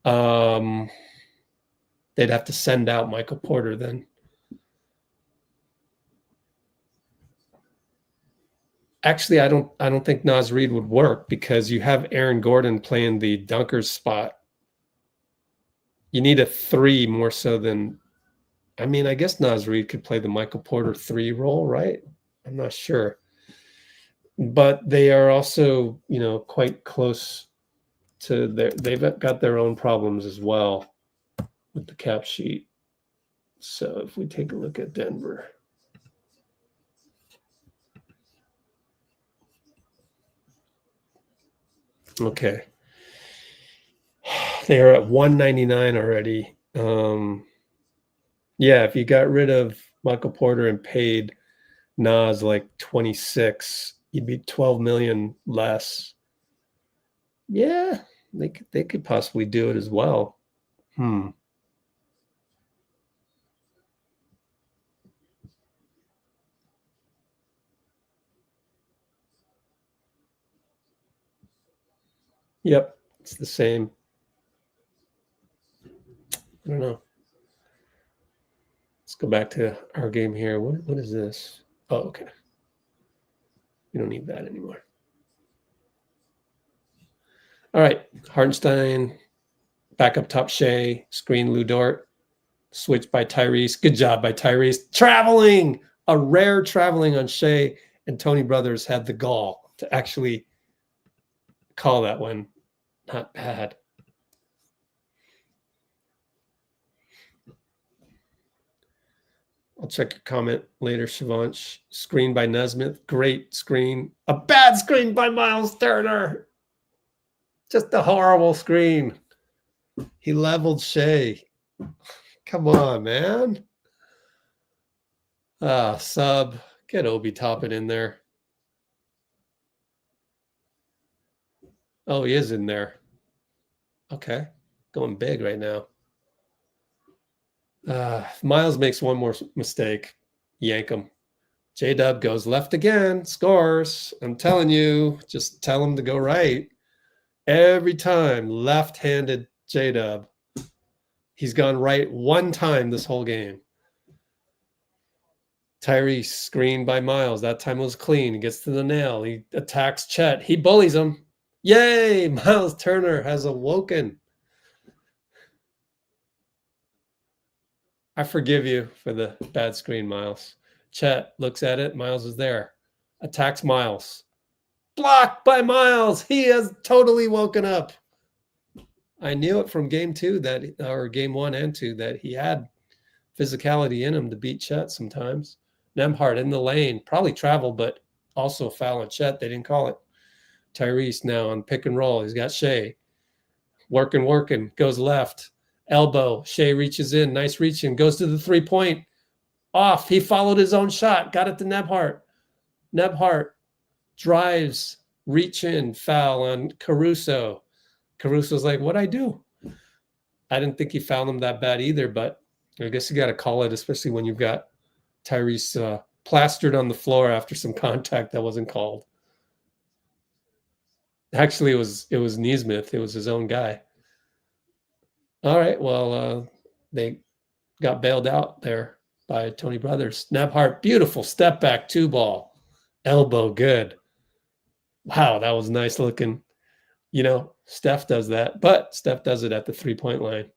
Speaker 1: They'd have to send out Michael Porter then. Actually, I don't think Naz Reid would work because you have Aaron Gordon playing the dunker's spot. You need a 3 more so than, I mean, I guess Naz Reid could play the Michael Porter 3 role, right? I'm not sure. But they are also, you know, quite close to they've got their own problems as well with the cap sheet. So if we take a look at Denver. Okay. They are at 199 already. Yeah, if you got rid of Michael Porter and paid Naz like 26, you'd be 12 million less. Yeah, they could possibly do it as well. Yep, it's the same. I don't know. Let's go back to our game here. What is this? Oh, okay. We don't need that anymore. All right, Hartenstein, back up top Shea, screen Lou Dort, switch by Tyrese. Good job by Tyrese. Traveling, a rare traveling on Shea, and Tony Brothers had the gall to actually call that one. Not bad. I'll check your comment later, Shivansh. Screen by Nesmith. Great screen. A bad screen by Miles Turner. Just a horrible screen. He leveled Shea. Come on, man. Sub. Get Obi Toppin in there. Oh, he is in there. Okay. Going big right now. If Miles makes one more mistake, yank him. J-Dub goes left again, scores. I'm telling you, just tell him to go right. Every time, left-handed J-Dub. He's gone right one time this whole game. Tyrese screened by Miles. That time was clean. He gets to the nail. He attacks Chet. He bullies him. Yay! Miles Turner has awoken. I forgive you for the bad screen, Miles. Chet looks at it. Miles is there. Attacks Miles. Blocked by Miles. He has totally woken up. I knew it from game 2 or game 1 and 2 that he had physicality in him to beat Chet sometimes. Nembhard in the lane, probably traveled, but also foul on Chet. They didn't call it. Tyrese now on pick and roll. He's got Shea. Working. Goes left. Elbow. Shea reaches in. Nice reach in. Goes to the 3-point. Off. He followed his own shot. Got it to Nembhard. Nembhard drives. Reach in. Foul on Caruso. Caruso's like, what'd I do? I didn't think he fouled him that bad either, but I guess you got to call it, especially when you've got Tyrese plastered on the floor after some contact that wasn't called. Actually, it was Nesmith. It was his own guy. All right, well, they got bailed out there by Tony Brothers. Nembhard, beautiful step back 2 ball. Elbow, good. Wow, that was nice looking. You know, Steph does that, but Steph does it at the 3-point line.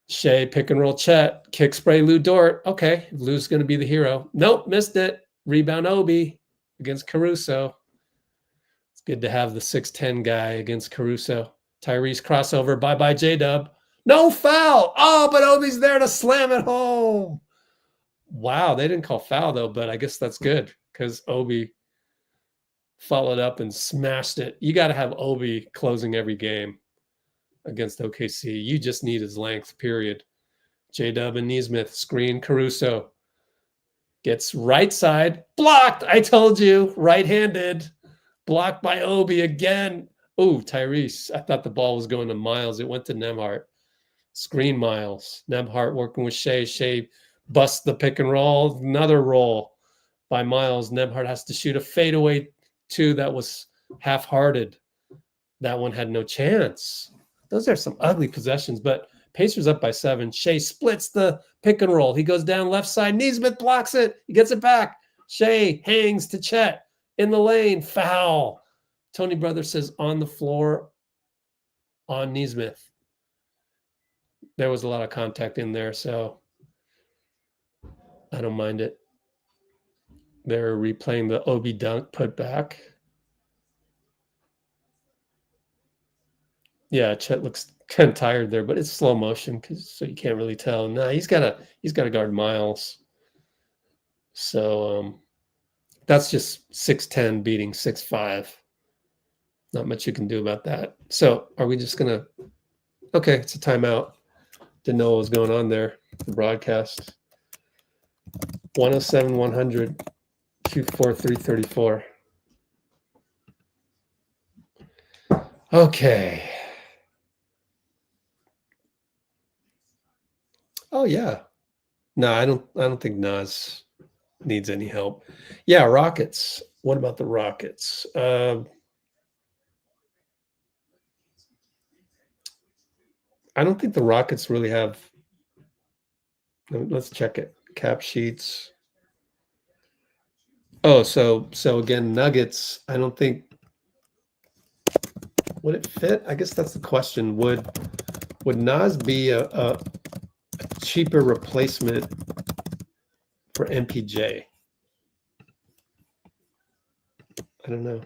Speaker 1: Shea, pick and roll Chet, kick spray Lou Dort. Okay, Lou's going to be the hero. Nope, missed it. Rebound Obi against Caruso. It's good to have the 6'10 guy against Caruso. Tyrese crossover. Bye-bye, J-Dub. No foul. Oh, but Obi's there to slam it home. Wow, they didn't call foul, though, but I guess that's good because Obi followed up and smashed it. You got to have Obi closing every game against OKC. You just need his length, period. J-Dub and Nesmith screen Caruso. Gets right side. Blocked. I told you. Right-handed. Blocked by Obi again. Ooh, Tyrese. I thought the ball was going to Miles. It went to Nembhard. Screen Miles. Nembhard working with Shea. Shea busts the pick and roll. Another roll by Miles. Nembhard has to shoot a fadeaway two that was half-hearted. That one had no chance. Those are some ugly possessions, but Pacers up by 7. Shea splits the pick and roll. He goes down left side. Nesmith blocks it. He gets it back. Shea hangs to Chet in the lane. Foul. Tony Brothers says on the floor on Nesmith. There was a lot of contact in there, so I don't mind it. They're replaying the Obi dunk put back. Yeah, Chet looks kind of tired there, but it's slow motion so you can't really tell. No, he's got to guard Miles. So that's just 6'10 beating 6'5. Not much you can do about that. So are we just gonna? Okay, it's a timeout. Didn't know what was going on there. The broadcast. 107, 100, Q4, 334. Okay. Oh yeah. No, I don't think Naz needs any help. Yeah, Rockets. What about the Rockets? I don't think the Rockets really have. Let's check it. Cap sheets. Oh, so again, Nuggets. I don't think. Would it fit? I guess that's the question. Would Naz be a cheaper replacement for MPJ? I don't know.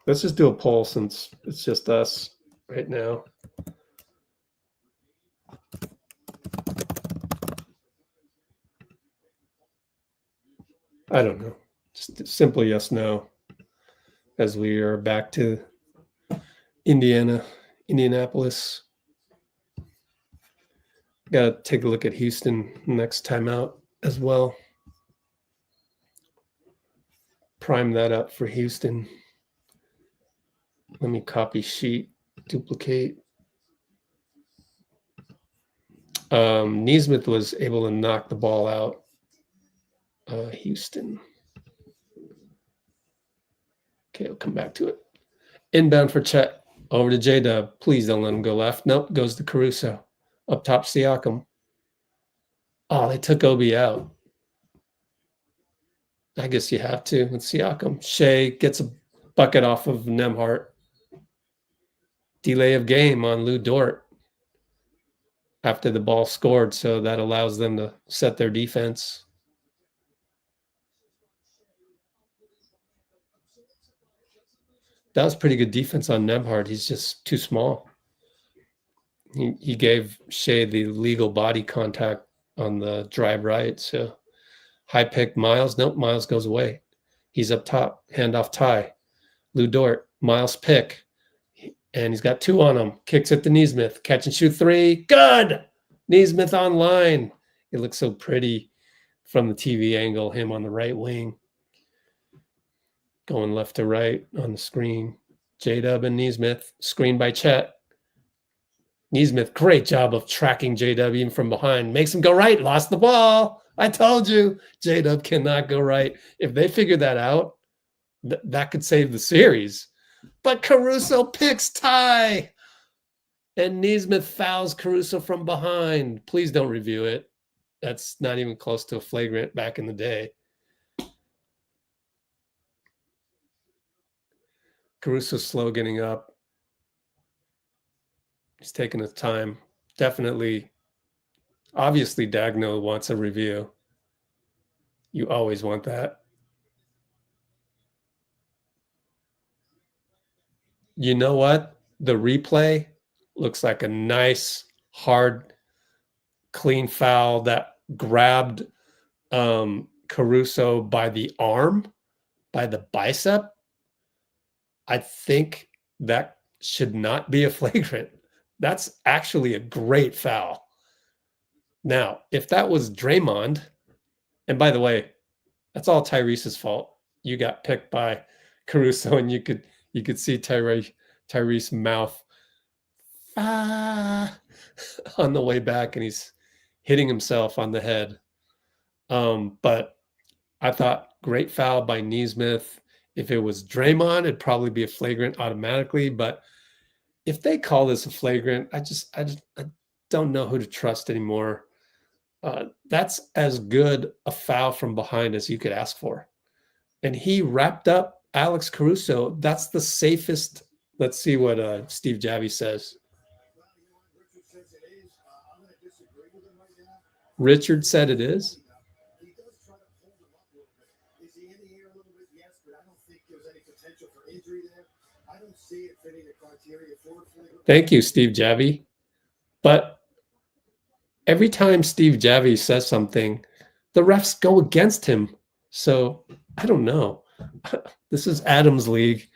Speaker 1: Let's just do a poll since it's just us right now. I don't know. Just simply yes, no. As we are back to Indianapolis. Got to take a look at Houston next time out as well. Prime that up for Houston. Let me copy sheet, duplicate. Nesmith was able to knock the ball out. Houston. Okay, I'll come back to it. Inbound for Chet. Over to J-Dub. Please don't let him go left. Nope, goes to Caruso. Up top, Siakam. Oh, they took Obi out. I guess you have to. It's Siakam. Shea gets a bucket off of Nembhard. Delay of game on Lou Dort after the ball scored, so that allows them to set their defense. That was pretty good defense on Nembhard. He's just too small. He gave Shea the legal body contact on the drive right, so high pick Miles. Nope, Miles goes away. He's up top. Handoff tie. Lou Dort. Miles pick. And he's got 2 on him. Kicks it to Nesmith. Catch and shoot 3. Good! Nesmith on line. It looks so pretty from the TV angle. Him on the right wing. Going left to right on the screen. J-Dub and Nesmith. Screen by Chet. Nesmith, great job of tracking JW from behind. Makes him go right. Lost the ball. I told you, JW cannot go right. If they figure that out, that could save the series. But Caruso picks tie. And Nesmith fouls Caruso from behind. Please don't review it. That's not even close to a flagrant back in the day. Caruso's slow getting up. He's taking his time. Definitely. Obviously, Dagno wants a review. You always want that. You know what? The replay looks like a nice, hard, clean foul that grabbed Caruso by the arm, by the bicep. I think that should not be a flagrant. That's actually a great foul. Now, if that was Draymond, and by the way, that's all Tyrese's fault. You got picked by Caruso, and you could see Tyrese's mouth on the way back, and he's hitting himself on the head. But I thought great foul by Nesmith. If it was Draymond, it'd probably be a flagrant automatically. But if they call this a flagrant, I don't know who to trust anymore. That's as good a foul from behind as you could ask for. And he wrapped up Alex Caruso. That's the safest. Let's see what Steve Javie says. Richard said it is. Thank you, Steve Javie. But every time Steve Javie says something, the refs go against him. So I don't know. This is Adam's league.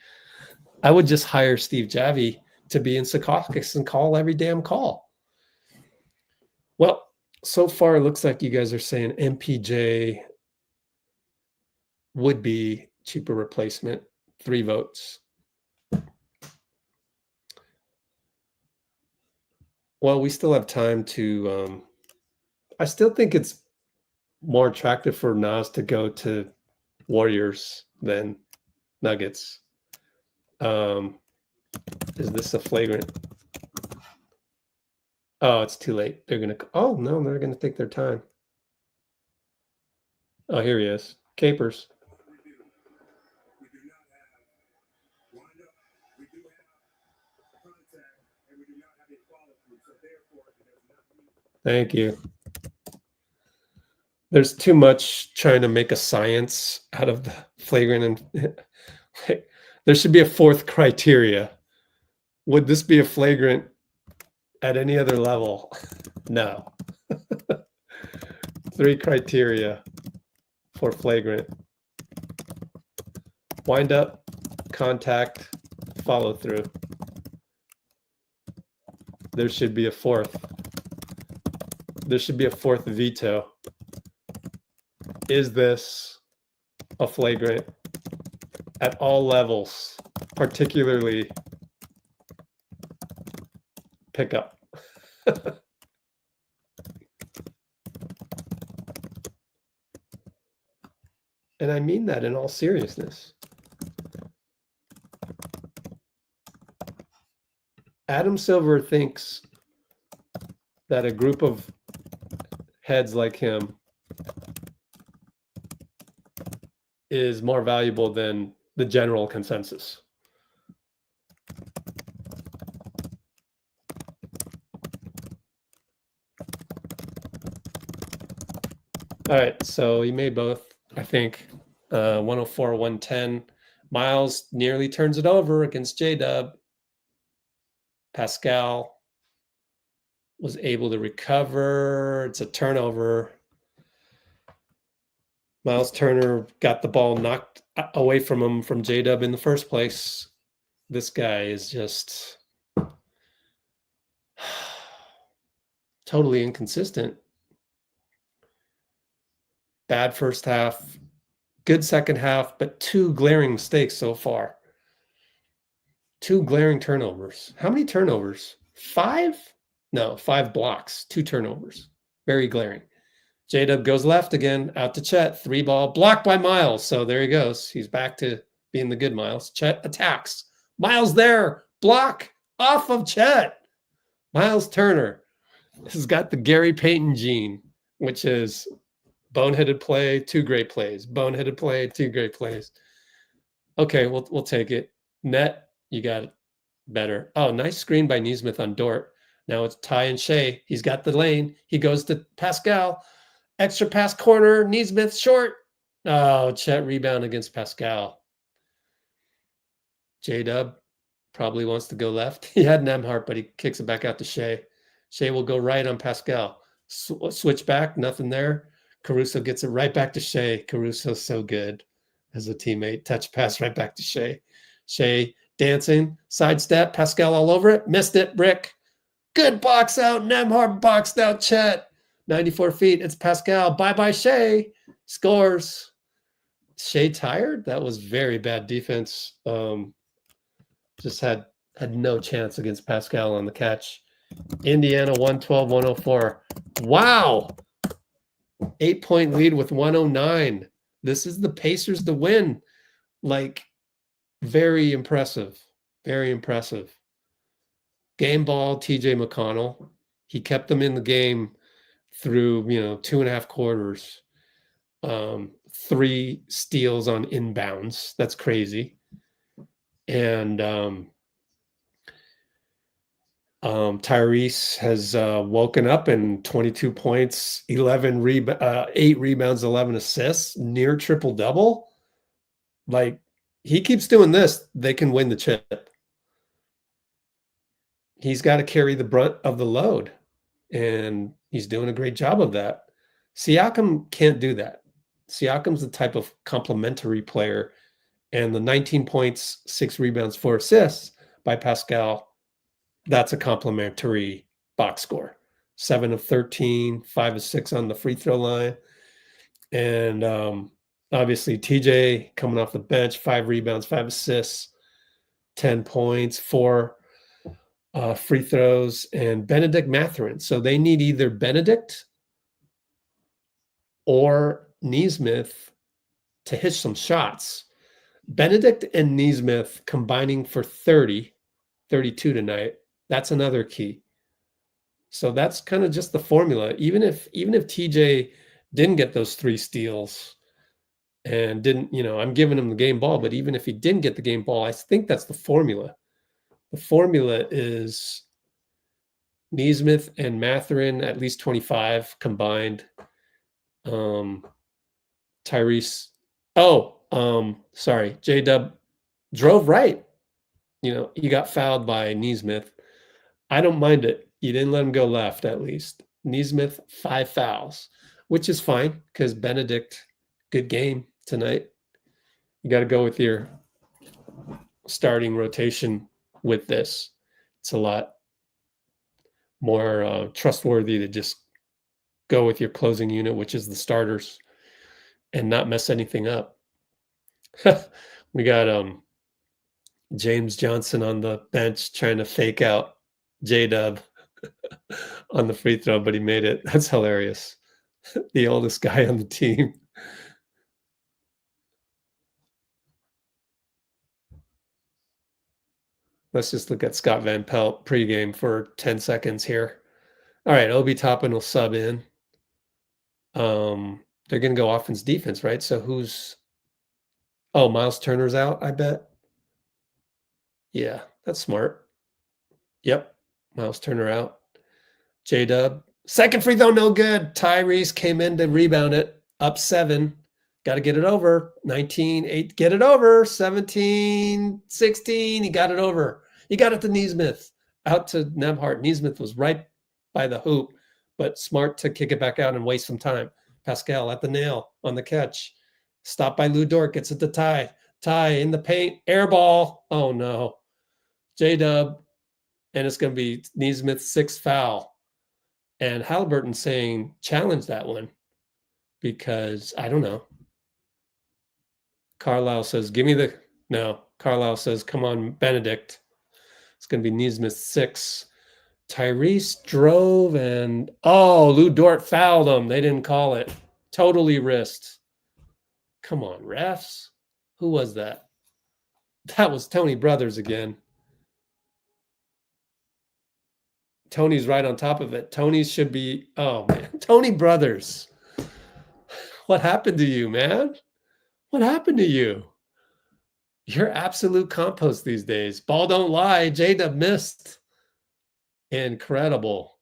Speaker 1: I would just hire Steve Javie to be in Secaucus and call every damn call. Well, so far it looks like you guys are saying MPJ would be cheaper replacement. 3 votes. Well, we still have time to I still think it's more attractive for Naz to go to Warriors than Nuggets. Is this a flagrant? Oh, it's too late. They're gonna. Oh no, they're gonna take their time. Oh, here he is. Capers. Thank you. There's too much trying to make a science out of the flagrant, and there should be a 4th criteria. Would this be a flagrant at any other level? No. 3 criteria for flagrant: wind up, contact, follow through. There should be a 4th. There should be a 4th veto. Is this a flagrant at all levels, particularly pickup? And I mean that in all seriousness. Adam Silver thinks that a group of heads like him is more valuable than the general consensus. All right, so he made both, I think. 104, 110. Miles nearly turns it over against J-Dub. Pascal was able to recover. It's a turnover. Miles Turner got the ball knocked away from him from J-Dub in the first place. This guy is just totally inconsistent. Bad first half, good second half, but 2 glaring mistakes so far. 2 glaring turnovers. How many turnovers? 5? No, 5 blocks, 2 turnovers. Very glaring. J-Dub goes left again, out to Chet. 3 ball, blocked by Miles. So there he goes. He's back to being the good Miles. Chet attacks. Miles there. Block off of Chet. Miles Turner has got the Gary Payton gene, which is boneheaded play, 2 great plays. Boneheaded play, 2 great plays. Okay, we'll take it. Net, you got it better. Oh, nice screen by Nesmith on Dort. Now it's Ty and Shea. He's got the lane. He goes to Pascal. Extra pass corner. Nesmith short. Oh, Chet rebound against Pascal. J-Dub probably wants to go left. He had Nembhard, but he kicks it back out to Shea. Shea will go right on Pascal. Switch back, nothing there. Caruso gets it right back to Shea. Caruso's so good as a teammate. Touch pass right back to Shea. Shea dancing, sidestep, Pascal all over it. Missed it, Brick. Good box out. Nembhard boxed out Chet. 94 feet. It's Pascal. Bye-bye, Shea. Scores. Shea tired? That was very bad defense. Just had no chance against Pascal on the catch. Indiana 112-104. Wow. 8-point lead with 109. This is the Pacers to win. Like, very impressive. Very impressive. Game ball, TJ McConnell. He kept them in the game through, 2.5 quarters. 3 steals on inbounds. That's crazy. And Tyrese has woken up and 22 points, 8 rebounds, 11 assists, near triple-double. Like, he keeps doing this, they can win the chip. He's got to carry the brunt of the load, and he's doing a great job of that. Siakam can't do that. Siakam's the type of complementary player, and the 19 points, 6 rebounds, 4 assists by Pascal, that's a complimentary box score. 7 of 13, 5 of 6 on the free throw line. And obviously TJ coming off the bench, 5 rebounds, 5 assists, 10 points, 4 free throws, and Benedict Mathurin. So they need either Benedict or Nesmith to hit some shots. Benedict and Nesmith combining for 30, 32 tonight. That's another key. So that's kind of just the formula. Even if TJ didn't get those 3 steals and didn't, I'm giving him the game ball, but even if he didn't get the game ball, I think that's the formula. The formula is Nesmith and Mathurin at least 25 combined. Tyrese. Sorry. J-Dub drove right. He got fouled by Nesmith. I don't mind it. You didn't let him go left, at least. Nesmith, 5 fouls, which is fine because Benedict, good game tonight. You got to go with your starting rotation with this. It's a lot more trustworthy to just go with your closing unit, which is the starters, and not mess anything up. We got James Johnson on the bench trying to fake out J-Dub on the free throw, but he made it. That's hilarious. The oldest guy on the team. Let's just look at Scott Van Pelt pregame for 10 seconds here. All right, Obi Toppin will sub in. They're going to go offense defense, right? So who's... Oh, Miles Turner's out, I bet. Yeah, that's smart. Yep, Miles Turner out. J-Dub. Second free throw, no good. Tyrese came in to rebound it. Up 7. Got to get it over. 19-8. Get it over. 17-16. He got it over. He got it to Nesmith. Out to Nembhard. Nesmith was right by the hoop, but smart to kick it back out and waste some time. Pascal at the nail on the catch. Stopped by Lou Dort. Gets it to Ty. Ty in the paint. Air ball. Oh, no. J-Dub. And it's going to be Nesmith's 6th foul. And Haliburton saying, challenge that one. Because, I don't know. Carlisle says, give me the... No. Carlisle says, come on, Benedict. It's going to be Nesmith's 6. Tyrese drove and, oh, Lou Dort fouled him. They didn't call it. Totally wrist. Come on, refs. Who was that? That was Tony Brothers again. Tony's right on top of it. Tony should be, oh man, Tony Brothers. What happened to you, man? What happened to you? You're absolute compost these days. Ball don't lie. J-Dub missed. Incredible.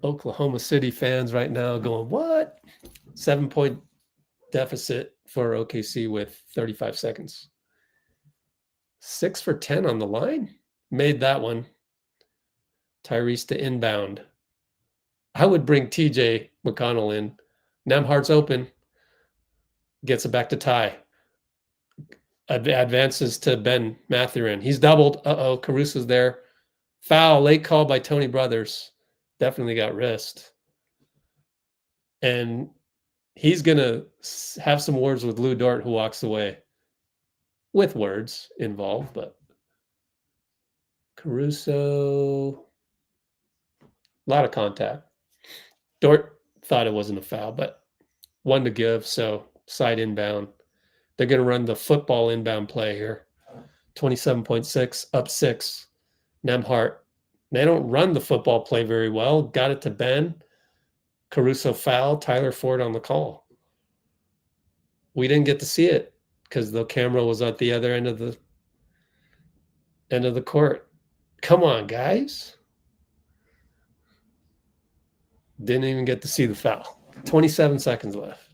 Speaker 1: Oklahoma City fans right now going, what? 7-point deficit for OKC with 35 seconds. 6 for 10 on the line. Made that one. Tyrese to inbound. I would bring TJ McConnell in. Nembhard's open. Gets it back to Ty. Advances to Ben Mathurin. He's doubled. Uh-oh, Caruso's there. Foul, late call by Tony Brothers. Definitely got wrist. And he's going to have some words with Lou Dort, who walks away. With words involved, but Caruso, a lot of contact. Dort thought it wasn't a foul, but one to give, so side inbound. They're going to run the football inbound play here. 27.6, up 6. Nembhard. They don't run the football play very well. Got it to Ben. Caruso foul. Tyler Ford on the call. We didn't get to see it because the camera was at the other end of the court. Come on, guys. Didn't even get to see the foul. 27 seconds left.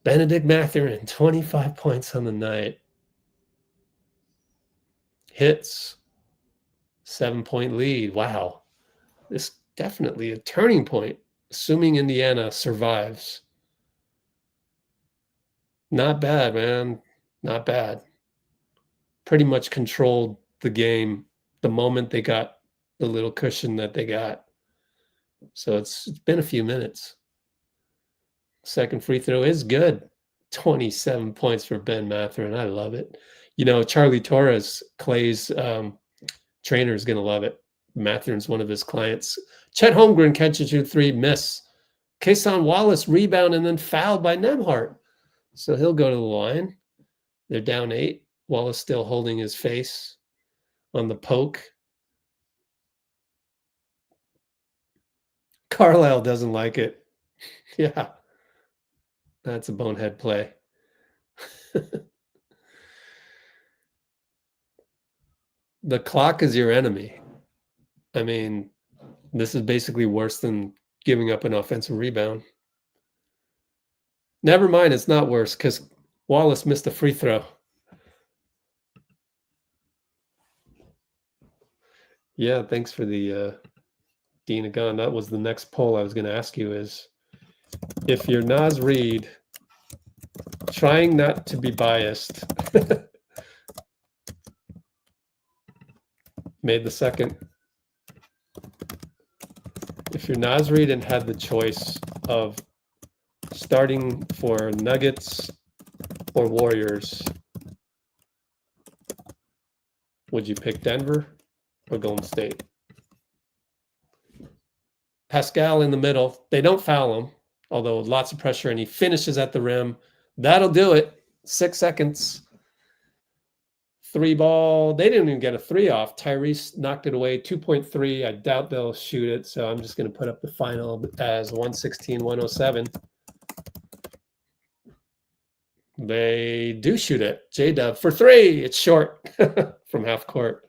Speaker 1: Benedict Mathurin, 25 points on the night. Hits. 7-point lead. Wow. This definitely a turning point, assuming Indiana survives. Not bad, man. Not bad. Pretty much controlled the game the moment they got the little cushion that they got. So it's been a few minutes. Second free throw is good. 27 points for Ben Mathurin. I love it. You know, Charlie Torres, Klay's trainer, is going to love it. Mathurin's one of his clients. Chet Holmgren catches you 3, miss. Kason Wallace rebound and then fouled by Nembhard. So he'll go to the line. They're down 8. Wallace still holding his face on the poke. Carlisle doesn't like it. Yeah. That's a bonehead play. The clock is your enemy. I mean, this is basically worse than giving up an offensive rebound. Never mind, it's not worse because Wallace missed a free throw. Yeah, thanks for the Dina Gunn. That was the next poll I was going to ask you is, if you're Naz Reid, trying not to be biased, made the second. If you're Naz Reid and had the choice of starting for Nuggets or Warriors, would you pick Denver or Golden State? Pascal in the middle. They don't foul him, although lots of pressure, and he finishes at the rim. That'll do it. 6 seconds. 3 ball. They didn't even get a 3 off. Tyrese knocked it away. 2.3. I doubt they'll shoot it, so I'm just going to put up the final as 116-107. They do shoot it. J-Dub for 3. It's short from half court.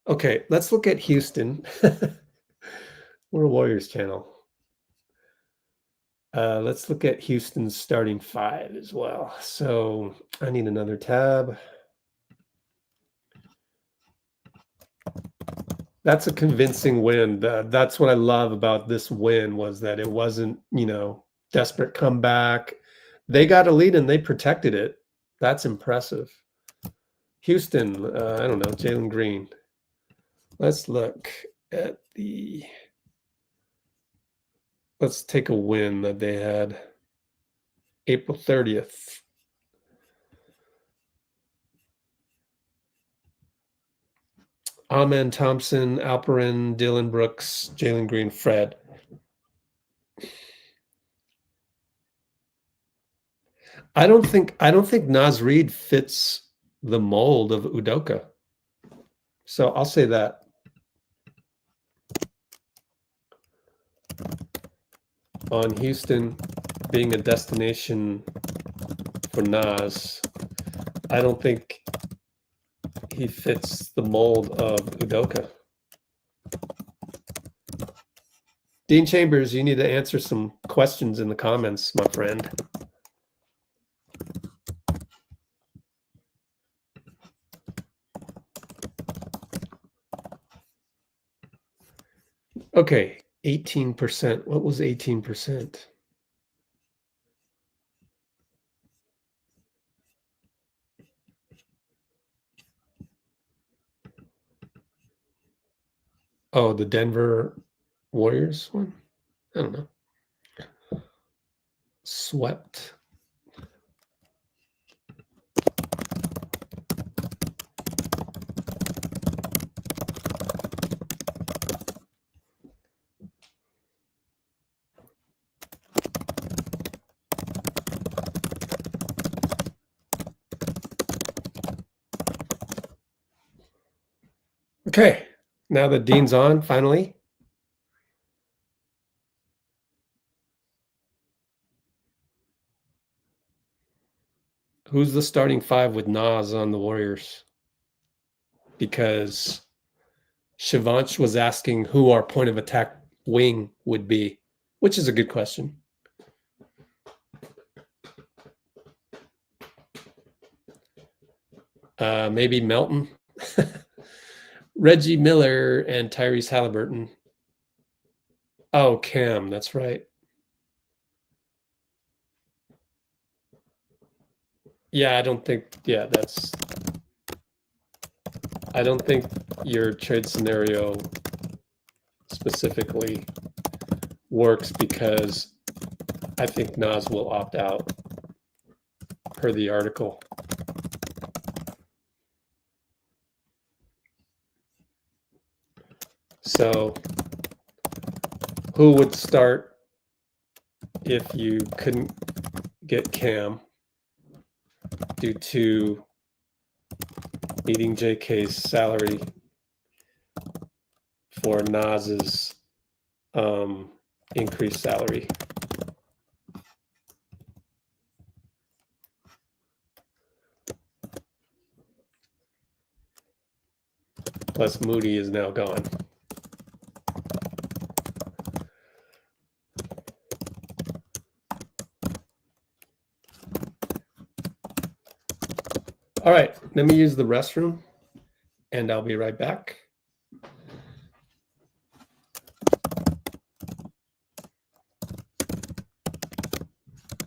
Speaker 1: Okay, let's look at Houston. We're a Warriors channel. Let's look at Houston's starting 5 as well. So I need another tab. That's a convincing win. That's what I love about this win, was that it wasn't, desperate comeback. They got a lead and they protected it. That's impressive. Houston, I don't know, Jalen Green. Let's look at let's take a win that they had April 30th. Amen Thompson, Alperin, Dylan Brooks, Jalen Green, Fred. I don't think Naz Reid fits the mold of Udoka. So I'll say that. On Houston being a destination for Naz, I don't think he fits the mold of Udoka. Dean Chambers, you need to answer some questions in the comments, my friend. Okay, 18%. What was 18%? Oh, the Denver Warriors one? I don't know. Swept. Okay, now that Dean's on, finally. Who's the starting five with Naz on the Warriors? Because Shivansh was asking who our point of attack wing would be, which is a good question. Maybe Melton. Reggie Miller and Tyrese Haliburton. Oh, Cam, that's right. Yeah, I don't think your trade scenario specifically works because I think Naz will opt out per the article. So who would start if you couldn't get Cam due to needing JK's salary for Naz's increased salary? Plus Moody is now gone. All right, let me use the restroom and I'll be right back.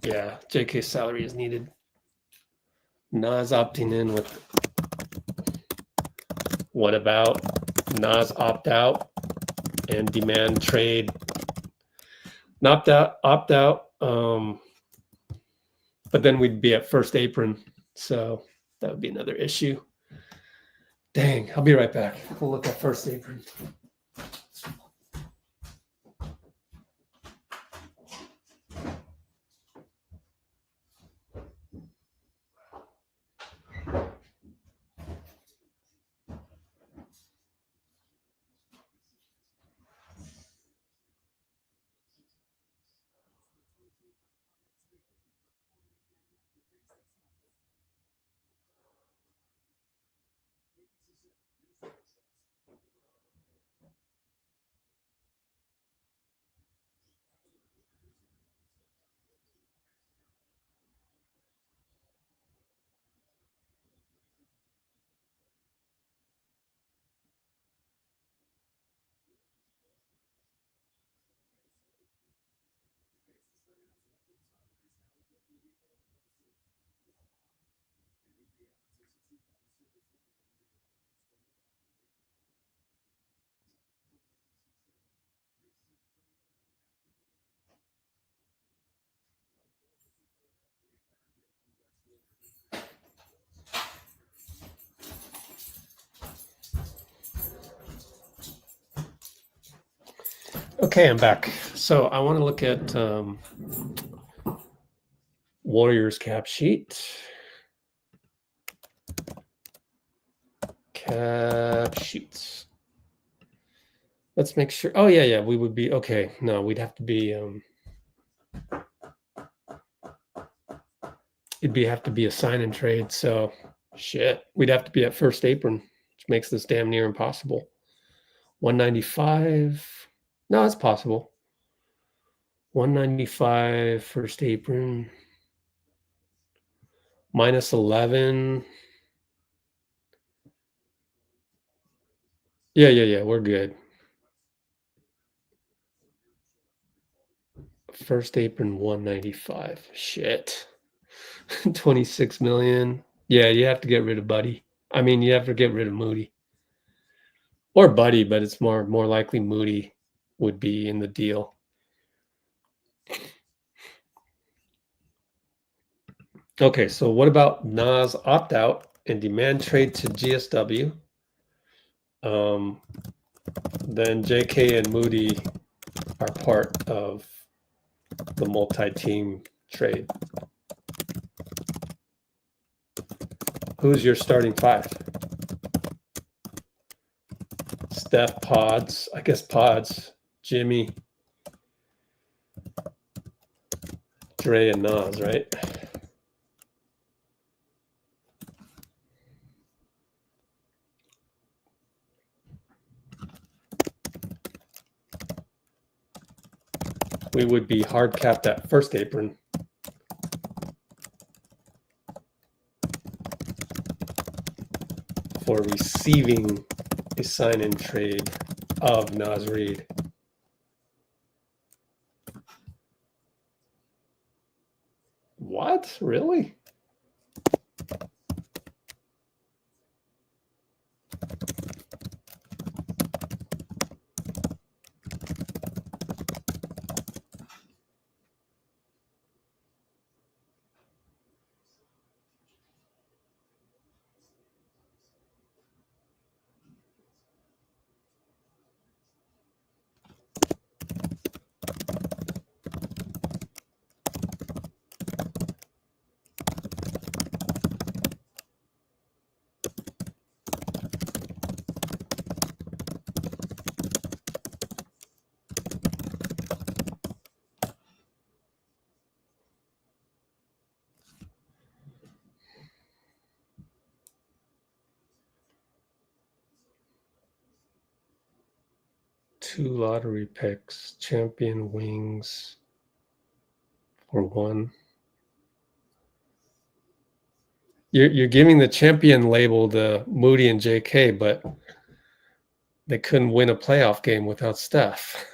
Speaker 1: Yeah, JK's salary is needed. Naz opting in with what about Naz opt out and demand trade? Opt out. But then we'd be at first apron, so that would be another issue. Dang, I'll be right back. We'll look at first apron. Okay, I'm back. So I want to look at Warriors cap sheet. Cap sheets. Let's make sure. Oh, yeah, we would be okay. No, we'd have to be have to be a sign and trade. So shit, we'd have to be at first apron, which makes this damn near impossible. 195. No, it's possible. 195 first apron. Minus 11. Yeah, we're good. First apron 195. Shit. 26 million. Yeah, you have to get rid of Buddy. I mean, you have to get rid of Moody. Or Buddy, but it's more likely Moody would be in the deal. Okay, so what about Naz opt-out and demand trade to GSW? Then JK and Moody are part of the multi-team trade. Who's your starting five? Steph, Pods, I guess Pods, Jimmy, Dre, and Naz, right? We would be hard capped at first apron. For receiving a sign-in trade of Naz Reid. What? Really? Two lottery picks, champion wings for one. You're giving the champion label to Moody and JK, but they couldn't win a playoff game without Steph.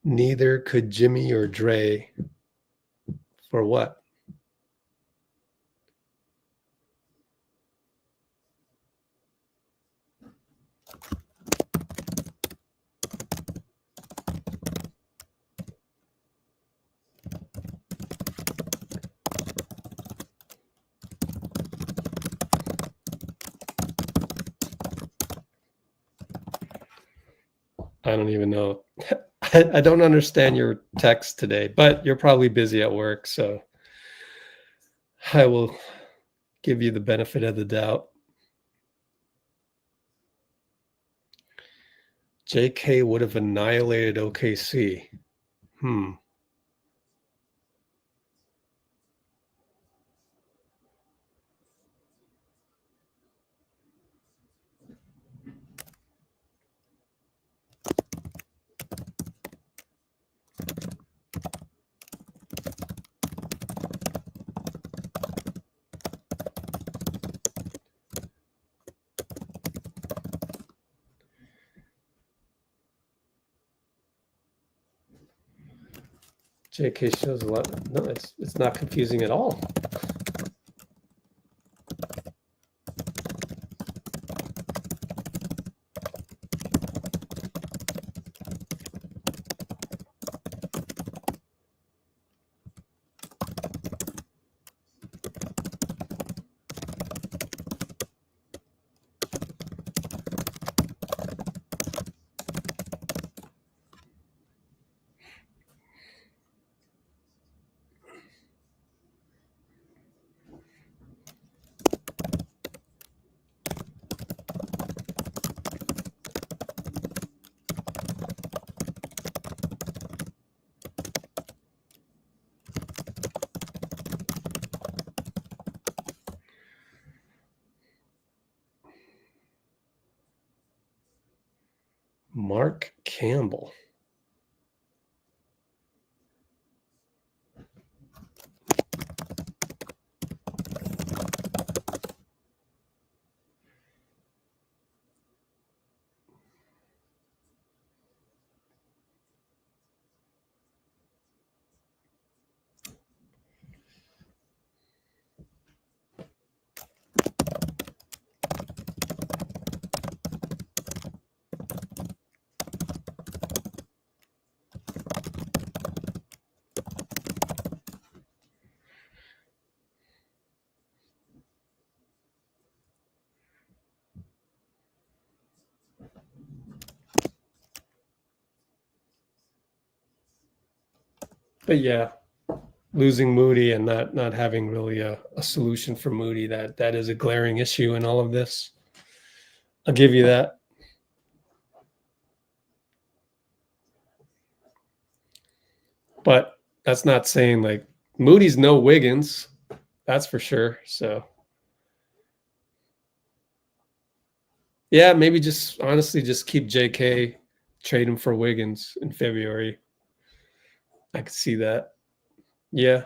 Speaker 1: Neither could Jimmy or Dre. For what? I don't even know. I don't understand your text today, but you're probably busy at work, so I will give you the benefit of the doubt. JK would have annihilated OKC. JK shows a lot. No, it's not confusing at all. Mark Campbell. But yeah, losing Moody and not having really a solution for Moody, that is a glaring issue in all of this. I'll give you that. But that's not saying like Moody's no Wiggins, that's for sure. So yeah, maybe just honestly just keep JK, trade him for Wiggins in February. I could see that. Yeah.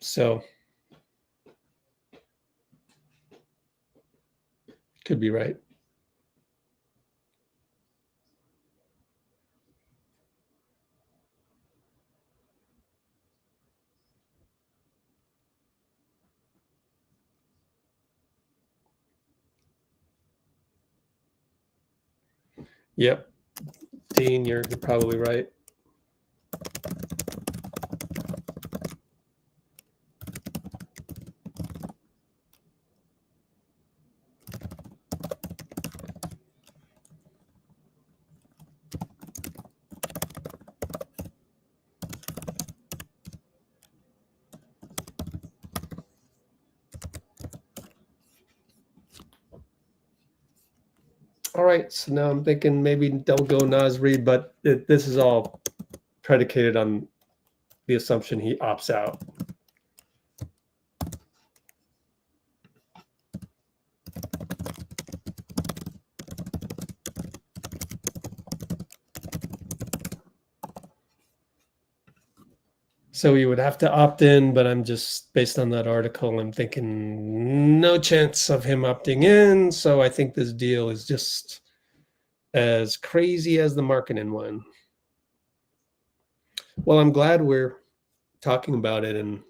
Speaker 1: So could be right. Yep. Dean, you're probably right. All right, so now I'm thinking maybe don't go Naz Reid, but this is all predicated on the assumption he opts out. So he would have to opt in, but I'm just, based on that article, I'm thinking no chance of him opting in. So I think this deal is just as crazy as the Makkanen one. Well, I'm glad we're talking about it, and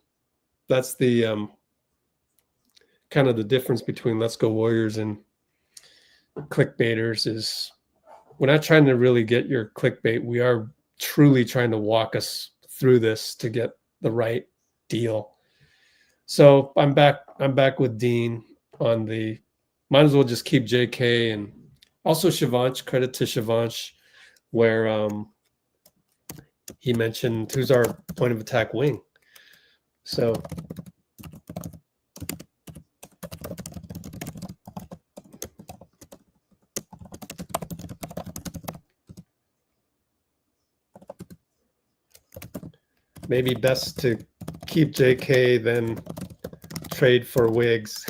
Speaker 1: that's the kind of the difference between Let's Go Warriors and clickbaiters is we're not trying to really get your clickbait. We are truly trying to walk us through this to get the right deal. So I'm back with Dean on the, might as well just keep JK, and also Shivansh, credit to Shivansh, where he mentioned who's our point of attack wing. So maybe best to keep JK than trade for Wiggs.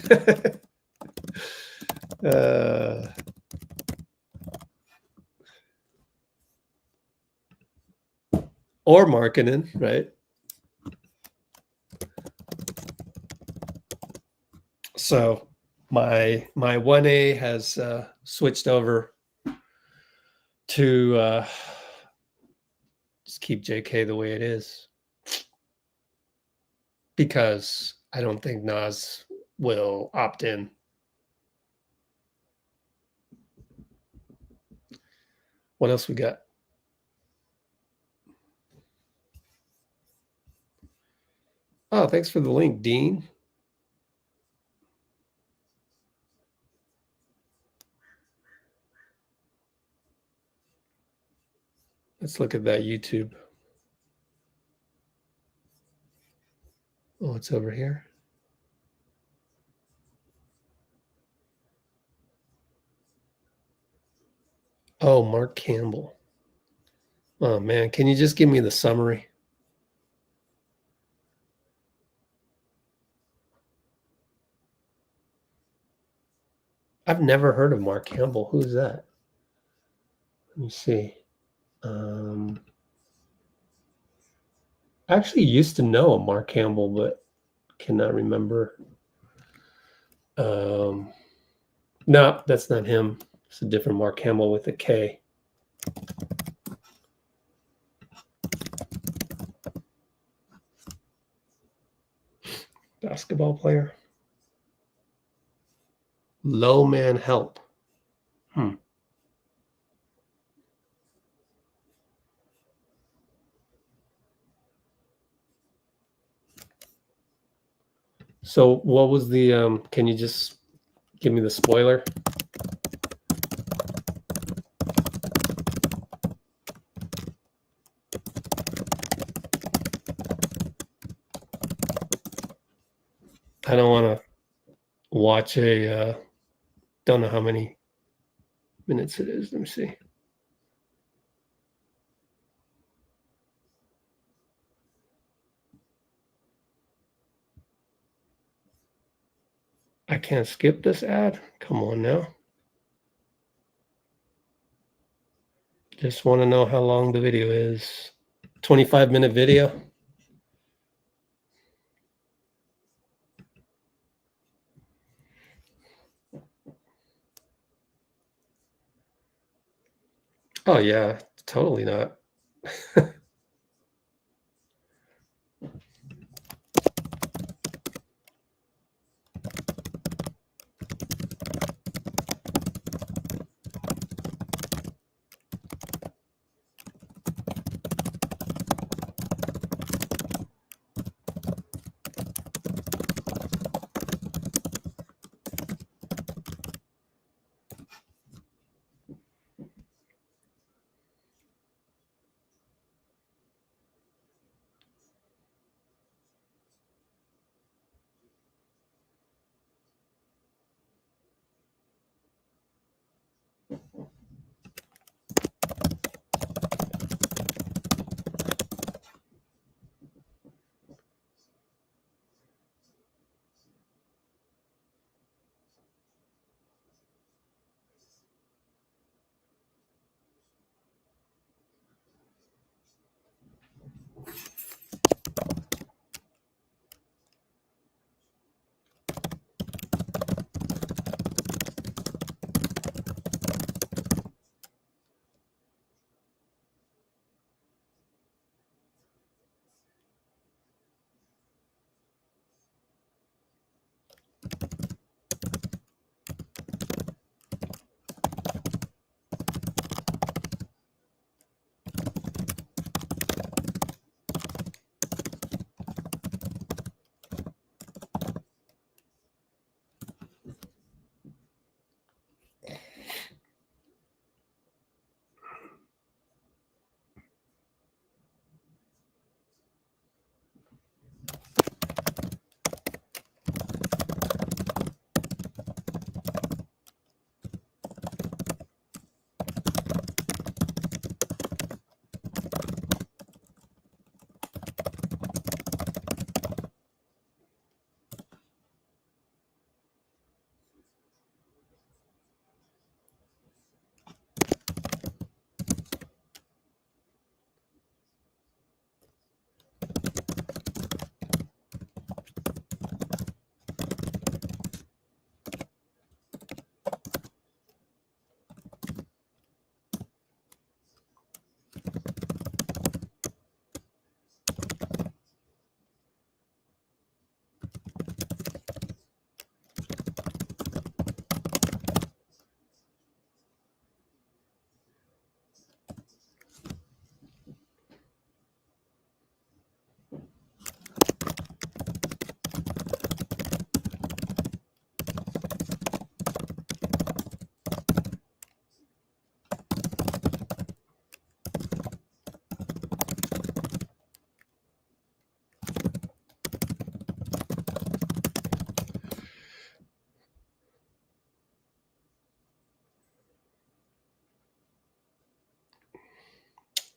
Speaker 1: Or Makkanen, right? So My 1A has switched over to just keep JK the way it is, because I don't think Naz will opt in. What else we got? Oh, thanks for the link, Dean. Let's look at that YouTube. Oh, it's over here. Oh, Mark Campbell. Oh, man. Can you just give me the summary? I've never heard of Mark Campbell. Who's that? Let me see. I actually used to know a Mark Campbell, but cannot remember. No, that's not him. It's a different Mark Campbell with a K. Basketball player. Low man help. So what was the, can you just give me the spoiler? I don't want to watch a, don't know how many minutes it is. Let me see. I can't skip this ad. Come on now. Just want to know how long the video is. 25-minute video. Oh yeah, totally not.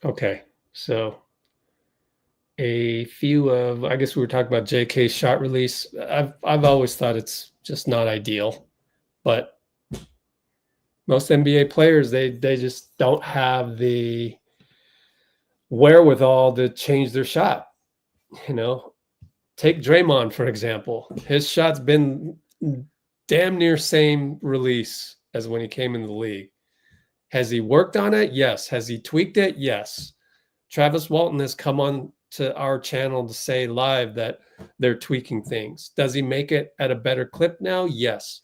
Speaker 1: Okay, so a few of, I guess we were talking about JK's shot release. I've always thought it's just not ideal, but most NBA players, they just don't have the wherewithal to change their shot. You know, take Draymond, for example. His shot's been damn near same release as when he came in the league. Has he worked on it? Yes. Has he tweaked it? Yes. Travis Walton has come on to our channel to say live that they're tweaking things. Does he make it at a better clip now? Yes.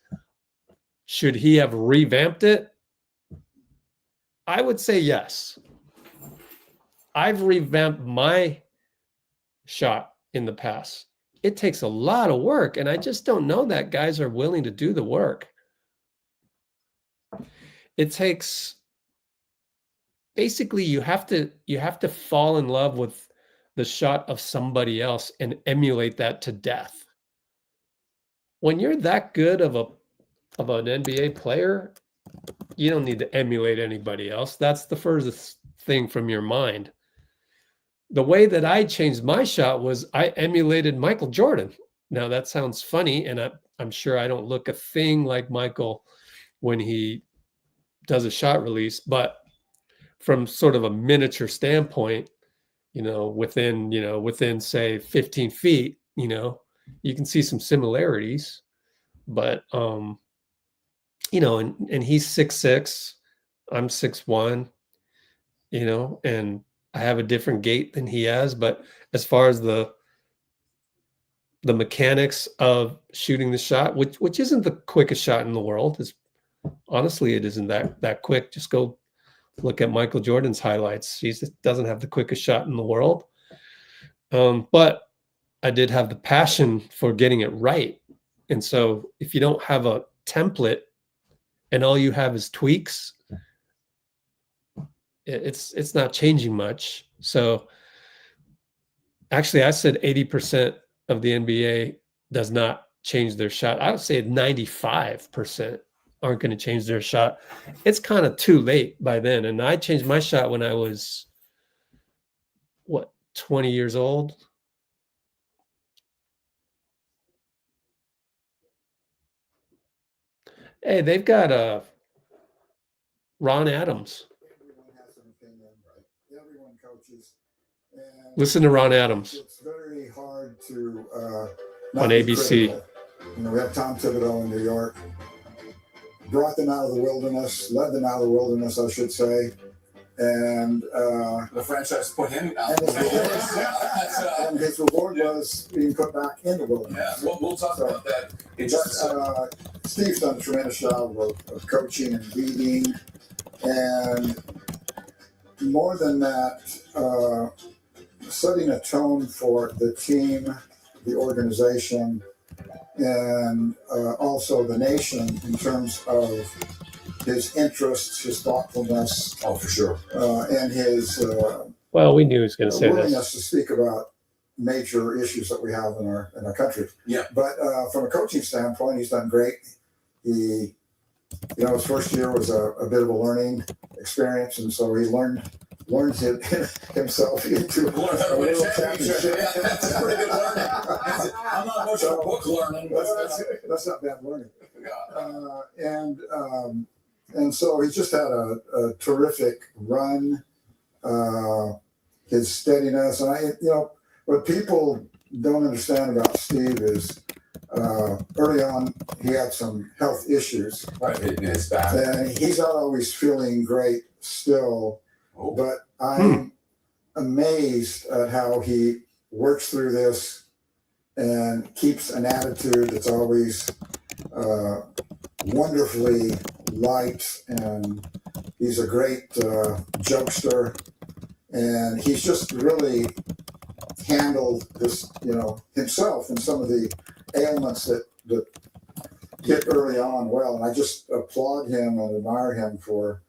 Speaker 1: Should he have revamped it? I would say yes. I've revamped my shot in the past. It takes a lot of work, and I just don't know that guys are willing to do the work. It takes, basically, you have to fall in love with the shot of somebody else and emulate that to death. When you're that good of an NBA player, you don't need to emulate anybody else. That's the furthest thing from your mind. The way that I changed my shot was I emulated Michael Jordan. Now that sounds funny, and I'm sure I don't look a thing like Michael when he does a shot release, but from sort of a miniature standpoint, within say 15 feet, you can see some similarities, but and he's 6'6", I'm 6'1", and I have a different gait than he has, but as far as the mechanics of shooting the shot, which isn't the quickest shot in the world, honestly, it isn't that quick. Just go look at Michael Jordan's highlights. He doesn't have the quickest shot in the world. But I did have the passion for getting it right. And so if you don't have a template and all you have is tweaks, it's not changing much. So actually, I said 80% of the NBA does not change their shot. I would say 95% aren't going to change their shot. It's kind of too late by then. And I changed my shot when I was, 20 years old? Hey, they've got Ron Adams.
Speaker 2: Everyone has an opinion, right? Everyone coaches. And
Speaker 1: Listen to Ron Adams
Speaker 2: it's very hard to
Speaker 1: on ABC.
Speaker 2: We have Tom Thibodeau in New York. Brought them out of the wilderness, led them out of the wilderness, I should say. And
Speaker 3: the franchise put him out.
Speaker 2: And his reward was being put back in the wilderness.
Speaker 3: Yeah, we'll talk about that in just a second.
Speaker 2: Steve's done a tremendous job of coaching and leading. And more than that, setting a tone for the team, the organization, and also the nation in terms of his interests, his thoughtfulness.
Speaker 3: Oh, for sure.
Speaker 2: And his
Speaker 1: well, we knew he was going to say
Speaker 2: willingness
Speaker 1: this.
Speaker 2: to speak about major issues that we have in our country.
Speaker 3: Yeah.
Speaker 2: But from a coaching standpoint, he's done great. He, his first year was a bit of a learning experience, and so he learned himself into a little championship.
Speaker 3: Yeah, that's pretty good learning. I'm not much for book learning.
Speaker 2: That's not bad learning.
Speaker 3: Yeah.
Speaker 2: And so he's just had a terrific run. His steadiness, and what people don't understand about Steve is early on he had some health issues.
Speaker 3: Right, in his back.
Speaker 2: And he's not always feeling great still.
Speaker 3: Oh.
Speaker 2: But I'm amazed at how he works through this and keeps an attitude that's always wonderfully light, and he's a great jokester, and he's just really handled this, himself and some of the ailments that hit early on well, and I just applaud him and admire him for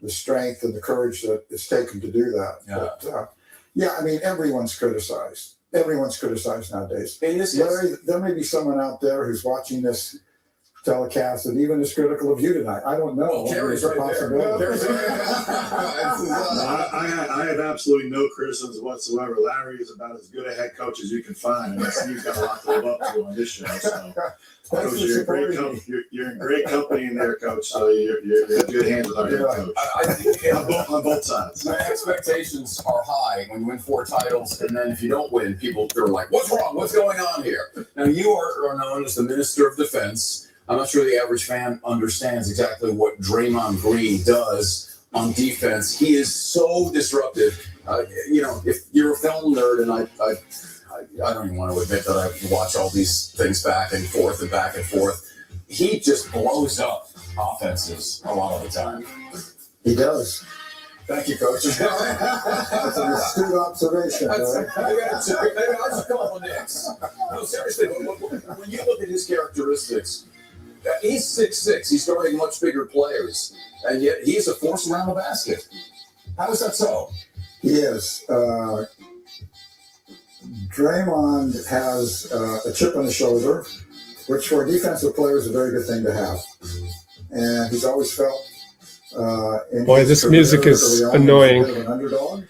Speaker 2: the strength and the courage that it's taken to do that.
Speaker 3: Yeah.
Speaker 2: But, everyone's criticized. Everyone's criticized nowadays.
Speaker 3: In this
Speaker 2: there may be someone out there who's watching this telecast that even is critical of you tonight. I don't know.
Speaker 3: Kerry's
Speaker 2: There's a
Speaker 3: right
Speaker 2: possibility.
Speaker 4: I have absolutely no criticisms whatsoever. Larry is about as good a head coach as you can find, and Steve's got a lot to live up to on this show. So, Coach, you're in great company in there, Coach. So you're in good hands with our head coach.
Speaker 3: I think
Speaker 4: On both sides.
Speaker 3: my expectations are high when you win 4 titles, and then if you don't win, people are like, "What's wrong? What's going on here?" Now you are known as the Minister of Defense. I'm not sure the average fan understands exactly what Draymond Green does on defense. He is so disruptive. If you're a film nerd, and I don't even want to admit that I watch all these things back and forth. He just blows up offenses a lot of the time.
Speaker 2: He does.
Speaker 3: Thank you, Coach.
Speaker 2: That's an astute observation.
Speaker 3: Maybe I should call him Knicks. No, seriously, when you look at his characteristics, he's 6'6". He's guarding much bigger players, and yet he's a force around the basket. How is that so?
Speaker 2: He is. Draymond has a chip on his shoulder, which for a defensive player is a very good thing to have. And he's always felt
Speaker 1: Boy, this music is annoying.
Speaker 2: He's a bit of an underdog,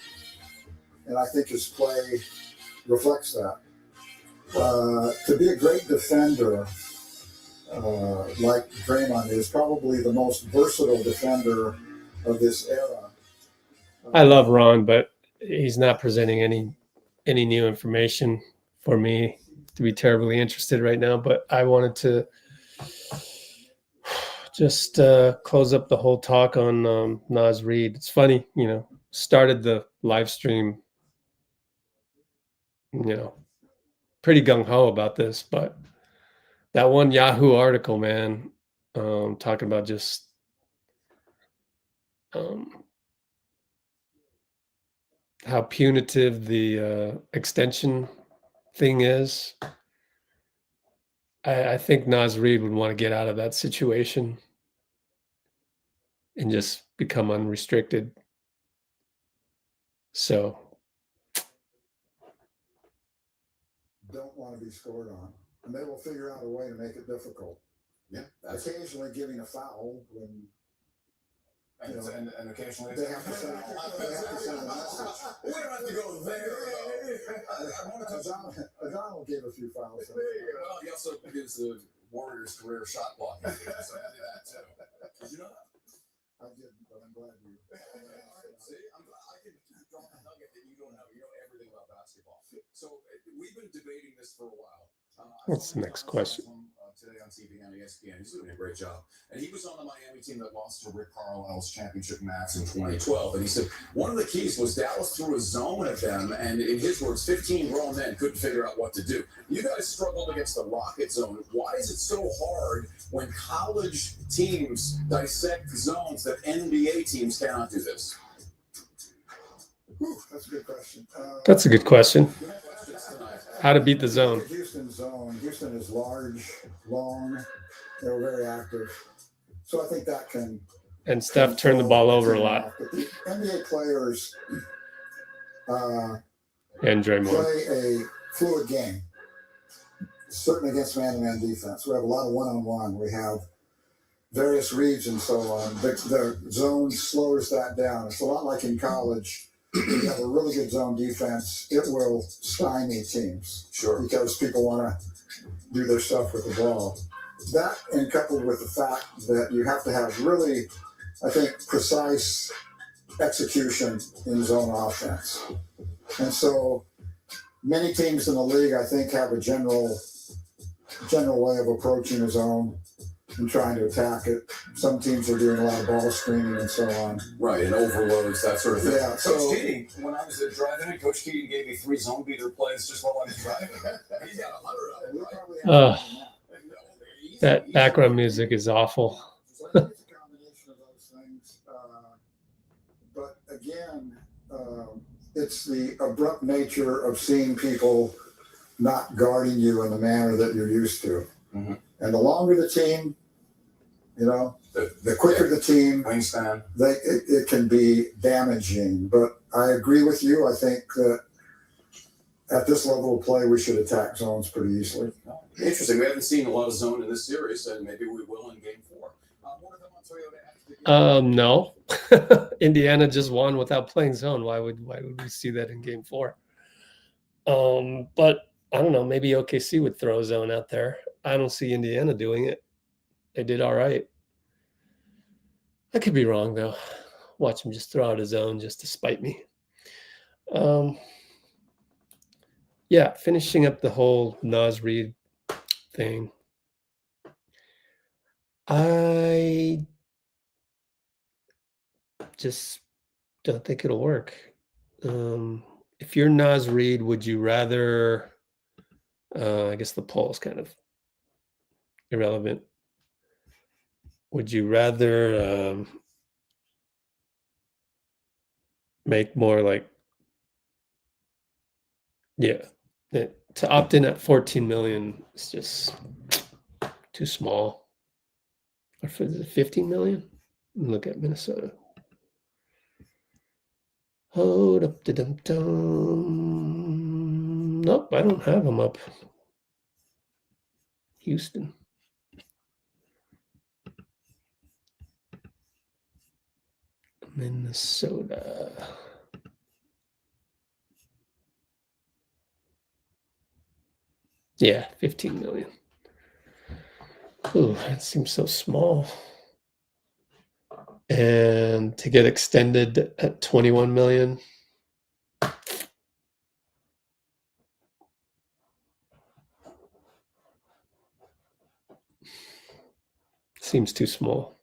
Speaker 2: and I think his play reflects that. To be a great defender, like Draymond is, probably the most versatile defender of this era.
Speaker 1: I love Ron, but he's not presenting any new information for me to be terribly interested right now. But I wanted to just close up the whole talk on Naz Reid. It's funny, started the live stream, pretty gung-ho about this, but that one Yahoo article, man, talking about just how punitive the extension thing is. I think Naz Reid would want to get out of that situation and just become unrestricted. So
Speaker 2: don't want to be scored on. And they will figure out a way to make it difficult.
Speaker 3: Yeah,
Speaker 2: occasionally giving a foul when
Speaker 3: and occasionally
Speaker 2: they have to send a message.
Speaker 3: We don't have to go there.
Speaker 2: O'Donnell gave a few fouls.
Speaker 3: Well, he also gives the Warriors career shot blocking. So I do that too. Did you know that?
Speaker 2: I didn't, but I'm glad you.
Speaker 3: See, I'm glad I can drop a nugget that you don't know. You know everything about basketball. So we've been debating this for a while.
Speaker 1: What's the next question?
Speaker 3: Today on TV on ESPN. He's doing a great job. And he was on the Miami team that lost to Rick Carlisle's championship match in 2012. And he said one of the keys was Dallas threw a zone at them. And in his words, 15 grown men couldn't figure out what to do. You guys struggled against the Rocket zone. Why is it so hard when college teams dissect zones that NBA teams cannot do this?
Speaker 2: That's a good question.
Speaker 1: That's a good question. How to beat the zone.
Speaker 2: Houston zone. Houston is large, long. They were very active. So I think that can.
Speaker 1: And Steph turned the ball over a lot.
Speaker 2: But the NBA players
Speaker 1: And Draymond.
Speaker 2: play a fluid game, certainly against man-to-man defense. We have a lot of one-on-one. We have various reads and so on. The zone slows that down. It's a lot like in college. You have a really good zone defense, it will stymie teams.
Speaker 3: Sure.
Speaker 2: Because people want to do their stuff with the ball. That, and coupled with the fact that you have to have really, I think, precise execution in zone offense. And so many teams in the league, I think, have a general way of approaching a zone and trying to attack it. Some teams are doing a lot of ball screening and so on.
Speaker 3: Right, and overloads, that sort of thing.
Speaker 2: Yeah, so
Speaker 3: Coach Keating, when I was driving in, Coach Keating gave me 3 zone beater plays just while I was driving. He's got 100 of them, right?
Speaker 1: That background music is awful.
Speaker 2: So I think it's a combination of those things. But again, it's the abrupt nature of seeing people not guarding you in the manner that you're used to.
Speaker 3: Mm-hmm.
Speaker 2: And the longer the team, the quicker the team,
Speaker 3: wingspan.
Speaker 2: It can be damaging. But I agree with you. I think that at this level of play, we should attack zones pretty easily.
Speaker 3: Interesting. We haven't seen a lot of zone in this series, and maybe we will in Game 4. One of them on Toyota.
Speaker 1: No. Indiana just won without playing zone. Why would we see that in Game 4? But I don't know. Maybe OKC would throw a zone out there. I don't see Indiana doing it. They did all right. I could be wrong though. Watch them just throw out a zone just to spite me. Yeah, finishing up the whole Naz Reid thing. I just don't think it'll work. If you're Naz Reid, would you rather? I guess the poll is kind of irrelevant. Would you rather make more like, yeah, to opt in at 14 million is just too small. Or for the 15 million? Look at Minnesota. Hold up the dum dum. Nope, I don't have them up. Houston. Minnesota. Yeah, 15 million. Ooh, that seems so small. And to get extended at 21 million. Seems too small.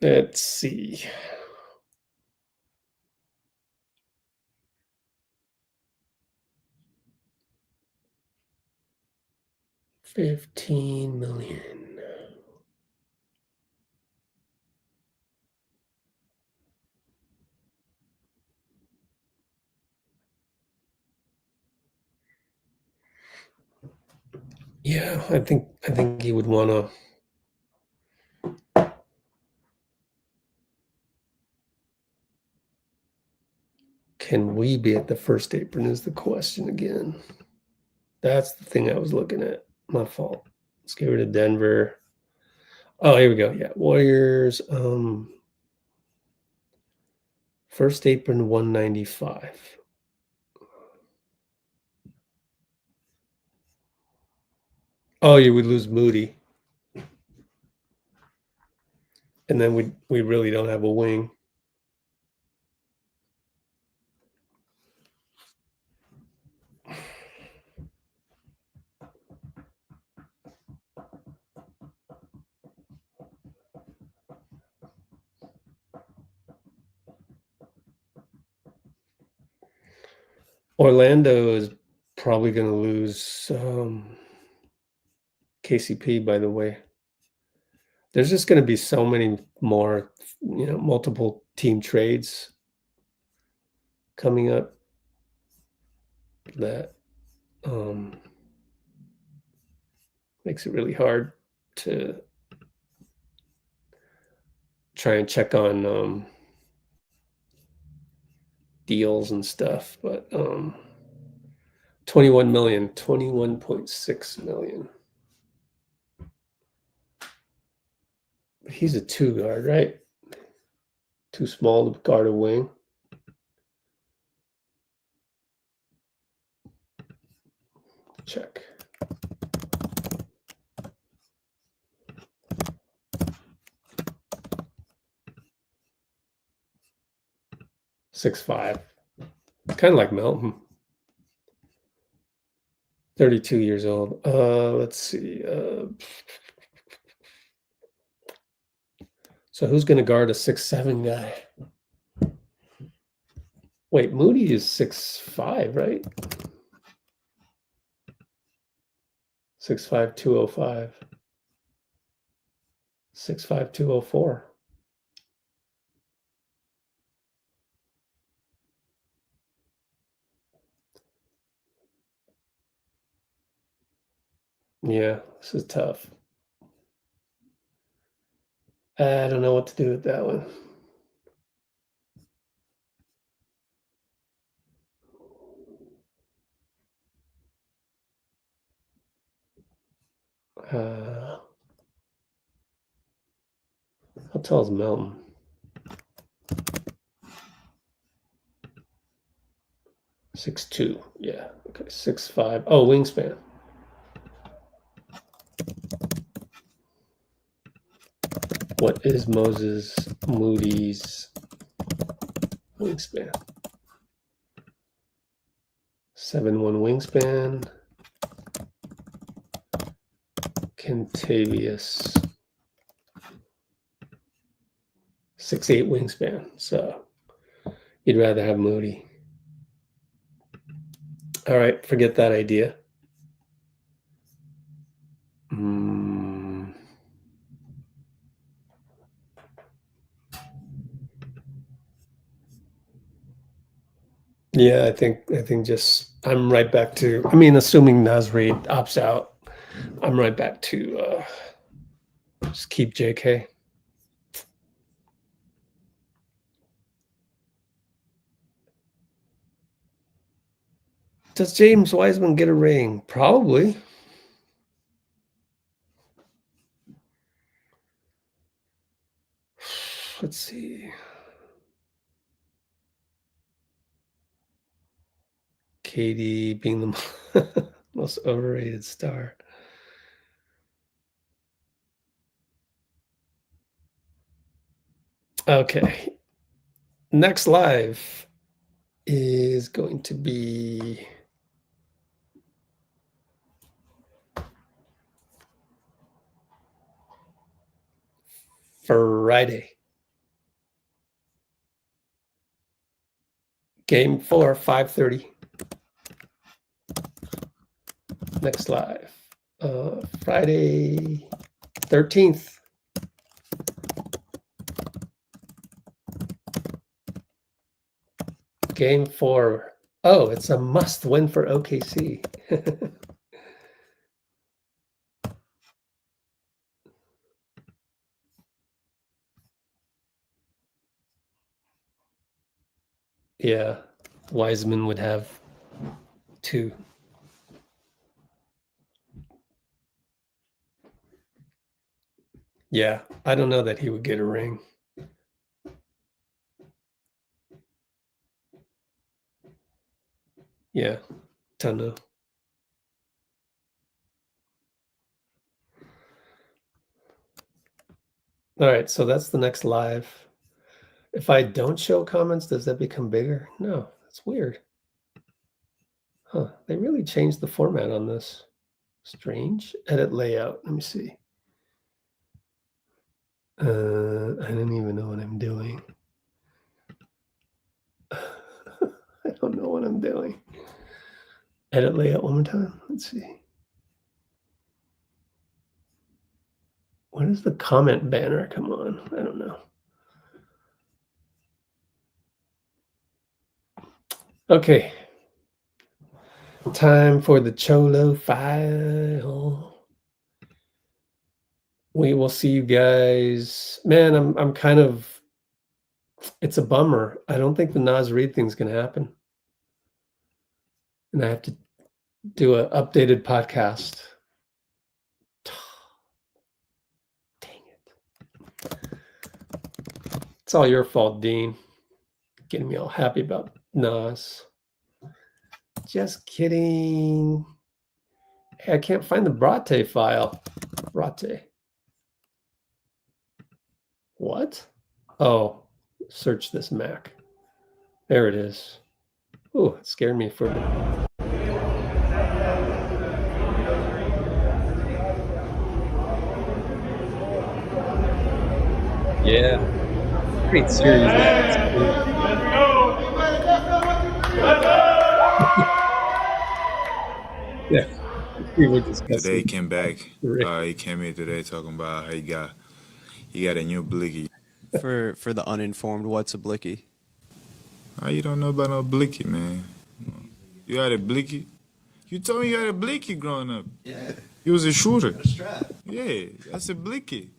Speaker 1: Let's see. $15 million. Yeah, I think he would want to. Can we be at the first apron is the question again. That's the thing I was looking at. My fault. Let's get rid of Denver. Oh, here we go. Yeah, Warriors. First apron 195. Oh, you would lose Moody. And then we really don't have a wing. Orlando is probably going to lose KCP, by the way. There's just going to be so many more, multiple team trades coming up that makes it really hard to try and check on deals and stuff. But 21 million, 21.6 million. He's a 2 guard, right? Too small to guard a wing. Check. (6'5". Kind of like Melton. 32 years old. Let's see. So who's going to guard a 6'7" guy? Wait, Moody is 6'5", right? 6'5", 205. 6'5", 204. Yeah, this is tough. I don't know what to do with that one. How tall is Mountain? 6'2". Yeah. Okay. 6'5". Oh, wingspan. What is Moses Moody's wingspan? 7'1" wingspan. Kentavious 6'8" wingspan. So you'd rather have Moody. All right, forget that idea. Yeah, I think just I'm right back to, I mean, assuming Naz Reid opts out, I'm right back to just keep JK. Does James Wiseman get a ring? Probably. Let's see. KD being the most overrated star. Okay. Next live is going to be Friday. Game 4, 5:30. Next live. Friday 13th. Game 4. Oh, it's a must win for OKC. Yeah, Wiseman would have 2. Yeah, I don't know that he would get a ring. Yeah, don't know. All right, so that's the next live. If I don't show comments, does that become bigger? No, that's weird. Huh, they really changed the format on this. Strange. Edit layout. Let me see. I don't even know what I'm doing. I don't know what I'm doing. Edit layout one more time. Let's see. When does the comment banner come on? I don't know. Okay. Time for the Cholo file. We will see you guys. Man, I'm kind of, it's a bummer. I don't think the Naz Reid thing's gonna happen. And I have to do an updated podcast. Dang it. It's all your fault, Dean. Getting me all happy about Nas. Just kidding. Hey, I can't find the Brate file. Brate. What? Oh, search this Mac. There it is. Ooh, it scared me for a minute. Yeah. Great series. Yeah. We were discussing.
Speaker 5: Today he came back. He came here today talking about how he got a new blicky.
Speaker 6: For the uninformed, what's a blicky?
Speaker 5: Oh, you don't know about no blicky, man. You had a blicky? You told me you had a blicky growing up.
Speaker 6: Yeah.
Speaker 5: He was a shooter.
Speaker 4: The strap.
Speaker 5: Yeah, that's a blicky.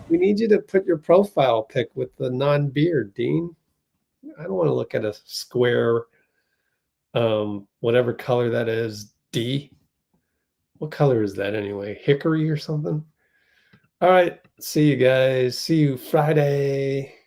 Speaker 1: We need you to put your profile pic with the non-beard, Dean. I don't want to look at a square, whatever color that is, D. What color is that anyway? Hickory or something? All right. See you guys. See you Friday.